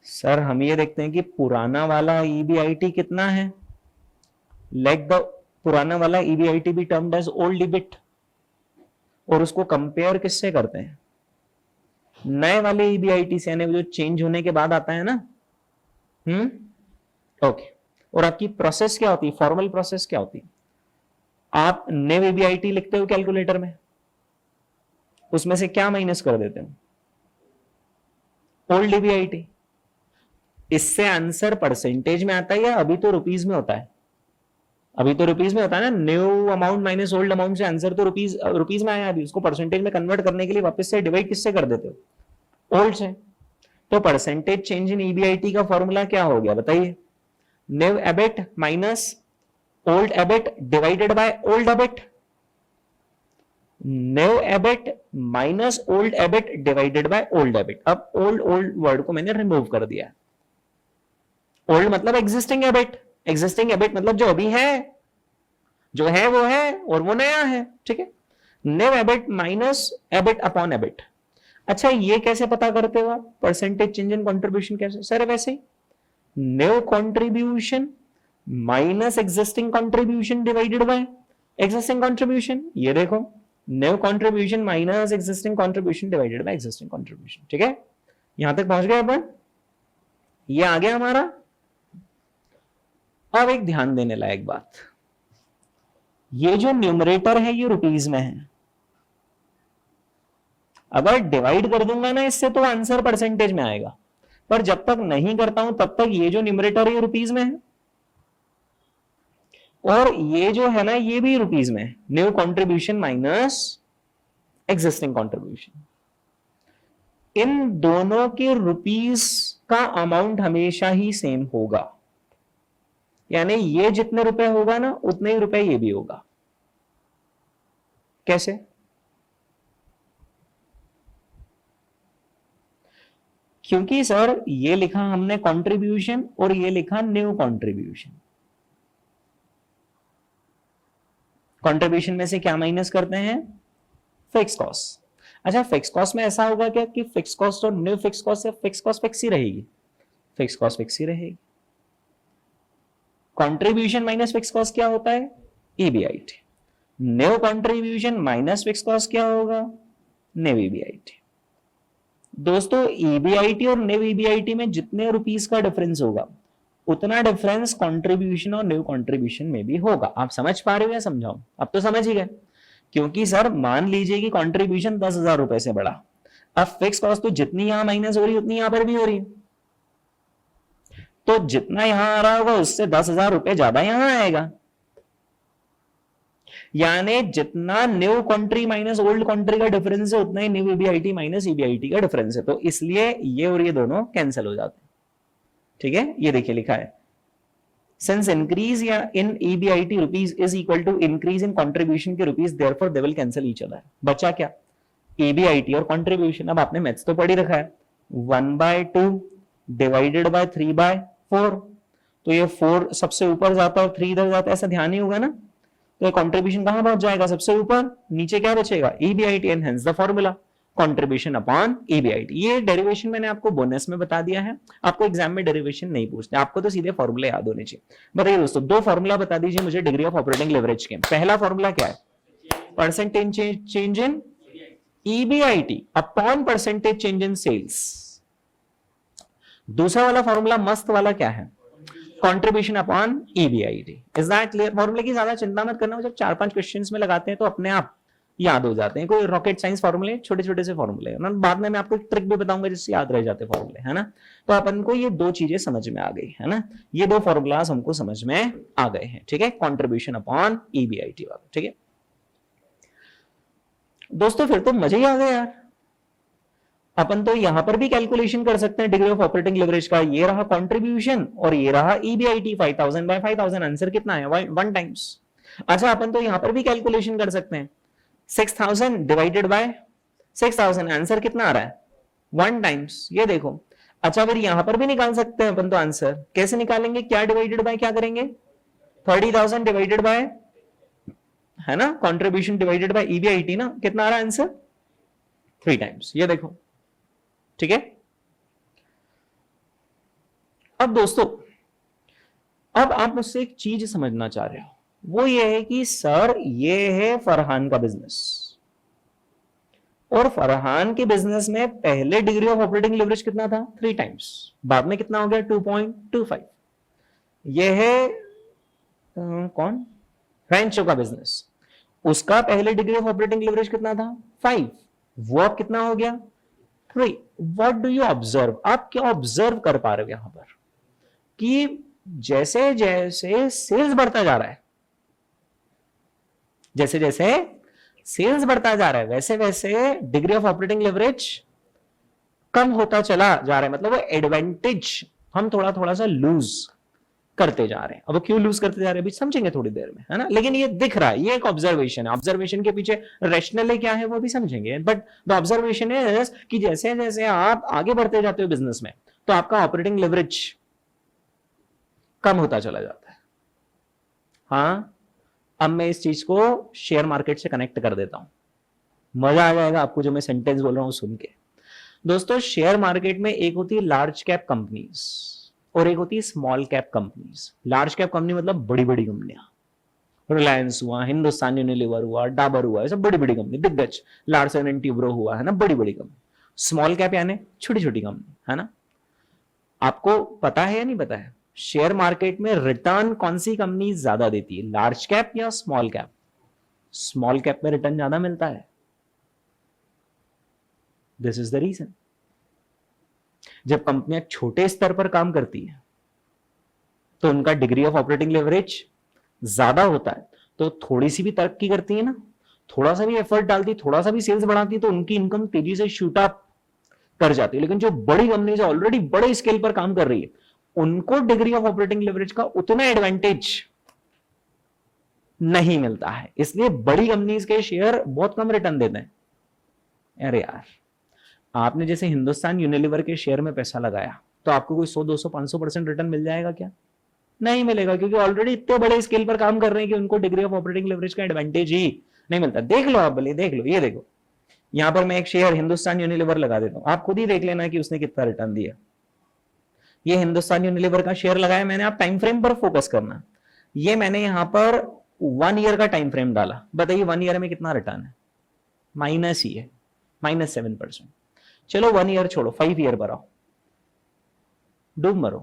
सर हम ये देखते हैं कि पुराना वाला ईबीआईटी कितना है, लेट द पुराना वाला EBIT be termed as old EBIT, और उसको कंपेयर किससे करते हैं, नए वाले ईबीआईटी से, यानी जो चेंज होने के बाद आता है ना। ओके, और आपकी प्रोसेस क्या होती है, फॉर्मल प्रोसेस क्या होती है, आप न्यू ईबीआईटी लिखते हो कैलकुलेटर में, उसमें से क्या माइनस कर देते हो, ओल्ड ईबीआईटी। इससे आंसर परसेंटेज में आता है या अभी तो रुपीज में होता है, अभी तो रुपीज में होता है ना, new amount minus old amount से आंसर तो रुपीज में आया। अभी उसको परसेंटेज में कन्वर्ट करने के लिए वापस से डिवाइड किससे कर देते हो, ओल्ड से। तो परसेंटेज चेंज इन ईबीआईटी का फॉर्मूला क्या हो गया बताइए, new EBIT minus old EBIT divided by old EBIT, new EBIT minus old EBIT divided by old EBIT. अब ओल्ड वर्ड को मैंने रिमूव कर दिया, ओल्ड मतलब एग्जिस्टिंग एबिट, एग्जिस्टिंग एबिट मतलब जो अभी है, जो है वो है और वो नया है। ठीक है, new EBIT minus EBIT upon EBIT. अच्छा ये कैसे पता करते हो आप, परसेंटेज चेंज इन कंट्रीब्यूशन कैसे, सर वैसे ही new contribution minus existing contribution divided by existing contribution. ये देखो new contribution minus existing contribution divided by existing contribution. ठीक है, यहां तक पहुंच गए अपन, ये आ गया हमारा। अब एक ध्यान देने लायक बात, ये जो न्यूमरेटर है ये रुपीज में है, अगर डिवाइड कर दूंगा ना इससे तो आंसर परसेंटेज में आएगा, पर जब तक नहीं करता हूं तब तक ये जो न्यूमरेटर है ये रुपीज में है, और ये जो है ना ये भी रुपीज में है, new contribution minus existing contribution. इन दोनों के रुपीज का अमाउंट हमेशा ही सेम होगा, यानी ये जितने रुपए होगा ना उतने ही रुपए ये भी होगा। कैसे, क्योंकि सर ये लिखा हमने कंट्रीब्यूशन और ये लिखा न्यू कंट्रीब्यूशन। कंट्रीब्यूशन में से क्या माइनस करते हैं, फिक्स कॉस्ट। अच्छा फिक्स कॉस्ट में ऐसा होगा क्या कि फिक्स कॉस्ट और न्यू फिक्स कॉस्ट से फिक्स कॉस्ट फिक्स ही रहेगी, फिक्स कॉस्ट फिक्स ही रहेगी। कंट्रीब्यूशन माइनस फिक्स कॉस्ट क्या होता है, EBIT. New contribution minus fix cost क्या होगा, न्यू ईबीआईटी। दोस्तों ईबीआईटी और न्यू ईबीआईटी में जितने रुपीस का डिफरेंस होगा उतना डिफरेंस कंट्रीब्यूशन और न्यू कंट्रीब्यूशन में भी होगा। आप समझ पा रहे हो या समझाऊं, अब तो समझ ही गए। क्योंकि सर मान लीजिए कि कंट्रीब्यूशन 10,000 रुपए से बढ़ा, अब फिक्स कॉस्ट तो जितनी यहां माइनस हो रही है उतनी यहां पर भी हो रही है, तो जितना यहां आ रहा होगा उससे 10,000 रुपए ज्यादा यहां आएगा। यानी जितना new country minus old country का डिफरेंस है उतना ही न्यू ईबीआईटी माइनस ईबीआईटी का डिफरेंस है, तो इसलिए ये और ये दोनों कैंसिल हो जाते हैं। ठीक है, ये देखिए लिखा है सिंस इंक्रीज या in EBIT rupees is equal to increase in contribution के rupees, therefore they will cancel each other. बचा क्या, ईबीआईटी और कंट्रीब्यूशन। अब आपने मैथ्स तो पढ़ ही रखा है, 1/2 डिवाइडेड बाय 3/4, तो ये 4 सबसे ऊपर जाता है और 3 इधर जाता है, ऐसा ध्यान ही होगा ना। तो ये कंट्रीब्यूशन कहां पहुंच जाएगा, सबसे ऊपर, नीचे क्या बचेगा, EBIT, and hence the formula contribution upon EBIT. ये डेरिवेशन मैंने आपको बोनस में बता दिया है, आपको एग्जाम में डेरिवेशन नहीं पूछते, आपको तो सीधे फॉर्मूले याद होने चाहिए। बताइए दोस्तों, दो फॉर्मूला बता दीजिए मुझे डिग्री ऑफ ऑपरेटिंग लेवरेज के। पहला फॉर्मूला क्या है, percentage change in EBIT upon percentage change in sales. दूसरा वाला फॉर्मूला मस्त वाला क्या है, contribution upon EBIT. Is that clear. फॉर्मूले की ज्यादा चिंता मत करना, जब 4-5 क्वेश्चंस में लगाते हैं तो अपने आप याद हो जाते हैं। कोई रॉकेट साइंस फॉर्मूले, छोटे छोटे से फॉर्मूले, बाद में मैं आपको एक ट्रिक भी बताऊंगा जिससे याद रह जाते फॉर्मूले, है ना। तो अपन को ये दो चीजें समझ में आ गई, है ना, ये दो फॉर्मूलाज हमको समझ में आ गए हैं, ठीक है, कॉन्ट्रीब्यूशन अपॉन ईबीआईटी वाला, ठीक है दोस्तों। फिर तो मजे ही आ गए यार। अपन तो यहां पर भी कैलकुलेशन कर सकते हैं डिग्री ऑफ ऑपरेटिंग लेवरेज का। ये रहा कंट्रीब्यूशन और ये रहा ईबीआईटी, 5000 बाय 5000, आंसर कितना है 1 टाइम्स। अच्छा, अपन तो यहां पर भी कैलकुलेशन कर सकते हैं, 6000 डिवाइडेड बाय 6000, आंसर कितना आ रहा है 1 टाइम्स, ये देखो। अच्छा, फिर यहां पर भी निकाल सकते हैं अपन तो आंसर। कैसे निकालेंगे, क्या डिवाइडेड बाय क्या करेंगे, 30,000 डिवाइडेड बाय, है ना, कंट्रीब्यूशन डिवाइडेड बाय ईबीआईटी ना, कितना आ रहा है आंसर 3 टाइम्स, ये देखो, ठीक है। अब दोस्तों, अब आप मुझसे एक चीज समझना चाह रहे हो, वो ये है कि सर ये है फरहान का बिजनेस, और फरहान के बिजनेस में पहले डिग्री ऑफ ऑपरेटिंग लेवरेज कितना था 3 टाइम्स, बाद में कितना हो गया 2.25। ये है कौन, फ्रेंचो का बिजनेस, उसका पहले डिग्री ऑफ ऑपरेटिंग लेवरेज कितना था 5, वो अब कितना हो गया 3। व्हाट डू यू ऑब्जर्व, आप क्या ऑब्जर्व कर पा रहे हो यहां पर कि जैसे जैसे सेल्स बढ़ता जा रहा है, जैसे जैसे सेल्स बढ़ता जा रहा है, वैसे वैसे डिग्री ऑफ ऑपरेटिंग लेवरेज कम होता चला जा रहा है। मतलब वो एडवांटेज हम थोड़ा थोड़ा सा लूज करते जा रहे हैं। अब वो क्यों लूज करते जा रहे हैं अभी समझेंगे थोड़ी देर में, है ना, लेकिन ये दिख रहा है, ये एक ऑब्जर्वेशन है। ऑब्जर्वेशन के पीछे रैशनल क्या है वो भी समझेंगे, बट द ऑब्जर्वेशन इज कि जैसे जैसे आप आगे बढ़ते जाते हो बिजनेस में, तो आपका ऑपरेटिंग लेवरेज कम होता चला जाता है। हाँ, अब मैं इस चीज को शेयर मार्केट से कनेक्ट कर देता हूं, मजा आ जाएगा आपको जो मैं सेंटेंस बोल रहा हूं सुन के। दोस्तों, शेयर मार्केट में एक होती है लार्ज कैप कंपनीज और एक होती है small cap companies. Large cap company मतलब बड़ी बड़ी कंपनियां, रिलायंस हुआ, हिंदुस्तान यूनिलीवर हुआ, डाबर हुआ, ये सब बड़ी बड़ी कंपनी, दिग्गज, लार्सन एंड ट्यूब्रो हुआ, है ना, बड़ी बड़ी कंपनी। स्मॉल कैप यानी छोटी छोटी कंपनी, है ना। आपको पता है या नहीं पता है, शेयर मार्केट में रिटर्न कौन सी कंपनी ज्यादा देती है, लार्ज कैप या स्मॉल कैप? स्मॉल कैप में रिटर्न ज्यादा मिलता है। This is the reason. जब कंपनियां छोटे स्तर पर काम करती है तो उनका डिग्री ऑफ ऑपरेटिंग लेवरेज ज्यादा होता है, तो थोड़ी सी भी तरक्की करती है ना, थोड़ा सा भी एफर्ट डालती, थोड़ा सा भी सेल्स बढ़ाती है, तो उनकी इनकम तेजी से शूट अप कर जाती है। लेकिन जो बड़ी कंपनीज ऑलरेडी बड़े स्केल पर काम कर रही है, उनको डिग्री ऑफ ऑपरेटिंग लेवरेज का उतना एडवांटेज नहीं मिलता है, इसलिए बड़ी कंपनीज के शेयर बहुत कम रिटर्न देते हैं। अरे यार, आपने जैसे हिंदुस्तान यूनिलीवर के शेयर में पैसा लगाया, तो आपको कोई 100, 200, 500% रिटर्न मिल जाएगा क्या? नहीं मिलेगा, क्योंकि ऑलरेडी इतने बड़े स्केल पर काम कर रहे हैं कि उनको डिग्री ऑफ ऑपरेटिंग लेवरेज का एडवांटेज ही नहीं मिलता। देख लो आप, भले देख लो, ये देखो, यहां पर मैं एक शेयर हिंदुस्तान यूनिलीवर लगा देता हूं, आप खुद ही देख लेना कि उसने कितना रिटर्न दिया। ये हिंदुस्तान यूनिलीवर का शेयर लगाया मैंने, आप टाइम फ्रेम पर फोकस करना। ये मैंने यहां पर 1 ईयर का टाइम फ्रेम डाला, बताइए 1 ईयर में कितना रिटर्न है? माइनस ही है, -7%। चलो 1 ईयर छोड़ो, 5 ईयर पर आओ, डूब मरो।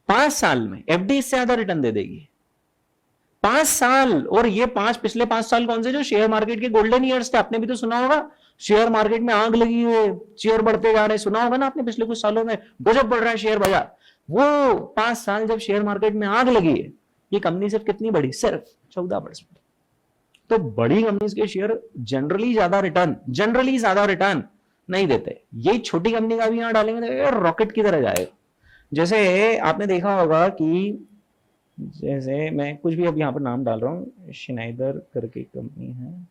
5 साल में एफडी इससे ज्यादा रिटर्न दे देगी, 5 साल। और ये पिछले 5 साल कौन से, जो शेयर मार्केट के गोल्डन ईयर्स थे। आपने भी तो सुना होगा, शेयर मार्केट में आग लगी है, शेयर बढ़ते जा रहे हैं, सुना होगा ना आपने, पिछले कुछ सालों में गजब बढ़ रहा है शेयर बाजार। वो 5 साल जब शेयर मार्केट में आग लगी है, ये कंपनी सिर्फ कितनी बढ़ी, सिर्फ 14%। तो बड़ी कंपनीज के शेयर जनरली ज्यादा रिटर्न नहीं देते। यही छोटी कंपनी का भी यहां डालेंगे तो रॉकेट की तरह जाएगा। जैसे आपने देखा होगा कि जैसे मैं कुछ भी अब यहां पर नाम डाल रहा हूं, शिनाइडर करके कंपनी है,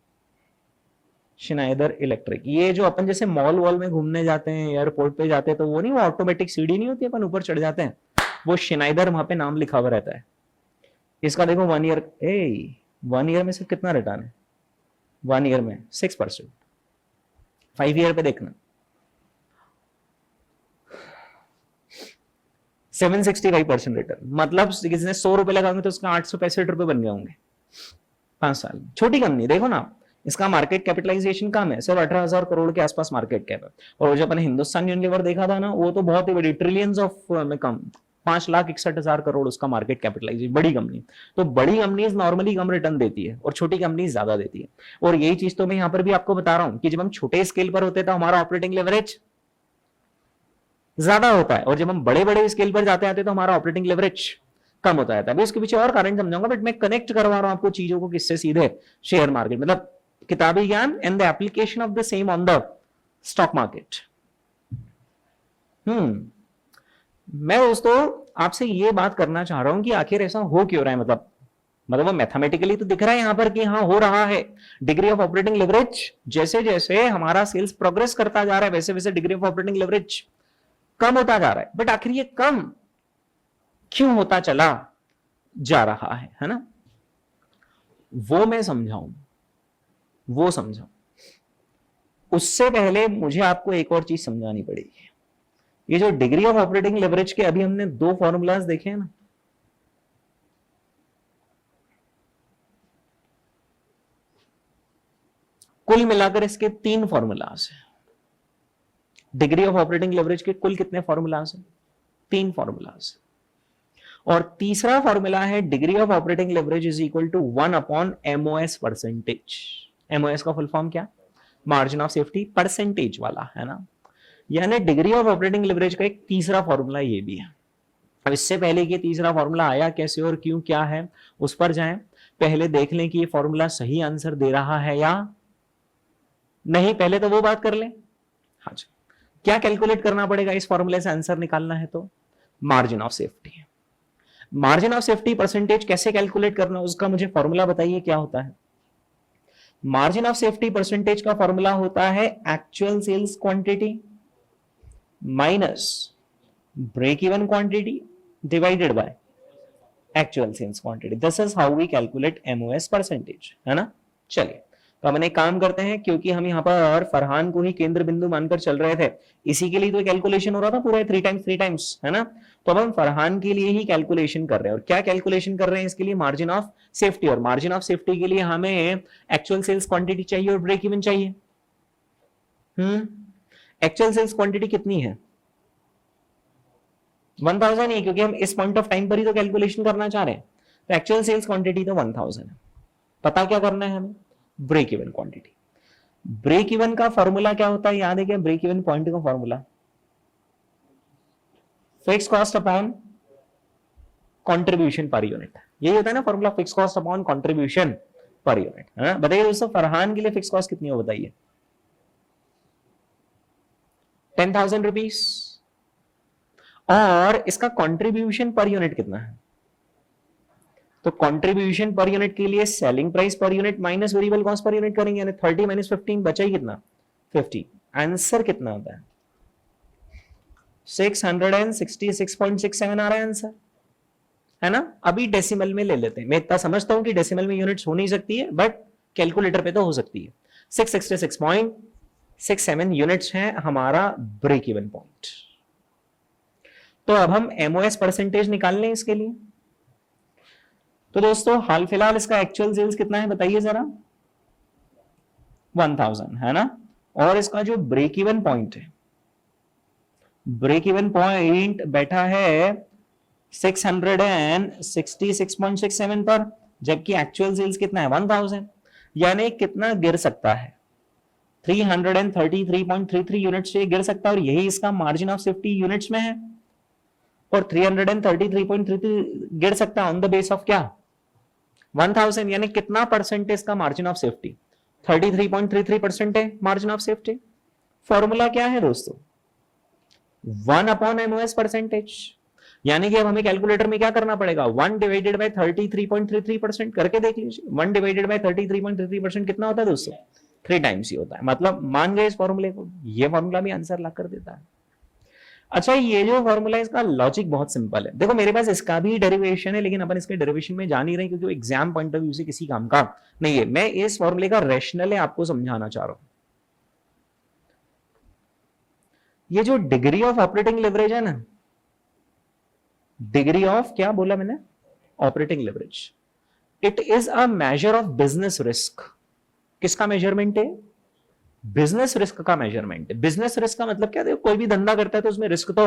शिनाइडर इलेक्ट्रिक। ये जो अपन जैसे मॉल वॉल में घूमने जाते हैं, एयरपोर्ट पे जाते हैं, तो वो नहीं, वो ऑटोमेटिक सीढ़ी नहीं होती, अपन ऊपर चढ़ जाते हैं, वो शिनाइडर वहां पे नाम लिखा हुआ रहता है। इसका देखो 1 ईयर, 1 ईयर में सिर्फ कितना रिटर्न है, 1 ईयर में 6%। 5 ईयर पे देखना 765% रिटर्न। मतलब किसी ने 100 रुपए लगाएंगे तो उसका 865 रुपए बन गए होंगे 5 साल में। छोटी कंपनी देखो ना, इसका मार्केट कैपिटलाइजेशन कम है, सिर्फ 18,000 करोड़ के आसपास मार्केट कैप है। और जो अपने हिंदुस्तान यूनिलीवर देखा था ना, वो तो बहुत ही बड़ी, ट्रिलियंस ऑफ में कम, 5,61,000 करोड़ उसका मार्केट कैपिटलाइजेशन, बड़ी कंपनी। तो बड़ी कंपनीज नॉर्मली कम रिटर्न देती है और छोटी कंपनीज ज्यादा देती है। और यही चीज तो मैं यहां पर भी आपको बता रहा हूं कि जब हम छोटे स्केल पर होते हैं तो हमारा ऑपरेटिंग लेवरेज ज्यादा होता है, और जब हम बड़े बड़े स्केल पर जाते आते तो हमारा ऑपरेटिंग लेवरेज कम होता है। मैं उसके पीछे और कारण समझाऊंगा, बट मैं कनेक्ट करवा रहा हूं आपको चीजों को किससे, सीधे शेयर मार्केट, मतलब किताबी ज्ञान and the application of the same on the stock market. मैं दोस्तों आपसे ये बात करना चाह रहा हूं कि आखिर ऐसा हो क्यों रहा है, मतलब वो मैथमेटिकली तो दिख रहा है यहां पर कि हाँ हो रहा है। डिग्री ऑफ ऑपरेटिंग लेवरेज, जैसे जैसे हमारा सेल्स प्रोग्रेस करता जा रहा है वैसे वैसे डिग्री ऑफ ऑपरेटिंग लेवरेज कम होता जा रहा है। बट आखिर ये कम क्यों होता चला जा रहा है ना, वो मैं समझाऊं, वो समझाऊं। उससे पहले मुझे आपको एक और चीज समझानी पड़ेगी। ये जो डिग्री ऑफ ऑपरेटिंग लेवरेज के अभी हमने 2 फॉर्मूलाज देखे हैं ना, कुल मिलाकर इसके 3 फॉर्मूलाज हैं। डिग्री ऑफ ऑपरेटिंग लेवरेज के कुल कितने फॉर्मूलाज हैं? 3 फॉर्मूलाज। और तीसरा फॉर्मूला है degree of operating leverage is equal to 1 upon MOS percentage. MOS का फुल फॉर्म क्या? मार्जिन ऑफ सेफ्टी परसेंटेज वाला, है ना। यानी डिग्री ऑफ ऑपरेटिंग लेवरेज का एक तीसरा फॉर्मूला ये भी है। अब इससे पहले कि तीसरा फॉर्मूला आया कैसे और क्यों क्या है उस पर जाएं, पहले देख लें कि ये फॉर्मूला सही आंसर दे रहा है या नहीं, पहले तो वो बात कर लें। हाँ जी, क्या कैलकुलेट करना पड़ेगा इस फॉर्मूले से आंसर निकालना है तो? Margin of safety. Margin of safety percentage कैसे कैलकुलेट करना, उसका मुझे फॉर्मूला बताइए क्या होता है। मार्जिन ऑफ सेफ्टी परसेंटेज का फॉर्मूला होता है actual sales quantity minus break even quantity divided by actual sales quantity. This is how we calculate MOS percentage, है ना। चलिए तो हम एक काम करते हैं, क्योंकि हम यहाँ पर फरहान को ही केंद्र बिंदु मानकर चल रहे थे, इसी के लिए तो कैलकुलेशन हो रहा था पूरा 3 टाइम्स, है ना। तो अब हम फरहान के लिए ही कैलकुलेशन कर रहे हैं। और क्या कैलकुलेशन कर रहे हैं इसके लिए? Margin of safety. और मार्जिन ऑफ सेफ्टी के लिए हमें एक्चुअल सेल्स क्वांटिटी चाहिए और ब्रेक इवन चाहिए। एक्चुअल सेल्स क्वांटिटी कितनी है? 1000 ही, क्योंकि हम इस पॉइंट ऑफ टाइम पर ही तो कैलकुलेशन करना चाह रहे हैं। तो एक्चुअल सेल्स क्वांटिटी तो 1000 है। पता क्या करना है हमें? Break even quantity. Break even का फॉर्मूला क्या होता है, याद है क्या? ब्रेक इवन पॉइंट का formula fix cost upon contribution per unit. यही होता है ना formula, fix cost upon contribution per unit. बताइए दोस्तों फरहान के लिए फिक्स कॉस्ट कितनी हो बताइए? 10,000 रुपीज। और इसका कंट्रीब्यूशन पर यूनिट कितना है? तो कंट्रीब्यूशन पर यूनिट के लिए selling price per unit minus variable cost per unit करेंगे, यानी 30 माइनस 15 बचा ही कितना? 50। आंसर कितना होता है? 666.67 आ रहा है आंसर, है ना। अभी डेसिमल में ले लेते हैं। मैं इतना समझता हूं कि डेसिमल में यूनिट्स हो नहीं सकती है, बट कैलकुलेटर पे तो हो सकती है। 666.67 यूनिट्स है हमारा ब्रेक इवन पॉइंट। तो अब हम एमओएस परसेंटेज निकाल लें इसके लिए। तो दोस्तों हाल फिलहाल इसका एक्चुअल सेल्स कितना है बताइए जरा? 1000, है ना। और इसका जो ब्रेक इवन पॉइंट है, ब्रेक इवन पॉइंट बैठा है 666.67 पर, जबकि एक्चुअल सेल्स कितना है? 1000। यानी कितना गिर सकता है? 333.33 यूनिट्स से गिर सकता है। और यही इसका मार्जिन ऑफ सेफ्टी यूनिट्स में है। और 333.33 गिर सकता है ऑन द बेस ऑफ क्या? 1000। यानी कितना परसेंट है इसका मार्जिन ऑफ सेफ्टी? 33.33% है मार्जिन ऑफ सेफ्टी। फॉर्मूला क्या है दोस्तों? 1 अपॉन एमओएस परसेंटेज। यानी कि अब हमें कैलकुलेटर में क्या करना पड़ेगा? 1 डिवाइडेड बाय 33.33% करके देख लीजिए। 1 डिवाइडेड बाय 33.33% कितना होता है दोस्तों? 3 टाइम्स ही होता है। मतलब मान गए इस फॉर्मूले को, ये फॉर्मूला भी आंसर ला कर देता है। अच्छा, ये जो फॉर्मूला है इसका लॉजिक बहुत सिंपल है। देखो मेरे पास इसका भी डेरिवेशन है, लेकिन अपन इसके डेरिवेशन में जा नहीं रहे क्योंकि एग्जाम पॉइंट ऑफ व्यू से किसी काम का नहीं है। मैं इस फॉर्मूले का रैशनल है आपको समझाना चाह रहा हूं। ये जो डिग्री ऑफ ऑपरेटिंग लेवरेज है ना, डिग्री ऑफ क्या बोला मैंने? Operating leverage. It is a major of business risk. किसका मेजरमेंट है? बिजनेस रिस्क का मेजरमेंट है। बिजनेस रिस्क का मतलब क्या? देखो कोई भी धंधा करता है तो उसमें रिस्क तो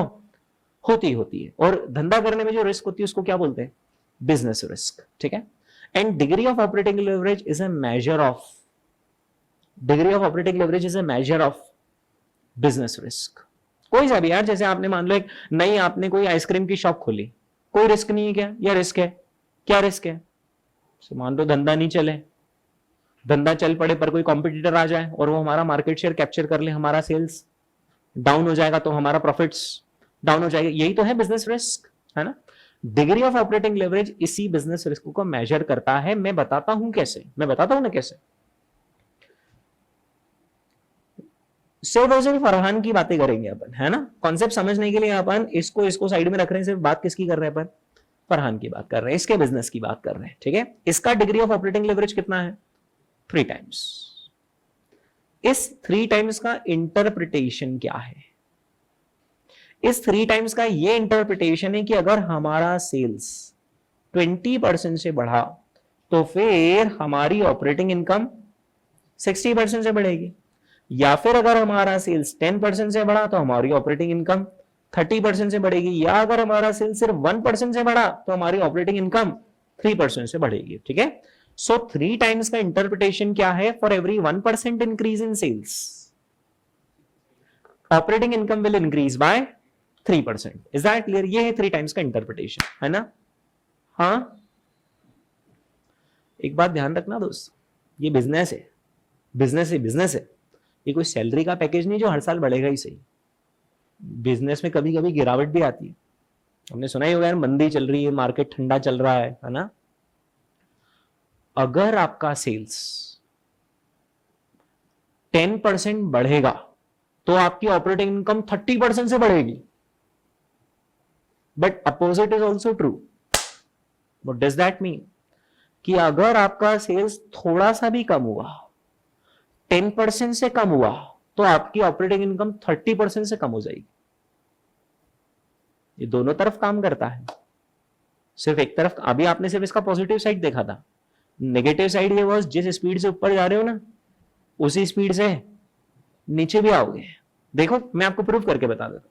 होती है। और धंधा करने में जो रिस्क होती है उसको क्या बोलते हैं? बिजनेस रिस्क, ठीक है। And degree of operating leverage is a major of business risk. कोई सा भी यार, जैसे आपने मान लो एक नई आपने कोई आइसक्रीम की शॉप खोली, कोई रिस्क नहीं है क्या? या रिस्क है? क्या रिस्क है? मान लो धंधा नहीं चले, धंधा चल पड़े पर कोई कॉम्पिटिटर आ जाए और वो हमारा मार्केट शेयर कैप्चर कर ले, हमारा सेल्स डाउन हो जाएगा तो हमारा प्रॉफिट्स डाउन हो जाएगा। यही तो है बिजनेस रिस्क, है ना। डिग्री ऑफ ऑपरेटिंग लेवरेज इसी बिजनेस रिस्क को मेजर करता है। मैं बताता हूं ना कैसे। सिर्फ और सिर्फ फरहान की बातें करेंगे अपन, है ना। कॉन्सेप्ट समझने के लिए अपन इसको साइड में रख रहे हैं। सिर्फ बात किसकी कर रहे हैं अपन? फरहान की बात कर रहे हैं, इसके बिजनेस की बात कर रहे हैं, ठीक है। इसका डिग्री ऑफ ऑपरेटिंग लेवरेज कितना है? 3 टाइम्स। इस 3 टाइम्स का इंटरप्रिटेशन क्या है? इस 3 टाइम्स का ये इंटरप्रिटेशन है कि अगर हमारा सेल्स 20% से बढ़ा तो फिर हमारी ऑपरेटिंग इनकम 60% से बढ़ेगी, या फिर अगर हमारा सेल्स 10% से बढ़ा तो हमारी ऑपरेटिंग इनकम 30% से बढ़ेगी, या अगर हमारा सेल्स सिर्फ 1% से बढ़ा तो हमारी ऑपरेटिंग इनकम 3% से बढ़ेगी, ठीक है। सो 3 टाइम्स का इंटरप्रिटेशन क्या है? For every 1% increase in sales, operating income will increase by 3%। Is that clear? ये है 3 टाइम्स का इंटरप्रिटेशन, है ना। हाँ, एक बात ध्यान रखना दोस्त, ये बिजनेस है। ये कोई सैलरी का पैकेज नहीं जो हर साल बढ़ेगा ही सही। बिजनेस में कभी कभी गिरावट भी आती है। हमने सुना ही होगा यार, मंदी चल रही है, मार्केट ठंडा चल रहा है ना। अगर आपका सेल्स 10% बढ़ेगा तो आपकी ऑपरेटिंग इनकम 30% से बढ़ेगी। But opposite is also true. What does that mean? कि अगर आपका सेल्स थोड़ा सा भी कम हुआ, 10% से कम हुआ, तो आपकी ऑपरेटिंग इनकम 30% से कम हो जाएगी। ये दोनों तरफ काम करता है, सिर्फ एक तरफ। अभी आपने सिर्फ इसका पॉजिटिव साइड देखा था। नेगेटिव साइड ये वाज, जिस स्पीड से ऊपर जा रहे हो ना, उसी स्पीड से नीचे भी आओगे। देखो मैं आपको प्रूफ करके बता देता हूं।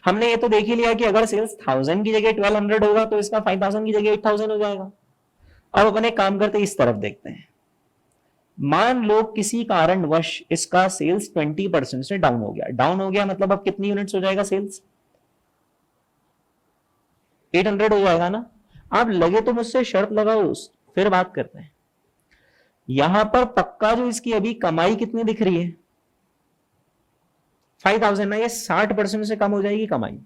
हमने ये तो देख ही लिया कि अगर सेल्स 1000 की जगह 1200 होगा तो इसका 5000 की जगह 8000 हो जाएगा। अब अपन एक काम करते, इस तरफ देखते हैं। मान लो किसी कारणवश इसका सेल्स 20% से डाउन हो गया मतलब अब कितनी यूनिट्स हो जाएगा सेल्स? 800 हो जाएगा ना। आप लगे तो मुझसे शर्त लगाओ, फिर बात करते हैं। यहां पर पक्का जो इसकी अभी कमाई कितनी दिख रही है? 5000 ना। ये 60% से कम हो जाएगी कमाई।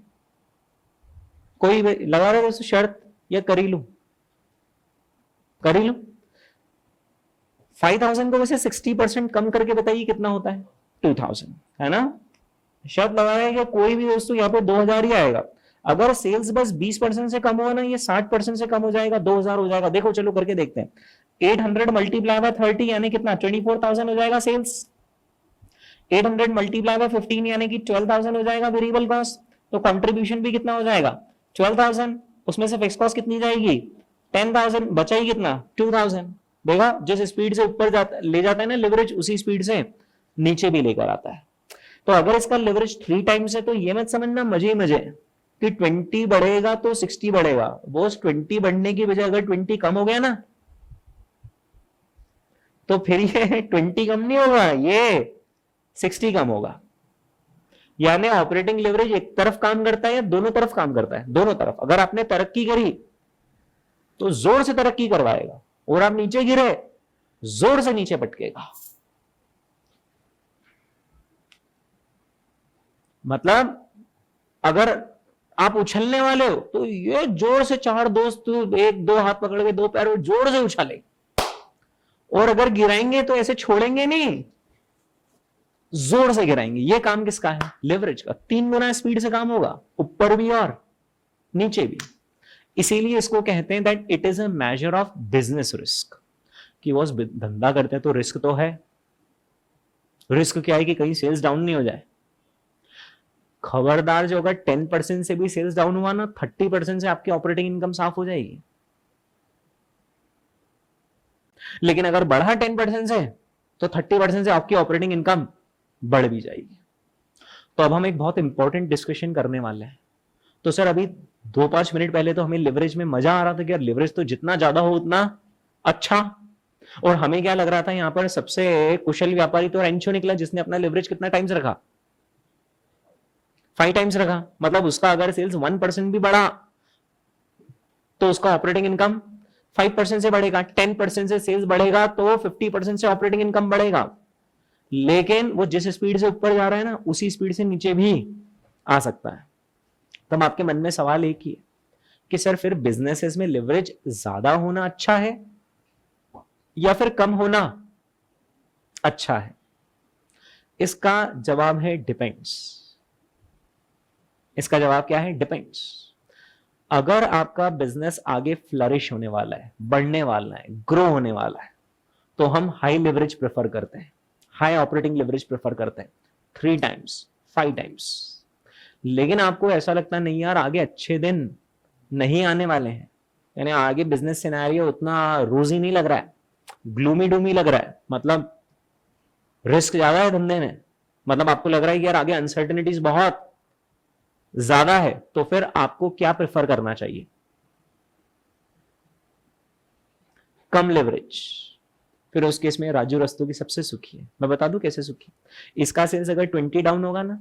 कोई लगा रहे दोस्तों शर्त, या कर ही लू? 5000 को वैसे 60% कम करके बताइए कितना होता है? 2000, है ना। शर्त लगाएगा कोई भी दोस्तों, यहाँ पे 2000 ही आएगा। अगर सेल्स बस 20% से कम हुआ ना, ये 60% से कम हो जाएगा, 2000 हो जाएगा। देखो चलो करके देखते हैं। 800 मल्टीप्लाई बाय 30 यानी कितना? 24,000 हो जाएगा सेल्स। 800 मल्टीप्लाई बाय 15 यानी कि 12,000 हो जाएगा वेरिएबल कॉस्ट। तो कंट्रीब्यूशन भी कितना हो जाएगा? 12,000। उसमें से फिक्स कॉस्ट कितनी जाएगी? 10,000। बचा ही कितना? 2,000। देखा, जिस स्पीड से ऊपर ले जाता है ना लेवरेज, उसी स्पीड से नीचे भी लेकर आता है। तो अगर इसका लेवरेज 3 टाइम्स है तो ये मत समझना मजे ही मजे कि 20 बढ़ेगा तो 60 बढ़ेगा। वो 20 बढ़ने की बजाय अगर 20 कम हो गया ना, तो फिर ये 20 कम नहीं होगा, ये 60 कम होगा। यानी ऑपरेटिंग लेवरेज एक तरफ काम करता है या दोनों तरफ काम करता है? दोनों तरफ। अगर आपने तरक्की करी तो जोर से तरक्की करवाएगा, और आप नीचे गिरे जोर से नीचे पटकेगा। मतलब अगर आप उछलने वाले हो तो ये जोर से 4 दोस्त 1-2 हाथ पकड़ के 2 पैर जोर से उछाले, और अगर गिराएंगे तो ऐसे छोड़ेंगे नहीं, जोर से गिराएंगे। ये काम किसका है? लेवरेज का। 3 गुना स्पीड से काम होगा, ऊपर भी और नीचे भी। इसीलिए इसको कहते हैं that it is a major of business risk. कि वो धंधा करते हैं तो रिस्क तो है। रिस्क क्या है? कि कहीं सेल्स डाउन नहीं हो जाए। खबरदार, जो अगर 10% से भी सेल्स डाउन हुआ ना, 30% से आपकी ऑपरेटिंग इनकम साफ हो जाएगी। लेकिन अगर बढ़ा 10% से तो 30% से आपकी ऑपरेटिंग इनकम बढ़ भी जाएगी। तो अब हम एक बहुत इंपॉर्टेंट डिस्कशन करने वाले हैं। तो सर अभी 2-5 मिनट पहले तो हमें लिवरेज में मजा आ रहा था कि यार लिवरेज तो जितना ज्यादा हो उतना अच्छा, और हमें क्या लग रहा था यहां पर सबसे कुशल व्यापारी तो रेंचो निकला जिसने अपना लिवरेज कितना टाइम्स रखा, 5 टाइम्स रखा। मतलब उसका अगर सेल्स 1% भी बढ़ा तो उसका ऑपरेटिंग इनकम 5% से बढ़ेगा, 10% से सेल्स बढ़ेगा तो 50% से ऑपरेटिंग इनकम बढ़ेगा। लेकिन वो जिस स्पीड से ऊपर जा रहा है ना उसी स्पीड से नीचे भी आ सकता है। तब आपके मन में सवाल एक ही है कि सर फिर बिजनेसेस में लिवरेज ज्यादा होना अच्छा है या फिर कम होना अच्छा है? इसका जवाब है डिपेंड्स। इसका जवाब क्या है? डिपेंड्स। अगर आपका बिजनेस आगे फ्लरिश होने वाला है, बढ़ने वाला है, ग्रो होने वाला है, तो हम हाई लिवरेज प्रेफर करते हैं, हाई ऑपरेटिंग लिवरेज प्रेफर करते हैं, 3 टाइम्स 5 टाइम्स। लेकिन आपको ऐसा लगता नहीं यार आगे अच्छे दिन नहीं आने वाले हैं, यानी आगे बिजनेस सिनेरियो उतना रोजी नहीं लग रहा है, ग्लूमी डूमी लग रहा है, मतलब रिस्क ज्यादा है धंधे में, मतलब आपको लग रहा है कि यार आगे अनसर्टेनिटीज बहुत ज्यादा है, तो फिर आपको क्या प्रेफर करना चाहिए? कम लिवरेज। फिर उस केस में राजू रस्तोगी सबसे सुखी है। मैं बता दूं कैसे सुखी? इसका सेल्स अगर 20 डाउन होगा ना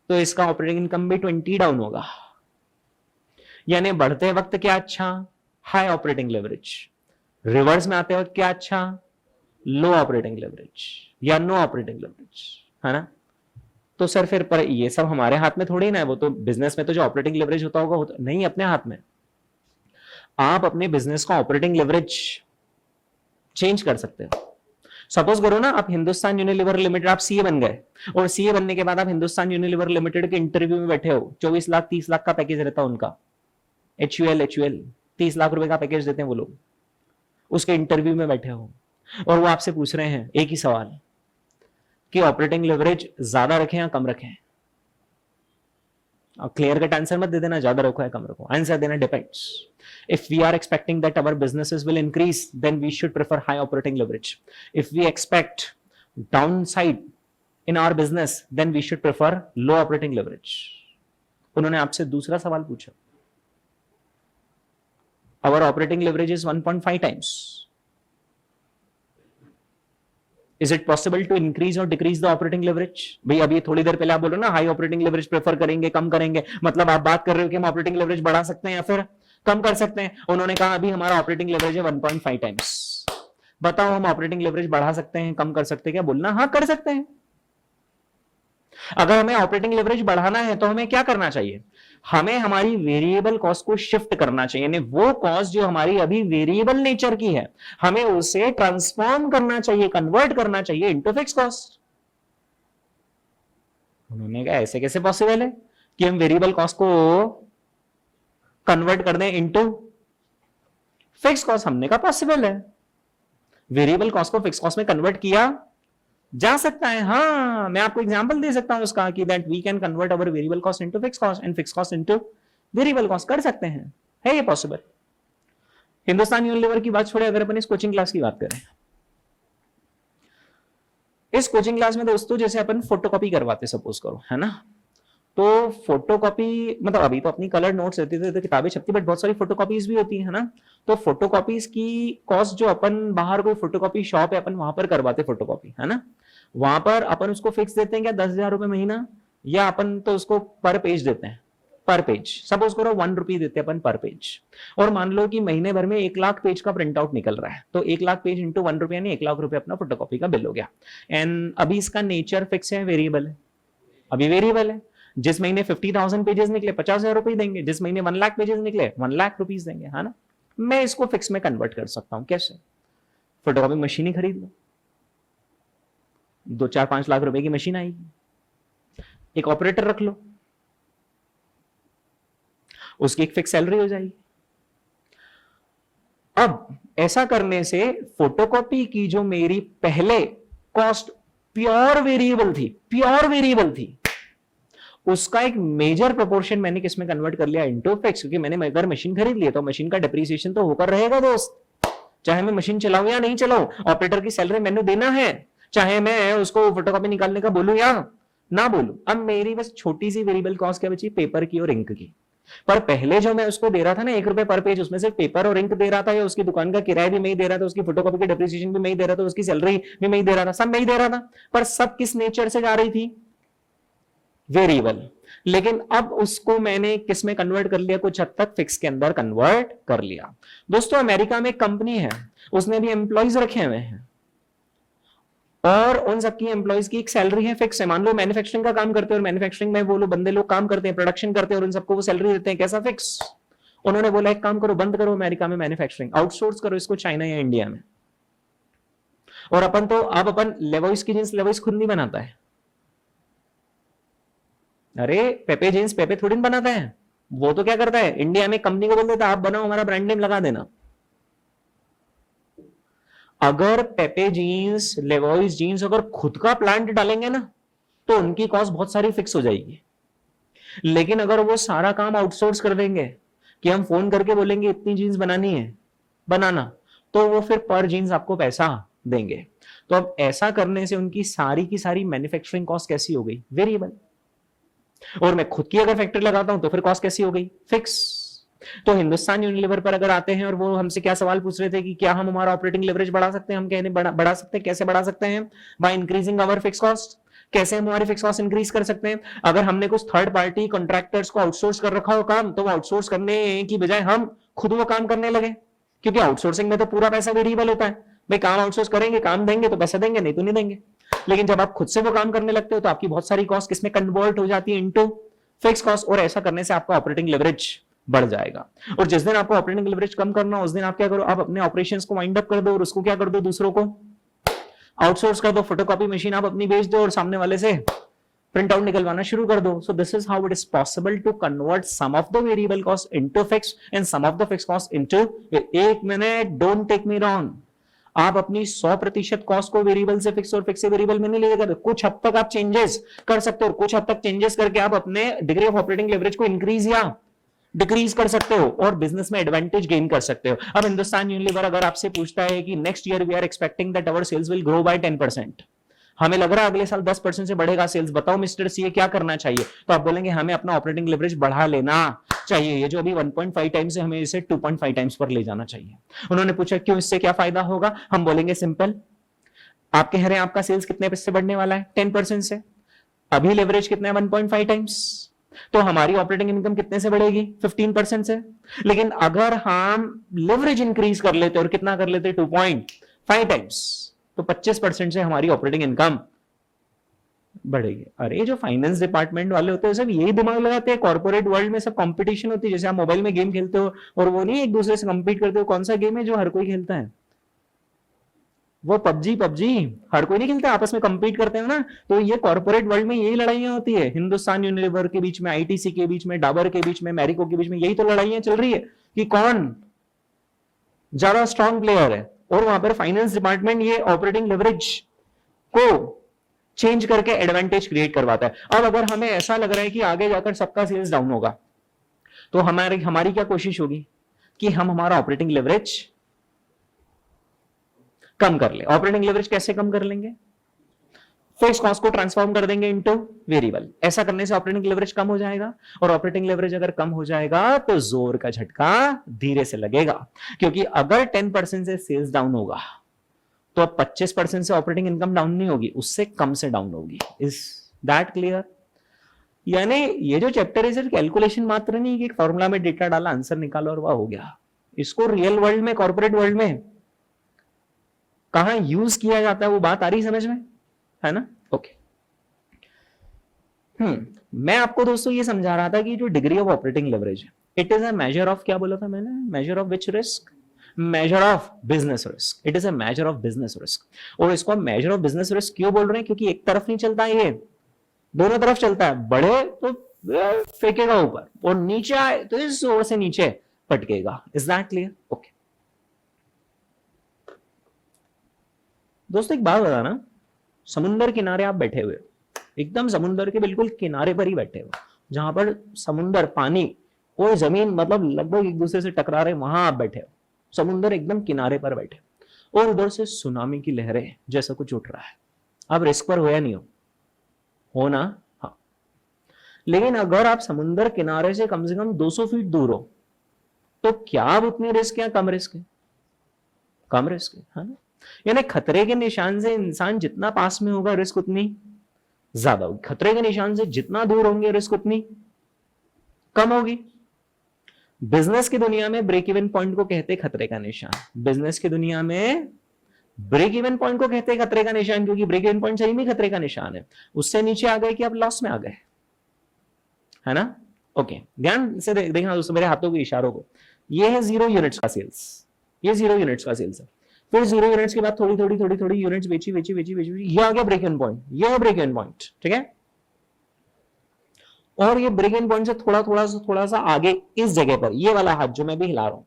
तो इसका ऑपरेटिंग इनकम भी 20 डाउन होगा। यानी बढ़ते वक्त क्या अच्छा? High operating leverage. रिवर्स में आते वक्त क्या अच्छा? लो ऑपरेटिंग लिवरेज या नो ऑपरेटिंग लिवरेज, है ना? तो सर फिर पर ये सब हमारे हाथ में थोड़ी ना है, वो तो बिजनेस में तो जो ऑपरेटिंग लिवरेज होता होगा नहीं अपने हाथ में। आप अपने बिजनेस का ऑपरेटिंग लिवरेज चेंज कर सकते हो। सपोज करो ना आप हिंदुस्तान यूनिलीवर लिमिटेड, आप सीए बन गए और सीए बनने के बाद आप हिंदुस्तान यूनिलीवर लिमिटेड के इंटरव्यू में बैठे हो, 24 लाख 30 लाख का पैकेज रहता है उनका, HUL 30 लाख रुपए का पैकेज देते हैं वो लोग। उसके इंटरव्यू में बैठे हो और वो आपसे पूछ रहे हैं एक ही सवाल कि ऑपरेटिंग लिवरेज ज्यादा रखें या कम रखें। क्लियर कट आंसर मत दे देना ज्यादा रखो या कम रखो, आंसर देना depends. If we are expecting that our businesses will increase, then we should prefer high operating leverage. If we expect downside in our business, then we should prefer low operating leverage. उन्होंने आपसे दूसरा सवाल पूछा, our operating leverage is 1.5 times. Is it possible to increase or decrease the operating leverage? भाई अभी थोड़ी देर पहले आप बोल रहे हो ना हाई ऑपरेटिंग लेवरेज प्रेफर करेंगे, कम करेंगे, मतलब आप बात कर रहे हो कि हम ऑपरेटिंग लेवरेज बढ़ा सकते हैं या फिर कम कर सकते हैं। उन्होंने कहा अभी हमारा ऑपरेटिंग लेवरेज है 1.5 टाइम्स। बताओ हम ऑपरेटिंग लेवरेज बढ़ा सकते हैं, कम कर सकते हैं क्या? बोलना हाँ कर सकते हैं। अगर हमें ऑपरेटिंग लेवरेज बढ़ाना है तो हमें क्या करना चाहिए? हमें हमारी वेरिएबल कॉस्ट को शिफ्ट करना चाहिए, यानी वो कॉस्ट जो हमारी अभी वेरिएबल नेचर की है हमें उसे ट्रांसफॉर्म करना चाहिए, कन्वर्ट करना चाहिए इनटू फिक्स कॉस्ट। उन्होंने कहा ऐसे कैसे पॉसिबल है कि हम वेरिएबल कॉस्ट को कन्वर्ट कर दें इनटू फिक्स कॉस्ट? हमने कहा पॉसिबल है, वेरिएबल कॉस्ट को फिक्स कॉस्ट में कन्वर्ट किया जा सकता है। हाँ मैं आपको एग्जांपल दे सकता हूं उसका कि that we can convert our variable cost into fix cost and fix cost into variable cost, कर सकते हैं, है ये पॉसिबल। हिंदुस्तान यूनिलीवर की बात छोड़े, अगर अपन इस कोचिंग क्लास की बात करें, इस कोचिंग क्लास में दोस्तों जैसे अपन फोटोकॉपी करवाते सपोज करो, है ना, तो फोटोकॉपी मतलब अभी तो अपनी कलर नोट्स रहती थी तो किताबें छपती, बट बहुत सारी फोटोकॉपीज भी होती है ना, तो फोटोकॉपीज की कॉस्ट जो अपन बाहर कोई फोटोकॉपी शॉप है अपन वहां पर करवाते फोटोकॉपी, है ना, वहां पर अपन उसको फिक्स देते हैं क्या 10,000 रुपए महीना, या अपन तो उसको पर पेज देते हैं, पर पेज सपोज करो 1 रुपी देते हैं अपन पर पेज, और मान लो कि महीने भर में 1 लाख पेज का प्रिंट आउट निकल रहा है, तो 1 लाख पेज इंटू 1 रुपया यानी 1 लाख रुपए अपना फोटोकॉपी का बिल हो गया। एंड अभी इसका नेचर फिक्स है वेरिएबल है, अभी वेरिएबल है, जिस महीने 50,000 पेजेस निकले 50,000 रुपए देंगे, जिस महीने 1 लाख पेजेस निकले 1 लाख रुपीज देंगे, है ना। मैं इसको फिक्स में कन्वर्ट कर सकता हूं, कैसे? फोटोकॉपी मशीन ही खरीद लो, 2-4-5 लाख रुपए की मशीन आएगी, एक ऑपरेटर रख लो, उसकी एक फिक्स सैलरी हो जाएगी। अब ऐसा करने से फोटोकॉपी की जो मेरी पहले कॉस्ट प्योर वेरिएबल थी, उसका एक मेजर प्रोपोर्शन मैंने किसमें कन्वर्ट कर लिया? इनटू फिक्स, क्योंकि मैंने अगर मशीन खरीद लिया तो मशीन का डिप्रिसिएशन तो होकर रहेगा दोस्त, चाहे मैं मशीन चलाऊं या नहीं चलाऊं, ऑपरेटर की सैलरी मैंने देना है, चाहे मैं उसको फोटोकॉपी निकालने का बोलूं या ना बोलूं, अब मेरी बस छोटी सी वेरिएबल कॉस्ट क्या बची, पेपर की और इंक की। पर पहले जो मैं उसको दे रहा था ना 1 रुपए पर पेज, उसमें से पेपर और इंक दे रहा था, या उसकी दुकान का किराया भी मैं ही दे रहा था, उसकी फोटोकॉपी की डेप्रिसिएशन भी मैं ही दे रहा था, उसकी सैलरी भी मैं ही दे रहा था, सब मैं ही दे रहा था। पर सब किस नेचर से जा रही थी, वेरिएबल। लेकिन अब उसको मैंने किस में कन्वर्ट कर लिया, कुछ हद तक फिक्स के अंदर कन्वर्ट कर लिया। दोस्तों अमेरिका में एक कंपनी है, उसने भी एम्प्लॉइज रखे हुए हैं, और उन सबकी एम्प्लॉइज की एक सैलरी है, फिक्स है। मान लो मैन्युफैक्चरिंग का काम करते हैं, और मैन्युफैक्चरिंग में वो लोग बंदे लोग काम करते हैं, प्रोडक्शन करते हैं, और उन सबको वो सैलरी देते हैं, कैसा, फिक्स। उन्होंने बोला एक काम करो, बंद करो अमेरिका में मैन्युफैक्चरिंग, आउटसोर्स करो इसको चाइना या इंडिया में। और अपन तो अब अपन लेवॉइस की जींस लेवॉइस खुद नहीं बनाता है, अरे पेपे जींस पेपे थोड़ी बनाता है, वो तो क्या करता है, इंडिया में कंपनी को बोल देता है आप बनाओ, हमारा ब्रांड नेम लगा देना। अगर पेपे जीन्स लेवॉइस जीन्स अगर खुद का प्लांट डालेंगे ना, तो उनकी कॉस्ट बहुत सारी फिक्स हो जाएगी। लेकिन अगर वो सारा काम आउटसोर्स कर देंगे, कि हम फोन करके बोलेंगे इतनी जीन्स बनानी है, बनाना, तो वो फिर पर जीन्स आपको पैसा देंगे। तो अब ऐसा करने से उनकी सारी की सारी मैन्युफैक्चरिंग कॉस्ट कैसी हो गई, वेरिएबल। और मैं खुद की अगर फैक्ट्री लगाता हूं तो फिर कॉस्ट कैसी हो गई, फिक्स। तो हिंदुस्तान यूनिलीवर पर अगर आते हैं और वो हमसे क्या सवाल पूछ रहे थे कि क्या हम हमारा ऑपरेटिंग लेवरेज बढ़ा सकते हैं, हम कहने बढ़ा सकते हैं, कैसे बढ़ा सकते हैं, by increasing our fix cost. कैसे हम हमारी फिक्स कॉस्ट इंक्रीज कर सकते हैं, अगर हमने कुछ थर्ड पार्टी कॉन्ट्रैक्टर्स को आउटसोर्स कर रखा हो काम, तो वो आउटसोर्स करने की बजाय हम खुद वो काम करने लगे, क्योंकि आउटसोर्सिंग में तो पूरा पैसा वेरिएबल होता है, भाई काम आउटसोर्स करेंगे, काम देंगे तो पैसा देंगे, नहीं तो नहीं देंगे। लेकिन जब आप खुद से वो काम करने लगते हो तो आपकी बहुत सारी कॉस्ट किसमें कन्वर्ट हो जाती है, इनटू फिक्स कॉस्ट। और ऐसा करने से आपका ऑपरेटिंग लेवरेज बढ़ जाएगा। और जिस दिन आपको ऑपरेटिंग लेवरेज कम करना, उस दिन आप क्या करो, आप अपने ऑपरेशंस को वाइंड अप कर दो, और उसको क्या कर दो, दूसरों को आउटसोर्स कर दो, फोटोकॉपी मशीन आप अपनी बेच दो, और सामने वाले से प्रिंट आउट निकलवाना शुरू कर दो। So this is how it is possible to convert some of the variable cost into fix and some of the fix cost into, एक मिनट, डोंट टेक मी रॉन्ग, आप अपनी 100% कॉस्ट को वेरिएबल से फिक्स और फिक्स से वेरिएबल में नहीं ले जाते, कुछ हद तक आप चेंजेस कर सकते हो, और कुछ हद तक चेंजेस करके आप अपने डिग्री ऑफ ऑपरेटिंग लेवरेज को इंक्रीज या डिक्रीज कर सकते हो, और बिजनेस में एडवांटेज गेन कर सकते हो। अब हिंदुस्तान यूनिलीवर अगर आपसे पूछता है कि next year we are expecting that our sales will grow by 10%, हमें लग रहा है अगले साल 10% से बढ़ेगा सेल्स, बताओ मिस्टर सीए क्या करना चाहिए, तो आप बोलेंगे हमें अपना ऑपरेटिंग लेवरेज बढ़ा लेना चाहिए, ये जो अभी 1.5 टाइम्स है हमें इसे 2.5 टाइम्स पर ले जाना चाहिए। उन्होंने पूछा क्यों, इससे क्या फायदा होगा, हम बोलेंगे सिंपल, आप कह रहे हैं आपका सेल्स कितने से बढ़ने वाला है, 10% से, अभी लेवरेज कितना है 1.5 टाइम्स, तो हमारी ऑपरेटिंग इनकम कितने से बढ़ेगी, 15% से। लेकिन अगर हम लेवरेज इंक्रीज कर लेते और कितना कर लेते, 2.5 टाइम्स, तो 25% से हमारी ऑपरेटिंग इनकम बढ़ेगी। अरे जो फाइनेंस डिपार्टमेंट वाले होते हैं सब यही दिमाग लगाते हैं, कॉर्पोरेट वर्ल्ड में सब कंपटीशन होती है, जैसे आप मोबाइल में गेम खेलते हो और वो नहीं एक दूसरे से कंपीट करते हो, कौन सा गेम है जो हर कोई खेलता है, वो पबजी हर कोई नहीं खेलता, आपस में कंपीट करते हैं ना। तो ये कॉर्पोरेट वर्ल्ड में यही लड़ाइयां होती है, हिंदुस्तान यूनिलीवर के बीच में, आईटीसी के बीच में, डाबर के बीच में, मैरिको के बीच में, यही तो लड़ाइयां चल रही है कि कौन ज्यादा स्ट्रांग प्लेयर है। और वहां पर फाइनेंस डिपार्टमेंट ये ऑपरेटिंग लेवरेज को चेंज करके एडवांटेज क्रिएट करवाता है। अब अगर हमें ऐसा लग रहा है कि आगे जाकर सबका सेल्स डाउन होगा, तो हमारी क्या कोशिश होगी कि हम हमारा ऑपरेटिंग लेवरेज कम कर ले। ऑपरेटिंग लेवरेज कैसे कम कर लेंगे, फिक्स कॉस्ट को ट्रांसफॉर्म कर देंगे इनटू वेरिएबल, ऐसा करने से ऑपरेटिंग लेवरेज कम हो जाएगा। और ऑपरेटिंग लेवरेज अगर कम हो जाएगा तो जोर का झटका धीरे से लगेगा, क्योंकि अगर 10% से सेल्स डाउन होगा तो अब 25% से ऑपरेटिंग इनकम डाउन नहीं होगी, उससे कम से डाउन होगी। Is that clear? यानी ये जो चैप्टर है सिर्फ कैलकुलेशन मात्र नहीं कि एक फॉर्मूला में डेटा डाला आंसर निकाला और वह हो गया, इसको रियल वर्ल्ड में, कॉर्पोरेट वर्ल्ड में कहां यूज किया जाता है वो बात आ रही समझ में, है ना? ओके। मैं आपको दोस्तों ये समझा रहा था कि जो डिग्री ऑफ ऑपरेटिंग लेवरेज है, it is a measure of, क्या बोला था मैंने, measure of which risk, major of business risk. It is a major of business risk. और इसको मेजर ऑफ बिजनेस रिस्क क्यों बोल रहे हैं, क्योंकि एक तरफ नहीं चलता है, ये दोनों तरफ चलता है, बढ़े तो फेंकेगा ऊपर और नीचे आए तो इस जोर से नीचे पटकेगा। Is that clear? ओके दोस्तों, एक बात बताना, समुंदर किनारे आप बैठे हुए, एकदम समुंदर के बिल्कुल किनारे पर ही बैठे हो, जहां पर समुंदर, पानी और जमीन मतलब लगभग एक दूसरे से टकरा रहे, वहां आप बैठे हो, समुंदर एकदम किनारे पर बैठे, और उधर से सुनामी की लहरें जैसा कुछ उठ रहा है। आप रिस्क पर हो या नहीं हो? हो ना? हाँ। लेकिन अगर आप समुद्र किनारे से कम 200 फीट दूर हो तो क्या अब उतनी रिस्क है, कम रिस्क है? कम रिस्क है ना? यानी खतरे के निशान से इंसान जितना पास में होगा रिस्क उतनी ज्यादा होगी, खतरे के निशान से जितना दूर होंगे रिस्क उतनी कम होगी। बिजनेस की दुनिया में ब्रेक इवन पॉइंट को कहते हैं खतरे का निशान। बिजनेस की दुनिया में ब्रेक इवन पॉइंट को कहते हैं खतरे का निशान, क्योंकि ब्रेक इवन पॉइंट सही में खतरे का निशान है। उससे नीचे आ गए कि आप लॉस में आ गए, है ना? ओके, ध्यान से देखना दोस्तों मेरे हाथों के इशारों को। ये है 0 यूनिट्स का सेल्स, ये 0 यूनिट्स का सेल्स है। फिर 0 यूनिट्स के बाद थोड़ी यूनिट्स बेची, ये आ गया ब्रेक इवन पॉइंट, ये है ब्रेक इवन पॉइंट, ठीक है? और ये ब्रेक इवन पॉइंट से थोड़ा सा आगे इस जगह पर ये वाला हाथ जो मैं भी हिला रहा हूं,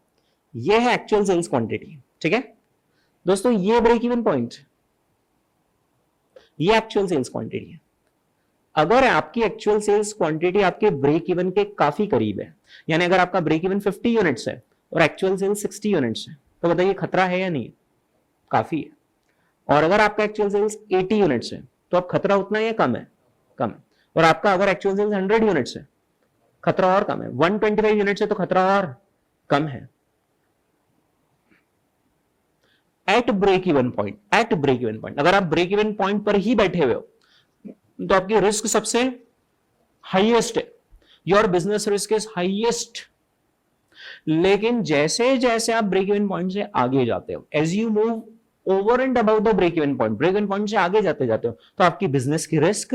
ये है एक्चुअल सेल्स क्वांटिटी, ठीक है दोस्तों? ये ब्रेक इवन पॉइंट, ये एक्चुअल सेल्स क्वांटिटी है। अगर आपकी एक्चुअल सेल्स क्वांटिटी आपके ब्रेक इवन के काफी करीब है, यानी अगर आपका ब्रेक इवन 50 यूनिट्स है और एक्चुअल सेल्स 60 यूनिट्स है, तो बताइए खतरा है या नहीं? काफी है। और अगर आपका एक्चुअल सेल्स 80 यूनिट्स है तो अब खतरा उतना है या कम है? कम है। और आपका अगर एक्चुअल सेल्स 100 यूनिट्स है, खतरा और कम है। 125 यूनिट्स है तो खतरा और कम है। एट ब्रेक इवन पॉइंट, अगर आप ब्रेक इवन पॉइंट पर ही बैठे हुए हो तो आपकी रिस्क सबसे हाईएस्ट है, your business risk is highest. लेकिन जैसे जैसे आप ब्रेक इवन पॉइंट से आगे जाते हो, as you move over and about the break even point से आगे जाते जाते हो, तो आपकी बिजनेस की रिस्क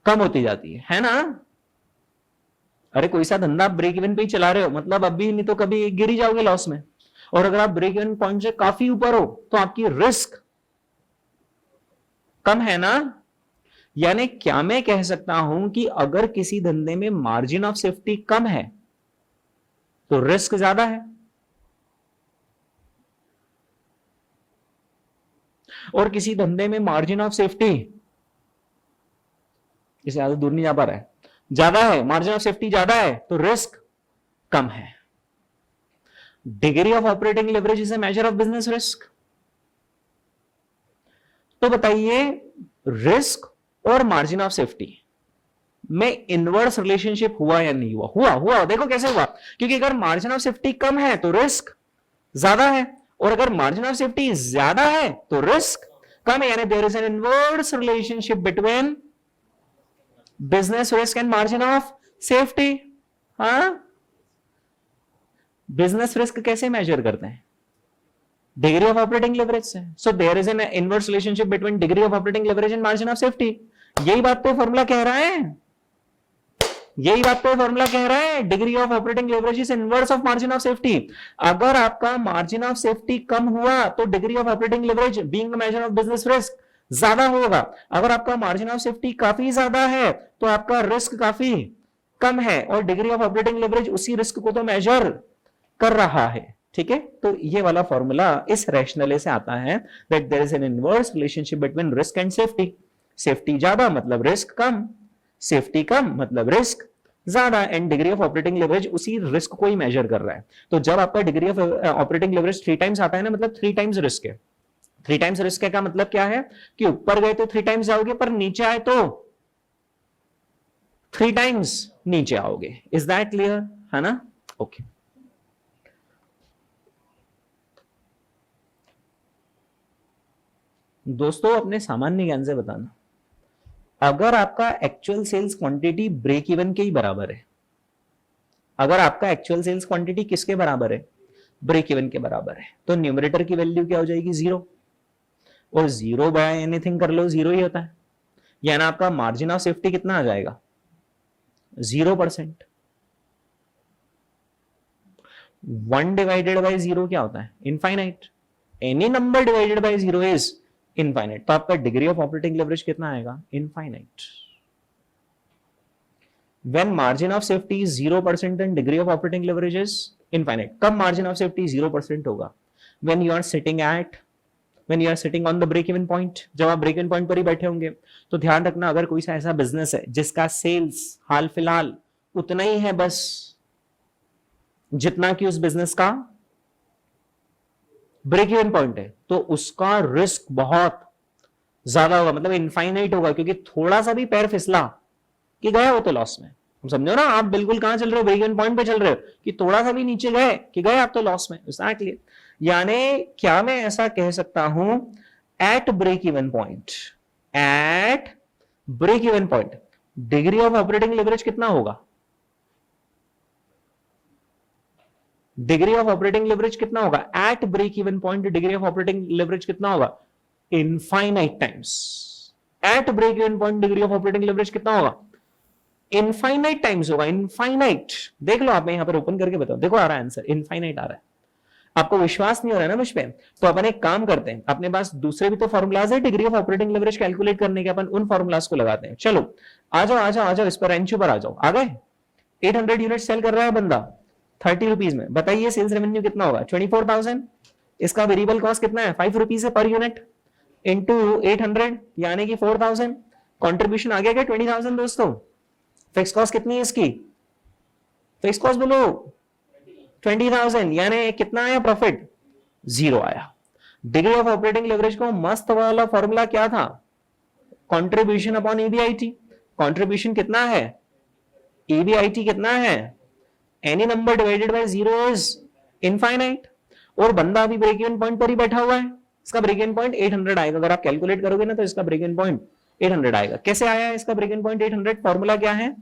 कम होती जाती है ना? अरे कोई सा धंधा आप ब्रेक इवन पे ही चला रहे हो, मतलब अभी नहीं तो कभी गिर ही जाओगे लॉस में। और अगर आप ब्रेक इवन पॉइंट से काफी ऊपर हो तो आपकी रिस्क कम है ना? यानी क्या मैं कह सकता हूं कि अगर किसी धंधे में मार्जिन ऑफ सेफ्टी कम है तो रिस्क ज्यादा है, और किसी धंधे में मार्जिन ऑफ सेफ्टी, इसे ज्यादा दूर नहीं जा पा रहा है, ज्यादा है, मार्जिन ऑफ सेफ्टी ज्यादा है तो रिस्क कम है। Degree of operating leverage is a major of business risk. तो बताइए रिस्क और मार्जिन ऑफ सेफ्टी में इनवर्स रिलेशनशिप हुआ या नहीं हुआ? हुआ। देखो कैसे हुआ, क्योंकि अगर मार्जिन ऑफ सेफ्टी कम है तो रिस्क ज्यादा है, और अगर मार्जिन ऑफ सेफ्टी ज्यादा है तो रिस्क कम है। यानी there is an inverse relationship between business risk and margin of safety. हाँ, बिजनेस रिस्क कैसे मेजर करते हैं? डिग्री ऑफ ऑपरेटिंग लेवरेज से। So there is an inverse relationship between degree of operating leverage and margin of safety. यही बात तो फॉर्मूला कह रहा है, degree of operating leverage is inverse of margin of safety. अगर आपका मार्जिन ऑफ सेफ्टी कम हुआ तो degree of operating leverage being the measure of business risk ज्यादा होगा। अगर आपका मार्जिन ऑफ सेफ्टी काफी ज्यादा है तो आपका रिस्क काफी कम है, और डिग्री ऑफ ऑपरेटिंग लेवरेज उसी रिस्क को तो मेजर कर रहा है, ठीक है? तो ये वाला फॉर्मूला इस रैशनले से आता है that there is an inverse relationship between risk and safety. Safety ज्यादा मतलब रिस्क कम, सेफ्टी कम मतलब रिस्क ज्यादा, and degree of operating leverage उसी रिस्क को ही मेजर कर रहा है। तो जब आपका degree of operating leverage 3 times आता है ना, मतलब 3 टाइम्स रिस्क है। 3 टाइम्स रिस्क का मतलब क्या है कि ऊपर गए तो 3 टाइम्स जाओगे, पर नीचे आए तो 3 टाइम्स नीचे आओगे। इज दैट क्लियर, है ना? ओके। दोस्तों अपने सामान्य ज्ञान से बताना, अगर आपका actual sales quantity break even के ही बराबर है, अगर आपका एक्चुअल सेल्स क्वांटिटी किसके बराबर है? ब्रेक इवन के बराबर है, तो न्यूमरेटर की वैल्यू क्या हो जाएगी? 0। और 0 बाय एनीथिंग कर लो 0 ही होता है, यानी आपका मार्जिन ऑफ सेफ्टी कितना आ जाएगा? 0%। 1 डिवाइडेड बाय 0 क्या होता है? Infinite. Any number divided by 0 is infinite. तो आपका डिग्री ऑफ ऑपरेटिंग लेवरेज कितना आएगा? Infinite. When margin of safety is 0% and degree of operating leverage is infinite. कब margin of safety 0% होगा? When you are sitting on the break even point, जब आप break even point पर ही बैठे होंगे। तो ध्यान रखना, अगर कोई सा ऐसा बिजनेस है जिसका सेल्स हाल फिलहाल उतना ही है बस जितना कि उस बिजनेस का ब्रेक इवन पॉइंट है, तो उसका रिस्क बहुत ज्यादा होगा, मतलब इनफाइनाइट होगा, क्योंकि थोड़ा सा भी पैर फिसला कि गए हो तो लॉस में। तुम समझो ना, आप बिल्कुल कहां चल रहे हो, ब्रेक इवन पॉइंट पे चल रहे हो, कि थोड़ा सा भी नीचे गए कि गए आप तो लॉस में। एग्जैक्टली, यानी क्या मैं ऐसा कह सकता हूं, at break even point, at break even point degree of operating leverage कितना होगा, डिग्री ऑफ ऑपरेटिंग लेवरेज कितना होगा at break even point, degree of operating leverage कितना होगा, infinite times. At break even point degree of operating leverage कितना होगा, इनफाइनाइट टाइम्स होगा, इनफाइनाइट। देख लो आप, मैं यहां पर ओपन करके बताओ, देखो आ रहा है आंसर, इनफाइनाइट आ रहा है। आपको विश्वास नहीं हो रहा है ना मुझ पे, तो अपन एक काम करते हैं, अपने पास दूसरे भी तो फॉर्मुलाज है degree of operating leverage calculate करने के, अपन उन फॉर्मुलाज को लगाते हैं। चलो आ जाओ आ जाओ आ जाओ, इस पर एंचू पर आ जाओ, आ गए। 800 यूनिट सेल कर रहा है बंदा 30 रुपीज में, बताइए सेल्स रेवेन्यू कितना होगा, 24,000। इसका वेरिएबल कॉस्ट कितना है, 5 रुपीज है पर यूनिट, इंटू 800 यानी कि 4,000। कॉन्ट्रीब्यूशन आ गया क्या 20,000 दोस्तों। फिक्स कॉस्ट कितनी है इसकी, फिक्स कॉस्ट बोलो 20,000, यानी कितना आया प्रॉफिट, 0 आया। डिग्री ऑफ ऑपरेटिंग लेवरेज को मस्त वाला फॉर्मूला क्या था, कंट्रीब्यूशन अपॉन ईबीआईटी। कंट्रीब्यूशन कितना है, ईबीआईटी कितना है, any number divided by 0 is infinite. और बंदा अभी ब्रेक इवन पॉइंट पर ही बैठा हुआ है, इसका ब्रेक इवन पॉइंट 800 आएगा, अगर आप कैलकुलेट करोगे ना तो इसका ब्रेक इवन पॉइंट 800 आएगा। कैसे आया है इसका ब्रेक इवन पॉइंट 800, फॉर्मूला क्या है,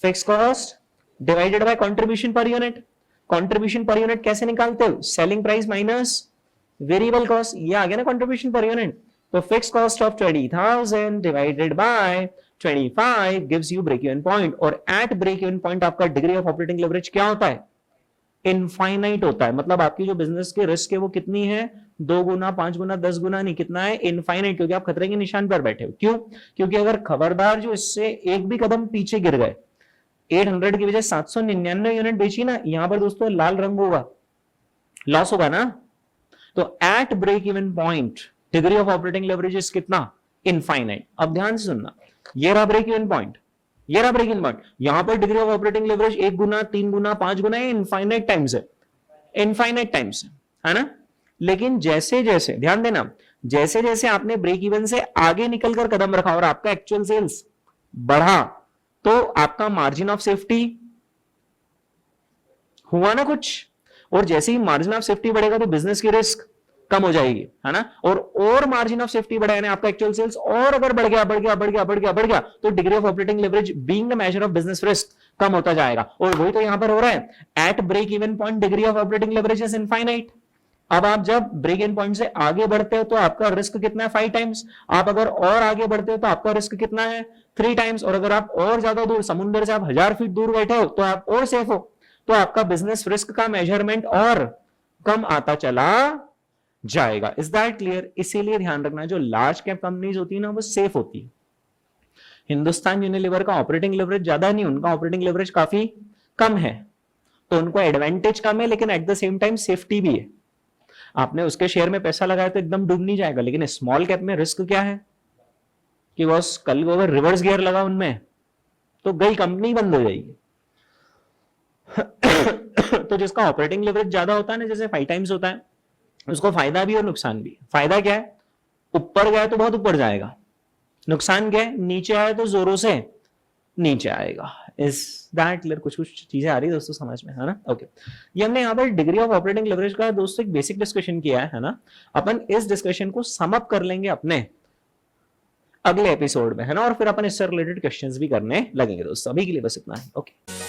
fix cost divided by contribution per unit. Contribution per unit कैसे निकालते हो, selling price minus variable cost, ये आ गया ना कंट्रीब्यूशन पर यूनिट। तो fix cost of 20,000 divided by 25 gives you break even point. और एट ब्रेक इवन पॉइंट आपका डिग्री ऑफ ऑपरेटिंग लेवरेज क्या होता है, इनफाइनाइट होता है। मतलब आपकी जो बिजनेस की रिस्क है वो कितनी है, 2 गुना 5 गुना 10 गुना नहीं, कितना है, इनफाइनाइट, क्योंकि आप खतरे के निशान पर बैठे हो। क्यों, क्योंकि अगर खबरदार जो इससे एक भी कदम पीछे गिर गए, 800 की वजह 799 यूनिट बेची ना, यहां पर दोस्तों लाल रंग होगा, लॉस होगा ना। तो at break even point degree of operating leverage कितना, इनफाइनाइट। अब ध्यान से सुनना, ये रहा ब्रेक इवन पॉइंट, ये रहा ब्रेक इवन पॉइंट, यहां पर डिग्री ऑफ ऑपरेटिंग लेवरेज 1 गुना 3 गुना 5 गुना है, इनफाइनाइट टाइम्स है, इनफाइनाइट टाइम्स है ना। लेकिन जैसे जैसे ध्यान देना, जैसे जैसे आपने ब्रेक इवन से आगे निकलकर कदम रखा और आपका एक्चुअल सेल्स बढ़ा, तो आपका मार्जिन ऑफ सेफ्टी हुआ ना कुछ, और जैसे ही मार्जिन ऑफ सेफ्टी बढ़ेगा तो बिजनेस की रिस्क कम हो जाएगी, है ना। और मार्जिन ऑफ सेफ्टी बढ़ा यानी आपका एक्चुअल सेल्स और अगर बढ़ गया बढ़ गया बढ़ गया बढ़ गया बढ़ गया, तो degree of operating leverage being the measure of business risk कम होता जाएगा। और वही तो यहां पर हो रहा है, at break even point degree of operating leverage is infinite. अब आप जब ब्रेक इवन पॉइंट से आगे बढ़ते हो तो आपका रिस्क कितना है, 5 टाइम्स। आप अगर और आगे बढ़ते हो तो आपका रिस्क कितना है, 3 टाइम्स। और अगर आप और ज्यादा दूर, समुद्र से आप 1000 फीट दूर बैठे हो तो आप और सेफ हो, तो आपका बिजनेस रिस्क का मेजरमेंट और कम आता चला जाएगा। Is that clear. इसीलिए ध्यान रखना, जो लार्ज कैप कंपनीज होती है ना वो सेफ होती है। हिंदुस्तान यूनिलीवर का ऑपरेटिंग लेवरेज ज्यादा नहीं, उनका ऑपरेटिंग लेवरेज काफी कम है, तो उनको एडवांटेज कम है, लेकिन at the same time safety भी है। आपने उसके शेयर में पैसा लगाया तो एकदम डूब नहीं जाएगा, लेकिन स्मॉल कैप में रिस्क क्या है कि बस कल को अगर रिवर्स गियर लगा उनमें तो गई कंपनी बंद हो जाएगी। तो जिसका ऑपरेटिंग लेवरेज ज्यादा होता है ना, जैसे 5 टाइम्स होता है, उसको फायदा भी और नुकसान भी। फायदा क्या है, ऊपर गया तो बहुत ऊपर जाएगा, नुकसान क्या है, नीचे आए तो जोरों से नीचे आएगा। Is that clear. कुछ कुछ चीजें आ रही है दोस्तों समझ में, है ना। ओके, ये हमने यहाँ पर डिग्री ऑफ ऑपरेटिंग लेवरेज का दोस्तों एक बेसिक डिस्कशन किया है ना। अपन इस डिस्कशन को सम अप कर लेंगे अपने अगले एपिसोड में, है ना, और फिर अपन इससे रिलेटेड क्वेश्चंस भी करने लगेंगे दोस्तों। अभी के लिए बस इतना है। ओके।